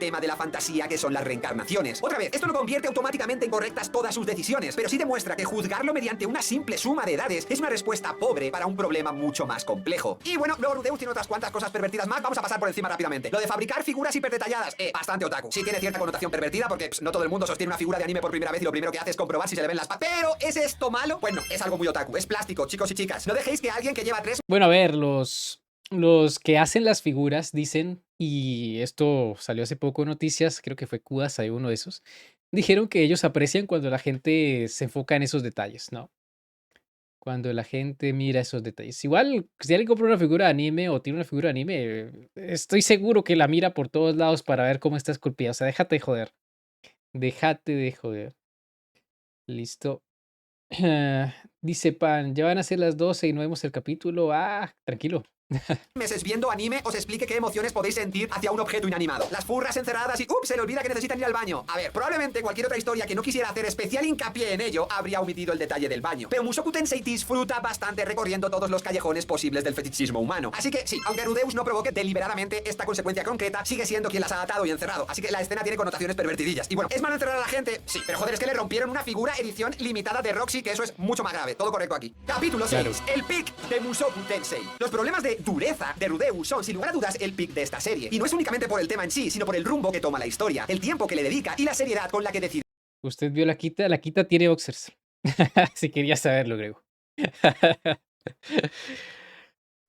tema de la fantasía que son las reencarnaciones. Otra vez, esto no convierte automáticamente en correctas todas sus decisiones, pero sí demuestra que juzgarlo mediante una simple suma de edades es una respuesta pobre para un problema mucho más complejo. Y bueno, luego Rudeus tiene otras cuantas cosas pervertidas más, vamos a pasar por encima rápidamente. Lo de fabricar figuras hiperdetalladas, bastante otaku. Sí tiene cierta connotación pervertida porque no todo el mundo sostiene una figura de anime por primera vez y lo primero que hace es comprobar si se le ven las patas. Pero, ¿es esto malo? Bueno, es algo muy otaku, es plástico, chicos y chicas. No dejéis que alguien que lleva 3 Bueno, a ver, los que hacen las figuras dicen, y esto salió hace poco en noticias, creo que fue Kudasai, uno de esos, dijeron que ellos aprecian cuando la gente se enfoca en esos detalles, ¿no? Cuando la gente mira esos detalles. Igual, si alguien compra una figura de anime o tiene una figura de anime, estoy seguro que la mira por todos lados para ver cómo está esculpida. O sea, déjate de joder. Déjate de joder. Listo. Dice Pan, ya van a ser las 12 y no vemos el capítulo. Ah, tranquilo. meses viendo anime os explique qué emociones podéis sentir hacia un objeto inanimado. Las furras encerradas y ¡ups! Se le olvida que necesitan ir al baño. A ver, probablemente cualquier otra historia que no quisiera hacer especial hincapié en ello habría omitido el detalle del baño. Pero Mushoku Tensei disfruta bastante recorriendo todos los callejones posibles del fetichismo humano. Así que sí, aunque Rudeus no provoque deliberadamente esta consecuencia concreta, sigue siendo quien las ha atado y encerrado. Así que la escena tiene connotaciones pervertidillas. Y bueno, ¿es malo encerrar a la gente? Sí, pero joder, es que le rompieron una figura edición limitada de Roxy, que eso es mucho más grave. Todo correcto aquí. Capítulo 6. Claro. El pic de Mushoku Tensei. Los problemas de dureza de Rudeus son, sin lugar a dudas, el pic de esta serie. Y no es únicamente por el tema en sí, sino por el rumbo que toma la historia, el tiempo que le dedica y la seriedad con la que decide. Usted vio la Kita tiene boxers. Si quería saberlo, Grego.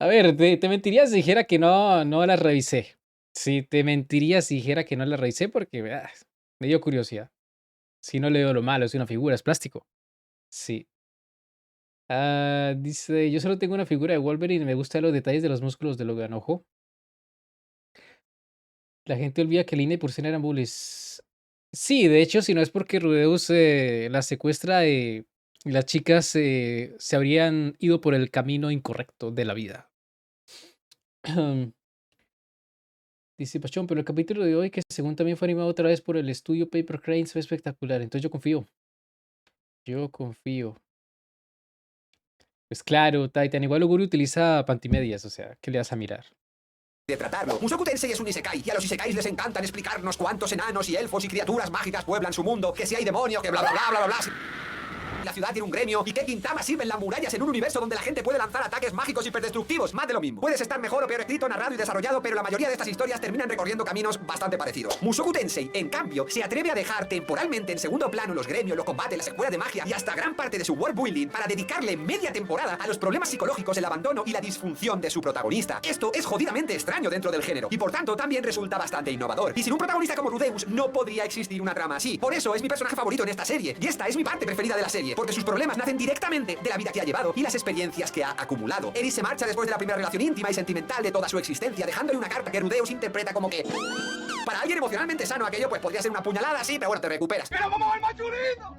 A ver, te mentiría si dijera que no las revisé. Sí, te mentiría si dijera que no las revisé porque me dio curiosidad. Si no le veo lo malo, es una figura, es plástico. Sí. Dice, yo solo tengo una figura de Wolverine y me gustan los detalles de los músculos de Logan. Ojo. La gente olvida que Lina y Purcena eran bullies. Sí, de hecho, si no es porque Rudeus la secuestra, las chicas se habrían ido por el camino incorrecto de la vida. Dice Pachón, pero el capítulo de hoy, que según también fue animado otra vez por el estudio Paper Cranes, fue espectacular. Entonces yo confío. Yo confío. Pues claro, Titan. Igual Oguri utiliza pantimedias, o sea, ¿qué le vas a mirar? De tratarlo. Mushoku Tensei es un isekai, y a los isekais les encantan explicarnos cuántos enanos y elfos y criaturas mágicas pueblan su mundo, que si hay demonio, que bla bla bla bla bla bla. La ciudad tiene un gremio y que Gintama sirven las murallas en un universo donde la gente puede lanzar ataques mágicos hiperdestructivos, más de lo mismo. Puedes estar mejor o peor escrito, narrado y desarrollado, pero la mayoría de estas historias terminan recorriendo caminos bastante parecidos. Mushoku Tensei, en cambio, se atreve a dejar temporalmente en segundo plano los gremios, los combates, la secuela de magia y hasta gran parte de su world building para dedicarle media temporada a los problemas psicológicos, el abandono y la disfunción de su protagonista. Esto es jodidamente extraño dentro del género y por tanto también resulta bastante innovador. Y sin un protagonista como Rudeus no podría existir una trama así. Por eso es mi personaje favorito en esta serie y esta es mi parte preferida de la serie, porque sus problemas nacen directamente de la vida que ha llevado y las experiencias que ha acumulado. Eris se marcha después de la primera relación íntima y sentimental de toda su existencia, dejándole una carta que Rudeus interpreta como que Para alguien emocionalmente sano aquello pues podría ser una puñalada, sí, pero bueno, te recuperas. ¡Pero vamos al machurito!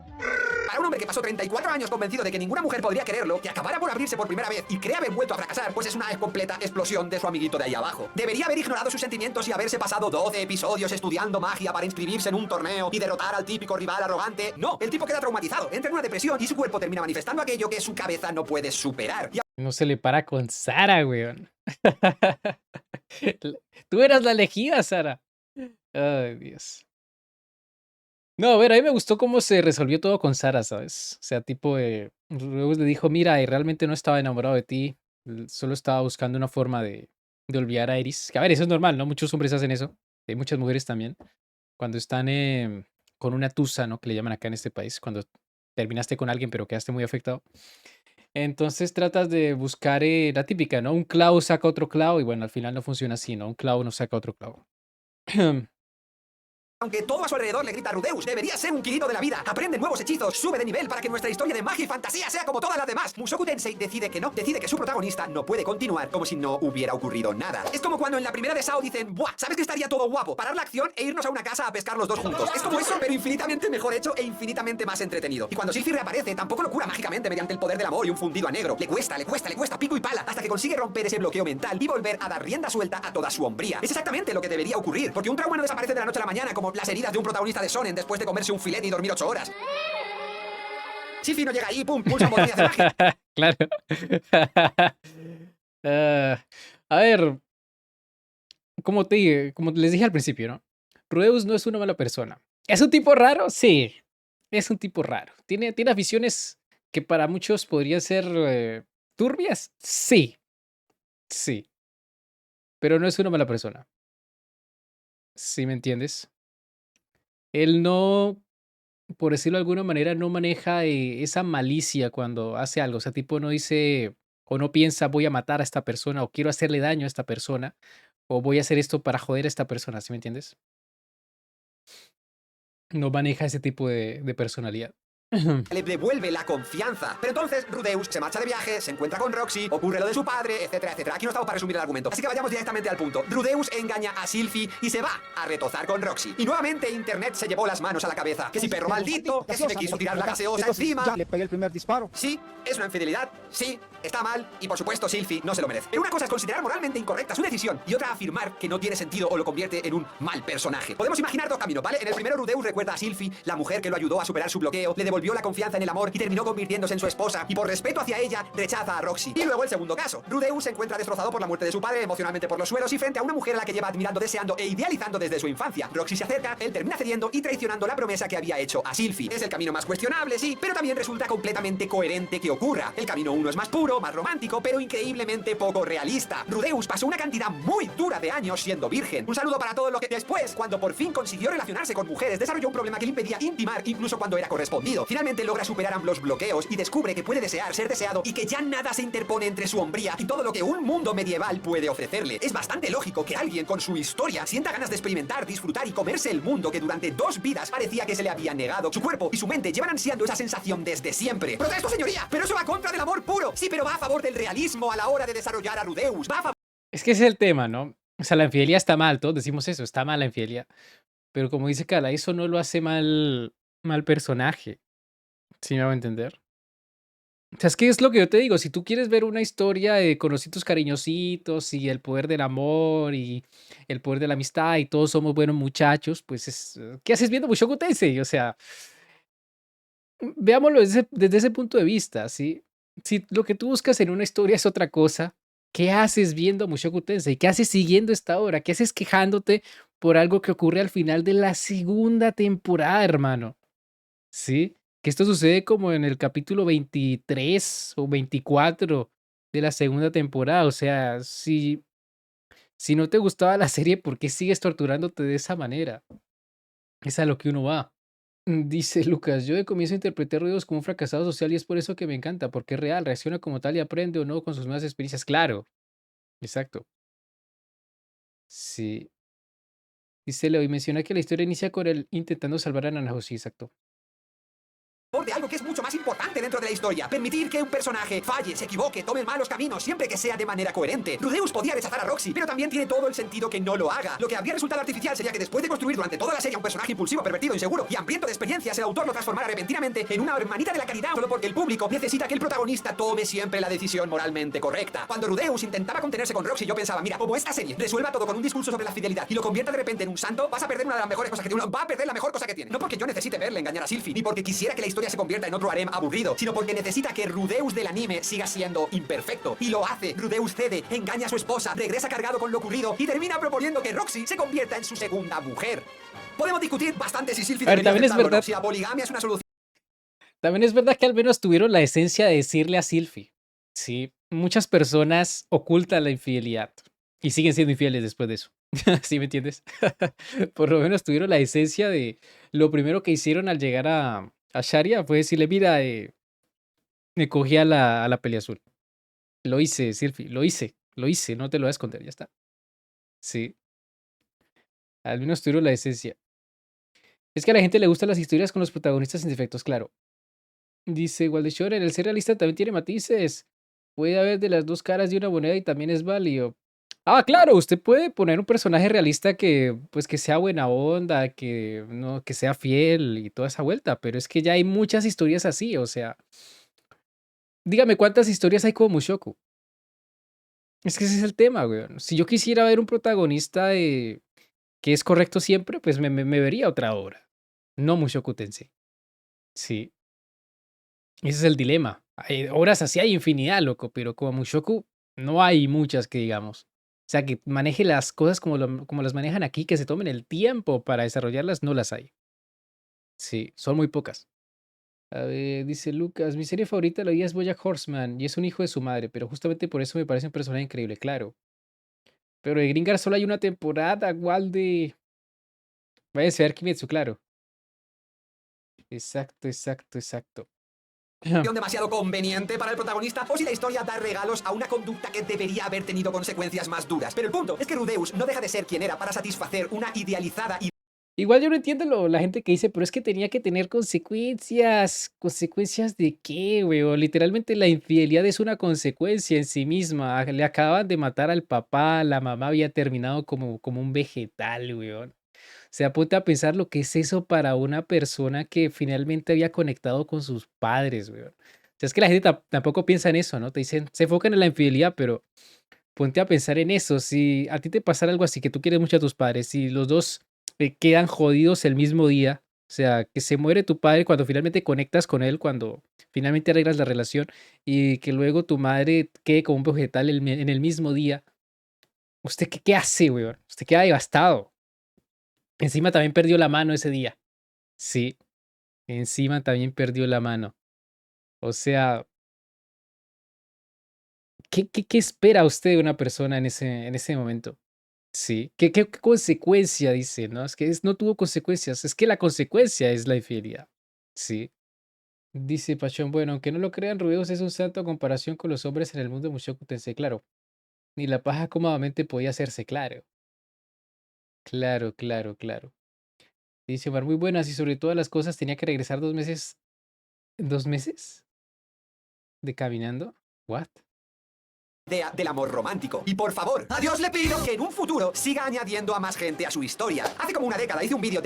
Para un hombre que pasó 34 años convencido de que ninguna mujer podría quererlo, que acabara por abrirse por primera vez y cree haber vuelto a fracasar, pues es una completa explosión de su amiguito de ahí abajo. Debería haber ignorado sus sentimientos y haberse pasado 12 episodios estudiando magia para inscribirse en un torneo y derrotar al típico rival arrogante. No, el tipo queda traumatizado, entra en una depresión y su cuerpo termina manifestando aquello que su cabeza no puede superar. Y No se le para con Sara, weón. Tú eras la elegida, Sara. Ay, Dios. No, a ver, a mí me gustó cómo se resolvió todo con Sara, ¿sabes? O sea, tipo, Rudeus le dijo, mira, realmente no estaba enamorado de ti, solo estaba buscando una forma de olvidar a Eris. Que a ver, eso es normal, ¿no? Muchos hombres hacen eso, hay muchas mujeres también. Cuando están con una tusa, ¿no? Que le llaman acá en este país, cuando terminaste con alguien pero quedaste muy afectado. Entonces tratas de buscar la típica, ¿no? Un clavo saca otro clavo y bueno, al final no funciona así, ¿no? Un clavo no saca otro clavo. aunque todo a su alrededor le grita Rudeus, debería ser un Kirito de la vida. Aprende nuevos hechizos, sube de nivel para que nuestra historia de magia y fantasía sea como todas las demás. Mushoku Tensei decide que no, decide que su protagonista no puede continuar como si no hubiera ocurrido nada. Es como cuando en la primera de Sao dicen, ¡buah! ¿Sabes que estaría todo guapo? Parar la acción e irnos a una casa a pescar los dos juntos. Es como eso, pero infinitamente mejor hecho e infinitamente más entretenido. Y cuando Sylvie reaparece, tampoco lo cura mágicamente mediante el poder del amor y un fundido a negro. Le cuesta pico y pala hasta que consigue romper ese bloqueo mental y volver a dar rienda suelta a toda su hombría. Es exactamente lo que debería ocurrir, porque un trauma no desaparece de la noche a la mañana como las heridas de un protagonista de Shonen después de comerse un filete y dormir 8 horas. Sylvie no llega ahí, pum, pulsa un botón y hace magia. Claro. A ver, como les dije al principio, ¿no? Rudeus no es una mala persona. ¿Es un tipo raro? Sí, es un tipo raro. ¿Tiene aficiones que para muchos podrían ser turbias? Sí, sí. Pero no es una mala persona. ¿Sí me entiendes? Él no, por decirlo de alguna manera, no maneja esa malicia cuando hace algo. O sea, tipo no dice o no piensa voy a matar a esta persona o quiero hacerle daño a esta persona o voy a hacer esto para joder a esta persona, ¿sí me entiendes? No maneja ese tipo de personalidad. Le devuelve la confianza. Pero entonces Rudeus se marcha de viaje, se encuentra con Roxy, ocurre lo de su padre, etcétera, etcétera. Aquí no estamos para resumir el argumento. Así que vayamos directamente al punto. Rudeus engaña a Sylvie y se va a retozar con Roxy. Y nuevamente Internet se llevó las manos a la cabeza. Que si perro maldito, que si me quiso tirar la gaseosa encima. Le pegué el primer disparo. Sí, es una infidelidad, sí, está mal y por supuesto Sylvie no se lo merece. Pero una cosa es considerar moralmente incorrecta su decisión y otra afirmar que no tiene sentido o lo convierte en un mal personaje. Podemos imaginar dos caminos, ¿vale? En el primero Rudeus recuerda a Sylvie, la mujer que lo ayudó a superar su bloqueo, le devolvió la confianza en el amor y terminó convirtiéndose en su esposa y por respeto hacia ella rechaza a Roxy. Y luego el segundo caso, Rudeus se encuentra destrozado por la muerte de su padre, emocionalmente por los suelos y frente a una mujer a la que lleva admirando, deseando e idealizando desde su infancia. Roxy se acerca, él termina cediendo y traicionando la promesa que había hecho a Sylvie. Es el camino más cuestionable, sí, pero también resulta completamente coherente que ocurra. El camino uno es más puro, más romántico, pero increíblemente poco realista. Rudeus pasó una cantidad muy dura de años siendo virgen. Un saludo para todos los que después, cuando por fin consiguió relacionarse con mujeres, desarrolló un problema que le impedía intimar incluso cuando era correspondido. Finalmente logra superar ambos bloqueos y descubre que puede desear ser deseado y que ya nada se interpone entre su hombría y todo lo que un mundo medieval puede ofrecerle. Es bastante lógico que alguien con su historia sienta ganas de experimentar, disfrutar y comerse el mundo que durante 2 vidas parecía que se le había negado. Su cuerpo y su mente llevan ansiando esa sensación desde siempre. Protesto, señoría, pero eso va contra del amor puro. Sí, pero va a favor del realismo a la hora de desarrollar a Rudeus. Va a favor. Es que ese es el tema, ¿no? O sea, la infidelidad está mal, todos decimos eso, está mal la infidelidad. Pero como dice Carla, eso no lo hace mal personaje. ¿Sí me hago entender? O sea, es que es lo que yo te digo, si tú quieres ver una historia de conocitos cariñositos y el poder del amor y el poder de la amistad y todos somos buenos muchachos, pues ¿qué haces viendo Mushoku Tensei? O sea, veámoslo desde ese punto de vista, ¿sí? Si lo que tú buscas en una historia es otra cosa, ¿qué haces viendo Mushoku Tensei? ¿Qué haces siguiendo esta obra? ¿Qué haces quejándote por algo que ocurre al final de la segunda temporada, hermano? ¿Sí? Que esto sucede como en el capítulo 23 o 24 de la segunda temporada. O sea, si no te gustaba la serie, ¿por qué sigues torturándote de esa manera? Es a lo que uno va. Dice Lucas, yo de comienzo interpreté Ruidos como un fracasado social y es por eso que me encanta, porque es real, reacciona como tal y aprende o no con sus nuevas experiencias. Claro, exacto. Sí. Dice Leo y menciona que la historia inicia con él intentando salvar a Nanajo. Sí, exacto. de algo que es mucho más importante dentro de la historia. Permitir que un personaje falle, se equivoque, tome malos caminos, siempre que sea de manera coherente. Rudeus podía rechazar a Roxy, pero también tiene todo el sentido que no lo haga. Lo que habría resultado artificial sería que después de construir durante toda la serie un personaje impulsivo, pervertido, inseguro y hambriento de experiencias, el autor lo transformara repentinamente en una hermanita de la caridad solo porque el público necesita que el protagonista tome siempre la decisión moralmente correcta. Cuando Rudeus intentaba contenerse con Roxy, yo pensaba, mira, como esta serie resuelva todo con un discurso sobre la fidelidad y lo convierta de repente en un santo, vas a perder una de las mejores cosas que tiene. Va a perder la mejor cosa que tiene. No porque yo necesite verle engañar a Sylphie, ni porque quisiera que la historia se convierta en otro harem aburrido, sino porque necesita que Rudeus del anime siga siendo imperfecto. Y lo hace. Rudeus cede, engaña a su esposa, regresa cargado con lo ocurrido y termina proponiendo que Roxy se convierta en su segunda mujer. Podemos discutir bastante si Sylphie A ver, debería también es aceptarlo o no, verdad. si la poligamia es una solución. También es verdad que al menos tuvieron la esencia de decirle a Sylphie. Sí, muchas personas ocultan la infidelidad y siguen siendo infieles después de eso. ¿Sí me entiendes? Por lo menos tuvieron la esencia de lo primero que hicieron al llegar a Sharia fue decirle, mira, me cogí a la peli azul. Lo hice, Sylphie, lo hice, no te lo voy a esconder, ya está. Sí, al menos tuvieron la esencia. Es que a la gente le gustan las historias con los protagonistas sin defectos, claro. Dice Waldeshore, el ser realista también tiene matices. Puede haber de las dos caras de una moneda y también es válido. Ah, claro, usted puede poner un personaje realista que, pues, que sea buena onda, que no, que sea fiel y toda esa vuelta, pero es que ya hay muchas historias así, o sea, dígame cuántas historias hay como Mushoku. Es que ese es el tema, güey. Si yo quisiera ver un protagonista que es correcto siempre, pues me vería otra obra. No Mushoku Tensei. Sí. Ese es el dilema. Hay obras así hay infinidad, loco, pero como Mushoku no hay muchas que digamos. O sea, que maneje las cosas como las manejan aquí, que se tomen el tiempo para desarrollarlas, no las hay. Sí, son muy pocas. A ver, dice Lucas, mi serie favorita de la vida es BoJack Horseman y es un hijo de su madre, pero justamente por eso me parece un personaje increíble, claro. Pero de Gringar solo hay una temporada, Walde. Váyase a ver Kimetsu, claro. Exacto, exacto, exacto. Demasiado conveniente para el protagonista o si la historia da regalos a una conducta que debería haber tenido consecuencias más duras. Pero el punto es que Rudeus no deja de ser quien era para satisfacer una idealizada y Igual yo no entiendo la gente que dice, pero es que tenía que tener consecuencias. ¿Consecuencias de qué, weón? Literalmente la infidelidad es una consecuencia en sí misma. Le acaban de matar al papá, la mamá había terminado como un vegetal, weón. O sea, ponte a pensar lo que es eso para una persona que finalmente había conectado con sus padres, weón. O sea, es que la gente tampoco piensa en eso, ¿no? Te dicen, se enfocan en la infidelidad, pero ponte a pensar en eso. Si a ti te pasara algo así, que tú quieres mucho a tus padres, y los dos quedan jodidos el mismo día, o sea, que se muere tu padre cuando finalmente conectas con él, cuando finalmente arreglas la relación, y que luego tu madre quede como un vegetal en el mismo día, ¿usted qué hace, weón? Usted queda devastado. Encima también perdió la mano ese día. Sí, encima también perdió la mano. O sea, ¿qué espera usted de una persona en ese momento? Sí. ¿Qué consecuencia dice? No, es que no tuvo consecuencias. Es que la consecuencia es la infidelidad. Sí. Dice Pachón, bueno, aunque no lo crean, Rudeus es un santo a comparación con los hombres en el mundo de Mushoku Tensei, claro. Ni la paja cómodamente podía hacerse, claro. Claro, claro, claro. Dice Omar, muy buenas y sobre todas las cosas tenía que regresar 2 meses. ¿2 meses? ¿De caminando? ¿What? idea del amor romántico. Y por favor, a Dios le pido que en un futuro siga añadiendo a más gente a su historia. Hace como una década hice un vídeo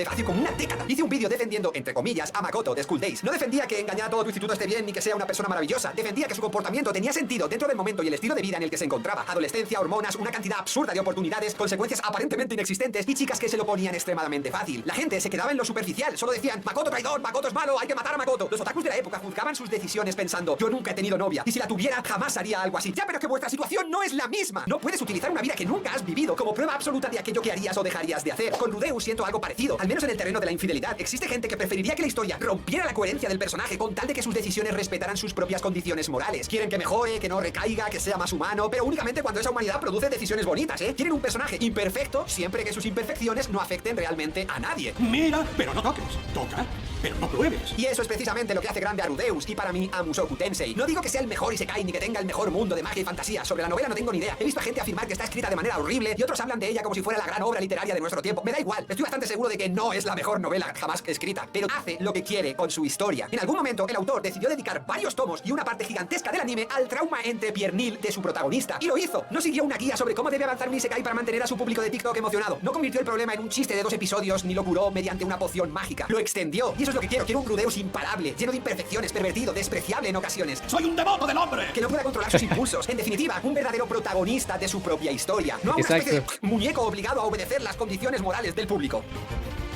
defendiendo, entre comillas, a Makoto de School Days. No defendía que engañar a todo tu instituto esté bien ni que sea una persona maravillosa. Defendía que su comportamiento tenía sentido dentro del momento y el estilo de vida en el que se encontraba. Adolescencia, hormonas, una cantidad absurda de oportunidades, consecuencias aparentemente inexistentes y chicas que se lo ponían extremadamente fácil. La gente se quedaba en lo superficial, solo decían, Makoto traidor, Makoto es malo, hay que matar a Makoto. Los otakus de la época juzgaban sus decisiones pensando, yo nunca he tenido novia y si la tuviera jamás haría algo así. Ya, pero que vuestra situación no es la misma. No puedes utilizar una vida que nunca has vivido como prueba absoluta de aquello que harías o dejarías de hacer. Con Rudeus siento algo parecido, al menos en el terreno de la infidelidad. Existe gente que preferiría que la historia rompiera la coherencia del personaje con tal de que sus decisiones respetaran sus propias condiciones morales. Quieren que mejore, que no recaiga, que sea más humano, pero únicamente cuando esa humanidad produce decisiones bonitas, ¿eh? Quieren un personaje imperfecto siempre que sus imperfecciones no afecten realmente a nadie. Mira, pero no toques. Toca, pero no pruebes. Y eso es precisamente lo que hace grande a Rudeus y para mí a Mushoku Tensei. No digo que sea el mejor Isekai ni que tenga el mejor mundo de magia y fantasía. guía. Sobre la novela no tengo ni idea. He visto a gente afirmar que está escrita de manera horrible y otros hablan de ella como si fuera la gran obra literaria de nuestro tiempo. Me da igual. Estoy bastante seguro de que no es la mejor novela jamás escrita, pero hace lo que quiere con su historia. En algún momento, el autor decidió dedicar varios tomos y una parte gigantesca del anime al trauma entre piernil de su protagonista. Y lo hizo. No siguió una guía sobre cómo debe avanzar un isekai para mantener a su público de TikTok emocionado. No convirtió el problema en un chiste de 2 episodios ni lo curó mediante una poción mágica. Lo extendió. Y eso es lo que quiero. Quiero un Rudeus imparable, lleno de imperfecciones, pervertido, despreciable en ocasiones. ¡Soy un devoto del hombre! Que no pueda controlar sus impulsos. En definitiva, un verdadero protagonista de su propia historia. No una especie de muñeco obligado a obedecer las condiciones morales del público.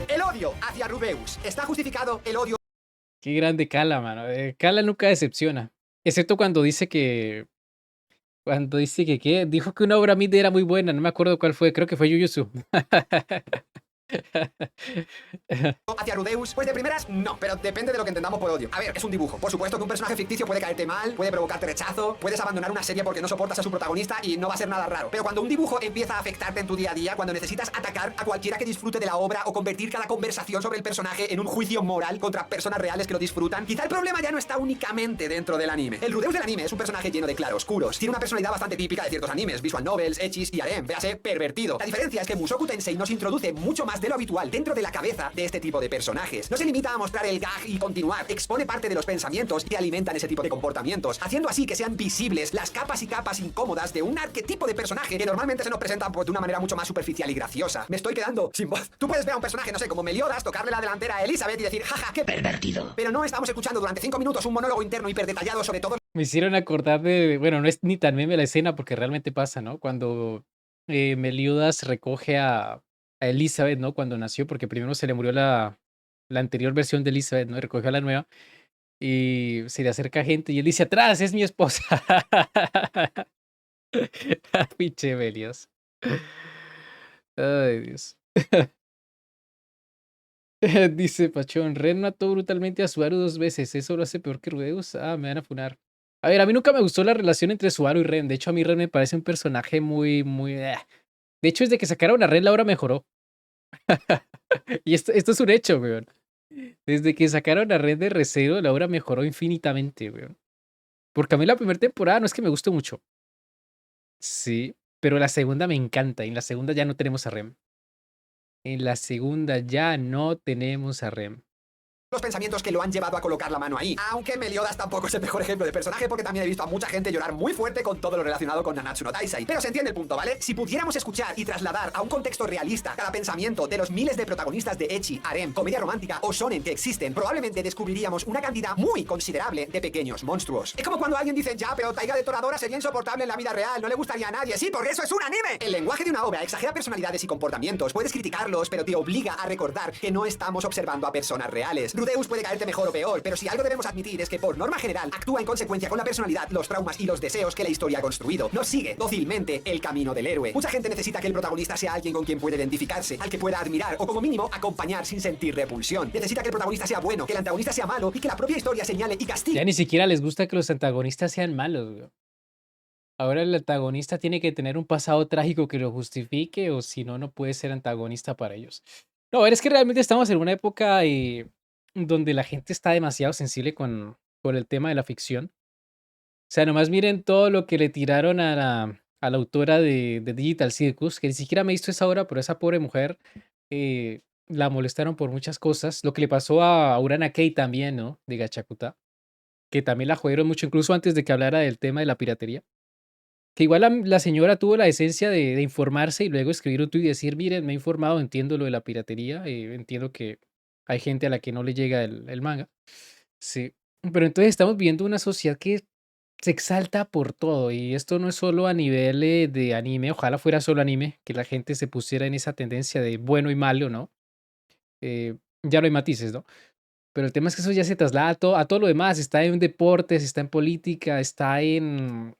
El odio hacia Rudeus. ¿Está justificado el odio? Qué grande Cala, mano. Cala nunca decepciona. Excepto cuando dice que. Cuando dice que ¿qué? Dijo que una obra mid era muy buena. No me acuerdo cuál fue. Creo que fue Jujutsu. ¿Hacia Rudeus? Pues de primeras, no, pero depende de lo que entendamos por odio. A ver, es un dibujo. Por supuesto que un personaje ficticio puede caerte mal, puede provocarte rechazo, puedes abandonar una serie porque no soportas a su protagonista y no va a ser nada raro. Pero cuando un dibujo empieza a afectarte en tu día a día, cuando necesitas atacar a cualquiera que disfrute de la obra o convertir cada conversación sobre el personaje en un juicio moral contra personas reales que lo disfrutan, quizá el problema ya no está únicamente dentro del anime. El Rudeus del anime es un personaje lleno de claroscuros. Tiene una personalidad bastante típica de ciertos animes, visual novels, ecchis y harem, véase, pervertido. La diferencia es que Mushoku Tensei nos introduce mucho más de lo habitual dentro de la cabeza de este tipo de personajes. No se limita a mostrar el gag y continuar, expone parte de los pensamientos que alimentan ese tipo de comportamientos, haciendo así que sean visibles las capas y capas incómodas de un arquetipo de personaje que normalmente se nos presentan pues, de una manera mucho más superficial y graciosa. Me estoy quedando sin voz. Tú puedes ver a un personaje, no sé, como Meliodas, tocarle la delantera a Elizabeth y decir, jaja, qué pervertido. Pero no estamos escuchando durante 5 minutos un monólogo interno hiperdetallado sobre todo. Me hicieron acordar de. Bueno, no es ni tan meme la escena porque realmente pasa, ¿no? Cuando Meliodas recoge a Elizabeth, ¿no? Cuando nació, porque primero se le murió la anterior versión de Elizabeth, ¿no? Y recogió a la nueva. Y se le acerca gente y él dice, atrás, es mi esposa. Pinche Melios. Ay, Dios. Dice Pachón, Ren mató brutalmente a Subaru 2 veces. Eso lo hace peor que Rudeus. Ah, me van a funar. A ver, a mí nunca me gustó la relación entre Subaru y Ren. De hecho, a mí Ren me parece un personaje muy, muy. De hecho, desde que sacaron a Ren, la obra mejoró. Y esto es un hecho, weón. Desde que sacaron a Ren de Re:Zero, la obra mejoró infinitamente, weón. Porque a mí la primera temporada no es que me guste mucho. Sí, pero la segunda me encanta. Y en la segunda ya no tenemos a Rem. En la segunda ya no tenemos a Rem. Los pensamientos que lo han llevado a colocar la mano ahí. Aunque Meliodas tampoco es el mejor ejemplo de personaje porque también he visto a mucha gente llorar muy fuerte con todo lo relacionado con Nanatsu no Taizai. Pero se entiende el punto, ¿vale? Si pudiéramos escuchar y trasladar a un contexto realista cada pensamiento de los miles de protagonistas de ecchi, harem, comedia romántica o shonen que existen, probablemente descubriríamos una cantidad muy considerable de pequeños monstruos. Es como cuando alguien dice, ya, pero Taiga de Toradora sería insoportable en la vida real, no le gustaría a nadie. Sí, porque eso es un anime. El lenguaje de una obra exagera personalidades y comportamientos. Puedes criticarlos, pero te obliga a recordar que no estamos observando a personas reales. Rudeus puede caerte mejor o peor, pero si algo debemos admitir es que por norma general actúa en consecuencia con la personalidad, los traumas y los deseos que la historia ha construido. No sigue dócilmente el camino del héroe. Mucha gente necesita que el protagonista sea alguien con quien puede identificarse, al que pueda admirar o como mínimo acompañar sin sentir repulsión. Necesita que el protagonista sea bueno, que el antagonista sea malo y que la propia historia señale y castigue. Ya ni siquiera les gusta que los antagonistas sean malos, weón. Ahora el antagonista tiene que tener un pasado trágico que lo justifique o si no, no puede ser antagonista para ellos. No, a ver, es que realmente estamos en una época donde la gente está demasiado sensible con el tema de la ficción. O sea, nomás miren todo lo que le tiraron a la autora de Digital Circus, que ni siquiera me he visto esa obra, pero esa pobre mujer la molestaron por muchas cosas. Lo que le pasó a Urana Kei también, ¿no? De Gachakuta, que también la jodieron mucho, incluso antes de que hablara del tema de la piratería. Que igual la señora tuvo la decencia de informarse y luego escribir un tuit y decir, miren, me he informado, entiendo lo de la piratería, entiendo que hay gente a la que no le llega el manga. Sí, pero entonces estamos viendo una sociedad que se exalta por todo y esto no es solo a nivel de anime, ojalá fuera solo anime, que la gente se pusiera en esa tendencia de bueno y malo, ¿no? Ya no hay matices, ¿no? Pero el tema es que eso ya se traslada a todo lo demás. Está en deportes, está en política, está en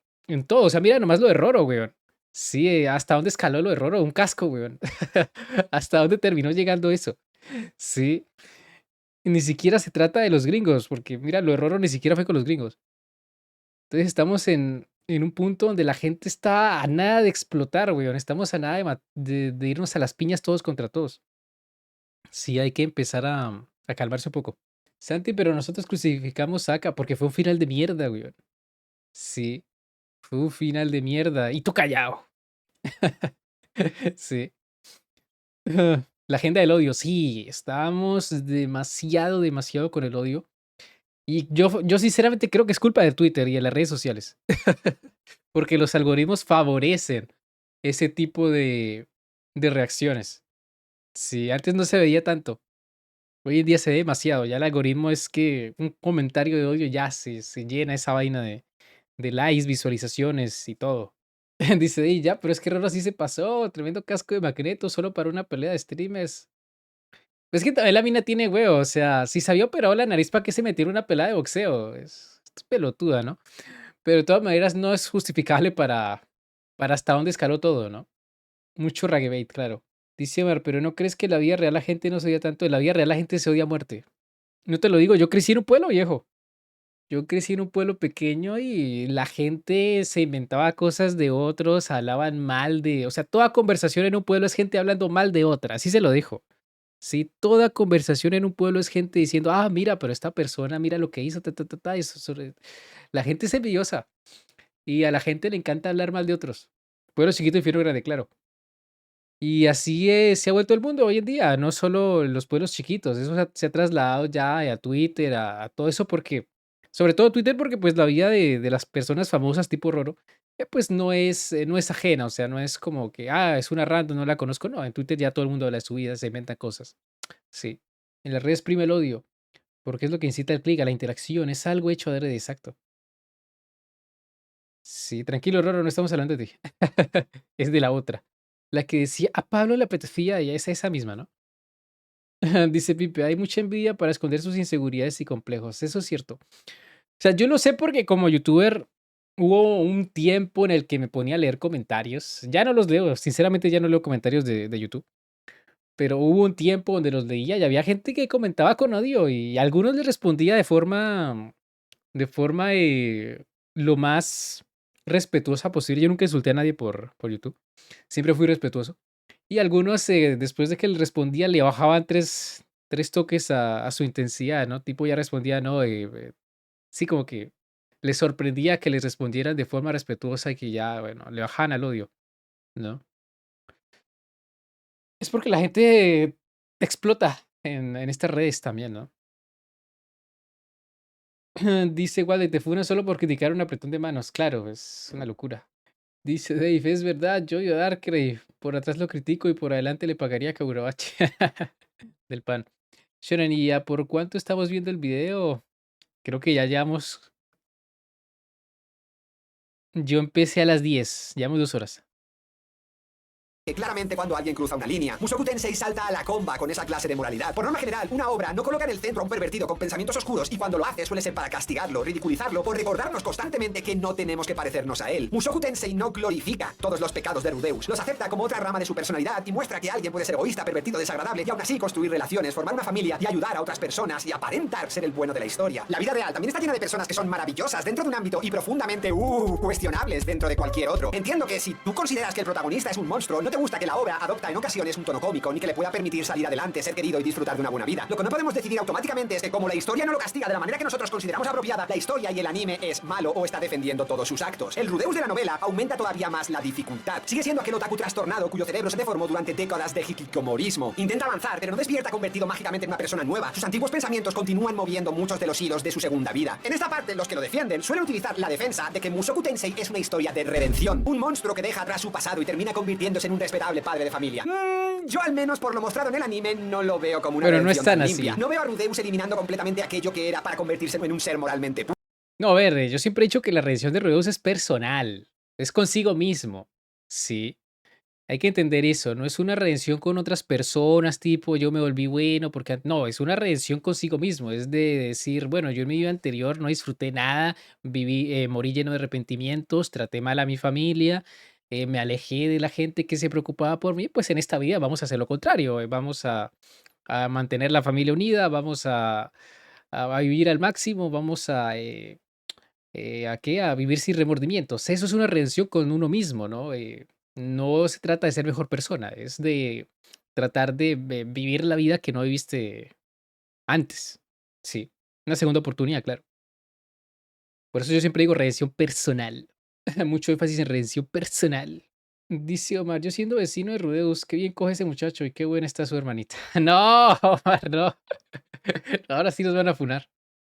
todo. O sea, mira nomás lo de Roro, weón. Sí, hasta dónde escaló lo de Roro, un casco, weón. Hasta dónde terminó llegando eso. Sí. Y ni siquiera se trata de los gringos, porque mira, lo de Roro ni siquiera fue con los gringos. Entonces estamos en un punto donde la gente está a nada de explotar, weón. Estamos a nada de irnos a las piñas todos contra todos. Sí, hay que empezar a calmarse un poco. Santi, pero nosotros crucificamos a Aka porque fue un final de mierda, weón. Sí. Fue un final de mierda. Y tú callado. Sí. La agenda del odio. Sí, estábamos demasiado, demasiado con el odio. Y yo sinceramente creo que es culpa de Twitter y de las redes sociales. Porque los algoritmos favorecen ese tipo de reacciones. Sí, antes no se veía tanto. Hoy en día se ve demasiado. Ya el algoritmo es que un comentario de odio ya se llena esa vaina de likes, visualizaciones y todo. Dice, y ya, pero es que raro así se pasó. Tremendo casco de Magneto solo para una pelea de streamers. Es que también la mina tiene huevo. O sea, si se había operado la nariz, ¿para qué se metió en una pelea de boxeo? Es pelotuda, ¿no? Pero de todas maneras no es justificable para hasta dónde escaló todo, ¿no? Mucho ragebait, claro. Dice Omar, pero ¿no crees que en la vida real la gente no se odia tanto? En la vida real la gente se odia a muerte. No te lo digo, yo crecí en un pueblo viejo. Yo crecí en un pueblo pequeño y la gente se inventaba cosas de otros, hablaban mal de, o sea, toda conversación en un pueblo es gente hablando mal de otra, así se lo dijo. Sí, toda conversación en un pueblo es gente diciendo, ah, mira, pero esta persona, mira lo que hizo, ta, ta, ta, ta, la gente es envidiosa y a la gente le encanta hablar mal de otros. Pueblo chiquito, infierno grande, claro. Y así se ha vuelto el mundo hoy en día, no solo en los pueblos chiquitos, eso se ha trasladado ya a Twitter, a todo eso, porque, sobre todo Twitter, porque pues la vida de las personas famosas tipo Roro, pues no es ajena, o sea, no es como que, ah, es una random, no la conozco, no, en Twitter ya todo el mundo habla de su vida, se inventa cosas, sí. En las redes prima el odio, porque es lo que incita el clic, a la interacción, es algo hecho adrede, exacto. Sí, tranquilo, Roro, no estamos hablando de ti. Es de la otra. La que decía, a Pablo le apetecía, y es esa misma, ¿no? Dice Pipe, hay mucha envidia para esconder sus inseguridades y complejos. Eso es cierto. O sea, yo lo sé porque como youtuber hubo un tiempo en el que me ponía a leer comentarios. Ya no los leo, sinceramente ya no leo comentarios de YouTube. Pero hubo un tiempo donde los leía y había gente que comentaba con odio y a algunos les respondía de forma lo más respetuosa posible. Yo nunca insulté a nadie por YouTube. Siempre fui respetuoso. Y algunos, después de que le respondía, le bajaban tres toques a su intensidad, ¿no? Tipo, ya respondía, ¿no? Sí, como que les sorprendía que les respondieran de forma respetuosa y que ya, bueno, le bajaban al odio, ¿no? Es porque la gente explota en estas redes también, ¿no? Dice Wally, te funan solo por criticar un apretón de manos. Claro, es una locura. Dice Dave, es verdad, yo y Darkrai. Por atrás lo critico y por adelante le pagaría a Kaurabachi. Del pan. Shonen, ¿y ya por cuánto estamos viendo el video? Creo que ya llevamos. Yo empecé a las 10. Llevamos 2 horas. Que claramente cuando alguien cruza una línea, Mushoku Tensei salta a la comba con esa clase de moralidad. Por norma general, una obra no coloca en el centro a un pervertido con pensamientos oscuros y cuando lo hace suele ser para castigarlo, ridiculizarlo o recordarnos constantemente que no tenemos que parecernos a él. Mushoku Tensei no glorifica todos los pecados de Rudeus, los acepta como otra rama de su personalidad y muestra que alguien puede ser egoísta, pervertido, desagradable y aún así construir relaciones, formar una familia y ayudar a otras personas y aparentar ser el bueno de la historia. La vida real también está llena de personas que son maravillosas dentro de un ámbito y profundamente cuestionables dentro de cualquier otro. Entiendo que si tú consideras que el protagonista es un monstruo, no te gusta que la obra adopta en ocasiones un tono cómico ni que le pueda permitir salir adelante, ser querido y disfrutar de una buena vida. Lo que no podemos decidir automáticamente es que como la historia no lo castiga de la manera que nosotros consideramos apropiada, la historia y el anime es malo o está defendiendo todos sus actos. El Rudeus de la novela aumenta todavía más la dificultad. Sigue siendo aquel otaku trastornado cuyo cerebro se deformó durante décadas de hikikomorismo. Intenta avanzar, pero no despierta convertido mágicamente en una persona nueva. Sus antiguos pensamientos continúan moviendo muchos de los hilos de su segunda vida. En esta parte, los que lo defienden suelen utilizar la defensa de que Mushoku Tensei es una historia de redención. Un monstruo que deja atrás su pasado y termina convirtiéndose en un respetable padre de familia. Yo al menos por lo mostrado en el anime no lo veo como una Pero no es redención tan tan así. limpia. No veo a Rudeus eliminando completamente aquello que era para convertirse en un ser moralmente puro. No, a ver, yo siempre he dicho que la redención de Rudeus es personal. Es consigo mismo. Sí. Hay que entender eso. No es una redención con otras personas, tipo yo me volví bueno, porque. No, es una redención consigo mismo. Es de decir, bueno, yo en mi vida anterior no disfruté nada, morí lleno de arrepentimientos, traté mal a mi familia, me alejé de la gente que se preocupaba por mí. Pues en esta vida vamos a hacer lo contrario. Vamos a mantener la familia unida, vamos a vivir al máximo, vamos ¿a qué? A vivir sin remordimientos. Eso es una redención con uno mismo, ¿no? No se trata de ser mejor persona, es de tratar de vivir la vida que no viviste antes. Sí, una segunda oportunidad, claro. Por eso yo siempre digo redención personal. Mucho énfasis en redención personal. Dice Omar, yo siendo vecino de Rudeus, qué bien coge ese muchacho y qué buena está su hermanita. No, Omar, no. Ahora sí nos van a funar.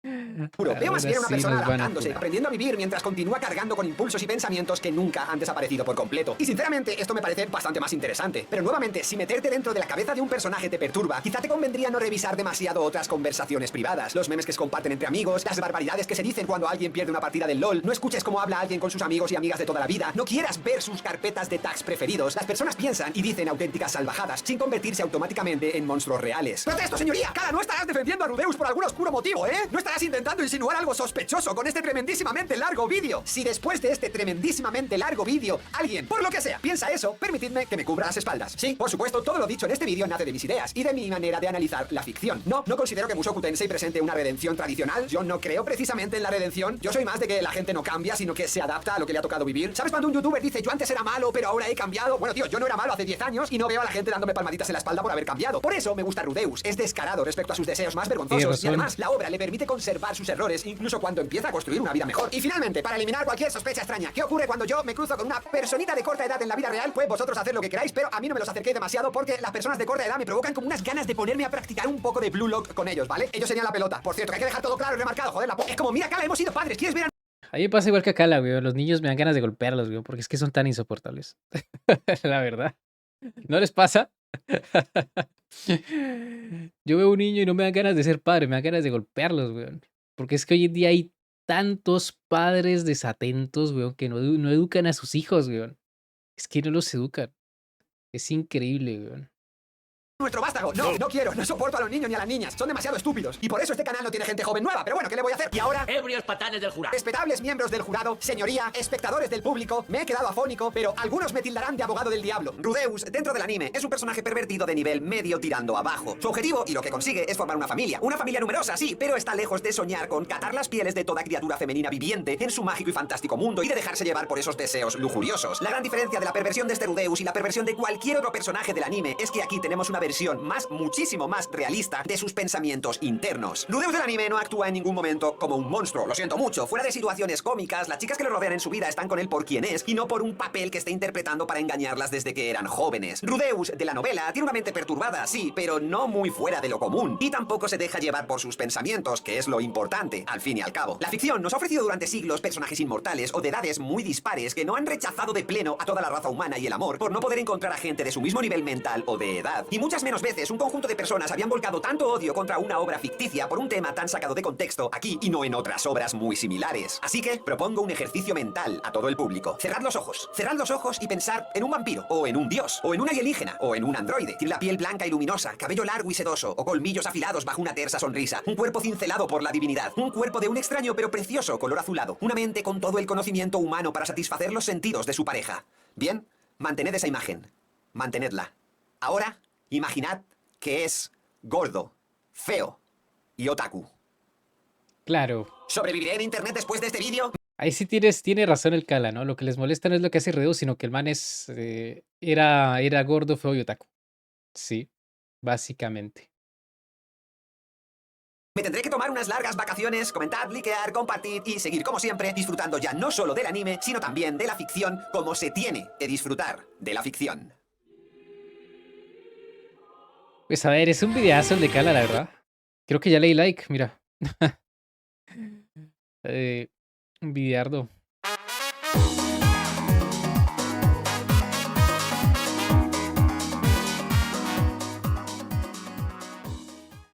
Veo más Ahora bien a una sí persona nos van a adaptándose, funar. aprendiendo a vivir mientras continúa cargando con impulsos y pensamientos que nunca han desaparecido por completo. Y sinceramente, esto me parece bastante más interesante. Pero nuevamente, si meterte dentro de la cabeza de un personaje te perturba, quizá te convendría no revisar demasiado otras conversaciones privadas, los memes que se comparten entre amigos, las barbaridades que se dicen cuando alguien pierde una partida del LOL, no escuches cómo habla alguien con sus amigos y amigas de toda la vida, no quieras ver sus carpetas de tags preferidos. Las personas piensan y dicen auténticas salvajadas, sin convertirse automáticamente en monstruos reales. ¡Protesto, señoría! ¡Cara, no estarás defendiendo a Rudeus por algún oscuro motivo, ¿eh? ¿No estarás intentando insinuar algo sospechoso con este tremendísimamente largo vídeo? Si después de este tremendísimamente largo vídeo, alguien, por lo que sea, piensa eso, permitidme que me cubra las espaldas. Sí, por supuesto, todo lo dicho en este vídeo nace de mis ideas y de mi manera de analizar la ficción. No considero que Mushoku Tensei presente una redención tradicional. Yo no creo precisamente en la redención. Yo soy más de que la gente no cambia, sino que se adapta a lo que le ha tocado vivir. ¿Sabes cuando un youtuber dice, yo antes era malo, pero ahora he cambiado? Bueno, tío, yo no era malo hace 10 años y no veo a la gente dándome palmaditas en la espalda por haber cambiado. Por eso me gusta Rudeus. Es descarado respecto a sus deseos más vergonzosos y razón. además la obra le permite conservar sus errores incluso cuando empieza a construir una vida mejor. Y finalmente, para eliminar cualquier sospecha extraña, ¿qué ocurre cuando yo me cruzo con una personita de corta edad en la vida real? Pues vosotros haced lo que queráis, pero a mí no me los acerquéis demasiado porque las personas de corta edad me provocan como unas ganas de ponerme a practicar un poco de Blue Lock con ellos, ¿vale? Ellos serían la pelota. Por cierto, que hay que dejar todo claro y remarcado, joder, es como, mira, Cala, hemos sido padres, ¿quieres ver a A mí me pasa igual que acá, weón. Los niños me dan ganas de golpearlos, weón, porque es que son tan insoportables. La verdad. ¿No les pasa? Yo veo un niño y no me dan ganas de ser padre, me dan ganas de golpearlos, weón. Porque es que hoy en día hay tantos padres desatentos, weón, que no educan a sus hijos, weón. Es que no los educan. Es increíble, weón. nuestro vástago? No quiero, no soporto a los niños ni a las niñas, son demasiado estúpidos. Y por eso este canal no tiene gente joven nueva, pero bueno, ¿qué le voy a hacer? Y ahora, Ebrios patanes del jurado. respetables miembros del jurado, señoría, espectadores del público, me he quedado afónico, pero algunos me tildarán de abogado del diablo. Rudeus, dentro del anime, es un personaje pervertido de nivel medio tirando abajo. Su objetivo y lo que consigue es formar una familia. Una familia numerosa, sí, pero está lejos de soñar con catar las pieles de toda criatura femenina viviente en su mágico y fantástico mundo y de dejarse llevar por esos deseos lujuriosos. La gran diferencia de la perversión de este Rudeus y la perversión de cualquier otro personaje del anime es que aquí tenemos una versión muchísimo más realista de sus pensamientos internos. Rudeus del anime no actúa en ningún momento como un monstruo, lo siento mucho. Fuera de situaciones cómicas, las chicas que le rodean en su vida están con él por quien es y no por un papel que esté interpretando para engañarlas desde que eran jóvenes. Rudeus de la novela tiene una mente perturbada, sí, pero no muy fuera de lo común. Y tampoco se deja llevar por sus pensamientos, que es lo importante, al fin y al cabo. La ficción nos ha ofrecido durante siglos personajes inmortales o de edades muy dispares que no han rechazado de pleno a toda la raza humana y el amor por no poder encontrar a gente de su mismo nivel mental o de edad. Y muchas menos veces un conjunto de personas habían volcado tanto odio contra una obra ficticia por un tema tan sacado de contexto aquí y no en otras obras muy similares. Así que propongo un ejercicio mental a todo el público. Cerrad los ojos y pensar en un vampiro, o en un dios, o en un alienígena, o en un androide. Tiene la piel blanca y luminosa, cabello largo y sedoso, o colmillos afilados bajo una tersa sonrisa, un cuerpo cincelado por la divinidad, un cuerpo de un extraño pero precioso color azulado, una mente con todo el conocimiento humano para satisfacer los sentidos de su pareja. Bien, mantened esa imagen. Mantenedla. Ahora, imaginad que es gordo, feo y otaku. Claro. ¿Sobreviviré en internet después de este vídeo? Ahí sí tiene razón el Cala, ¿no? Lo que les molesta no es lo que hace Reus, sino que el man era gordo, feo y otaku. Sí, básicamente. Me tendré que tomar unas largas vacaciones, comentar, likear, compartir y seguir como siempre disfrutando ya no solo del anime, sino también de la ficción como se tiene que disfrutar de la ficción. Pues a ver, es un videazo el de Cala, la verdad. Creo que ya leí like, mira. Un videardo.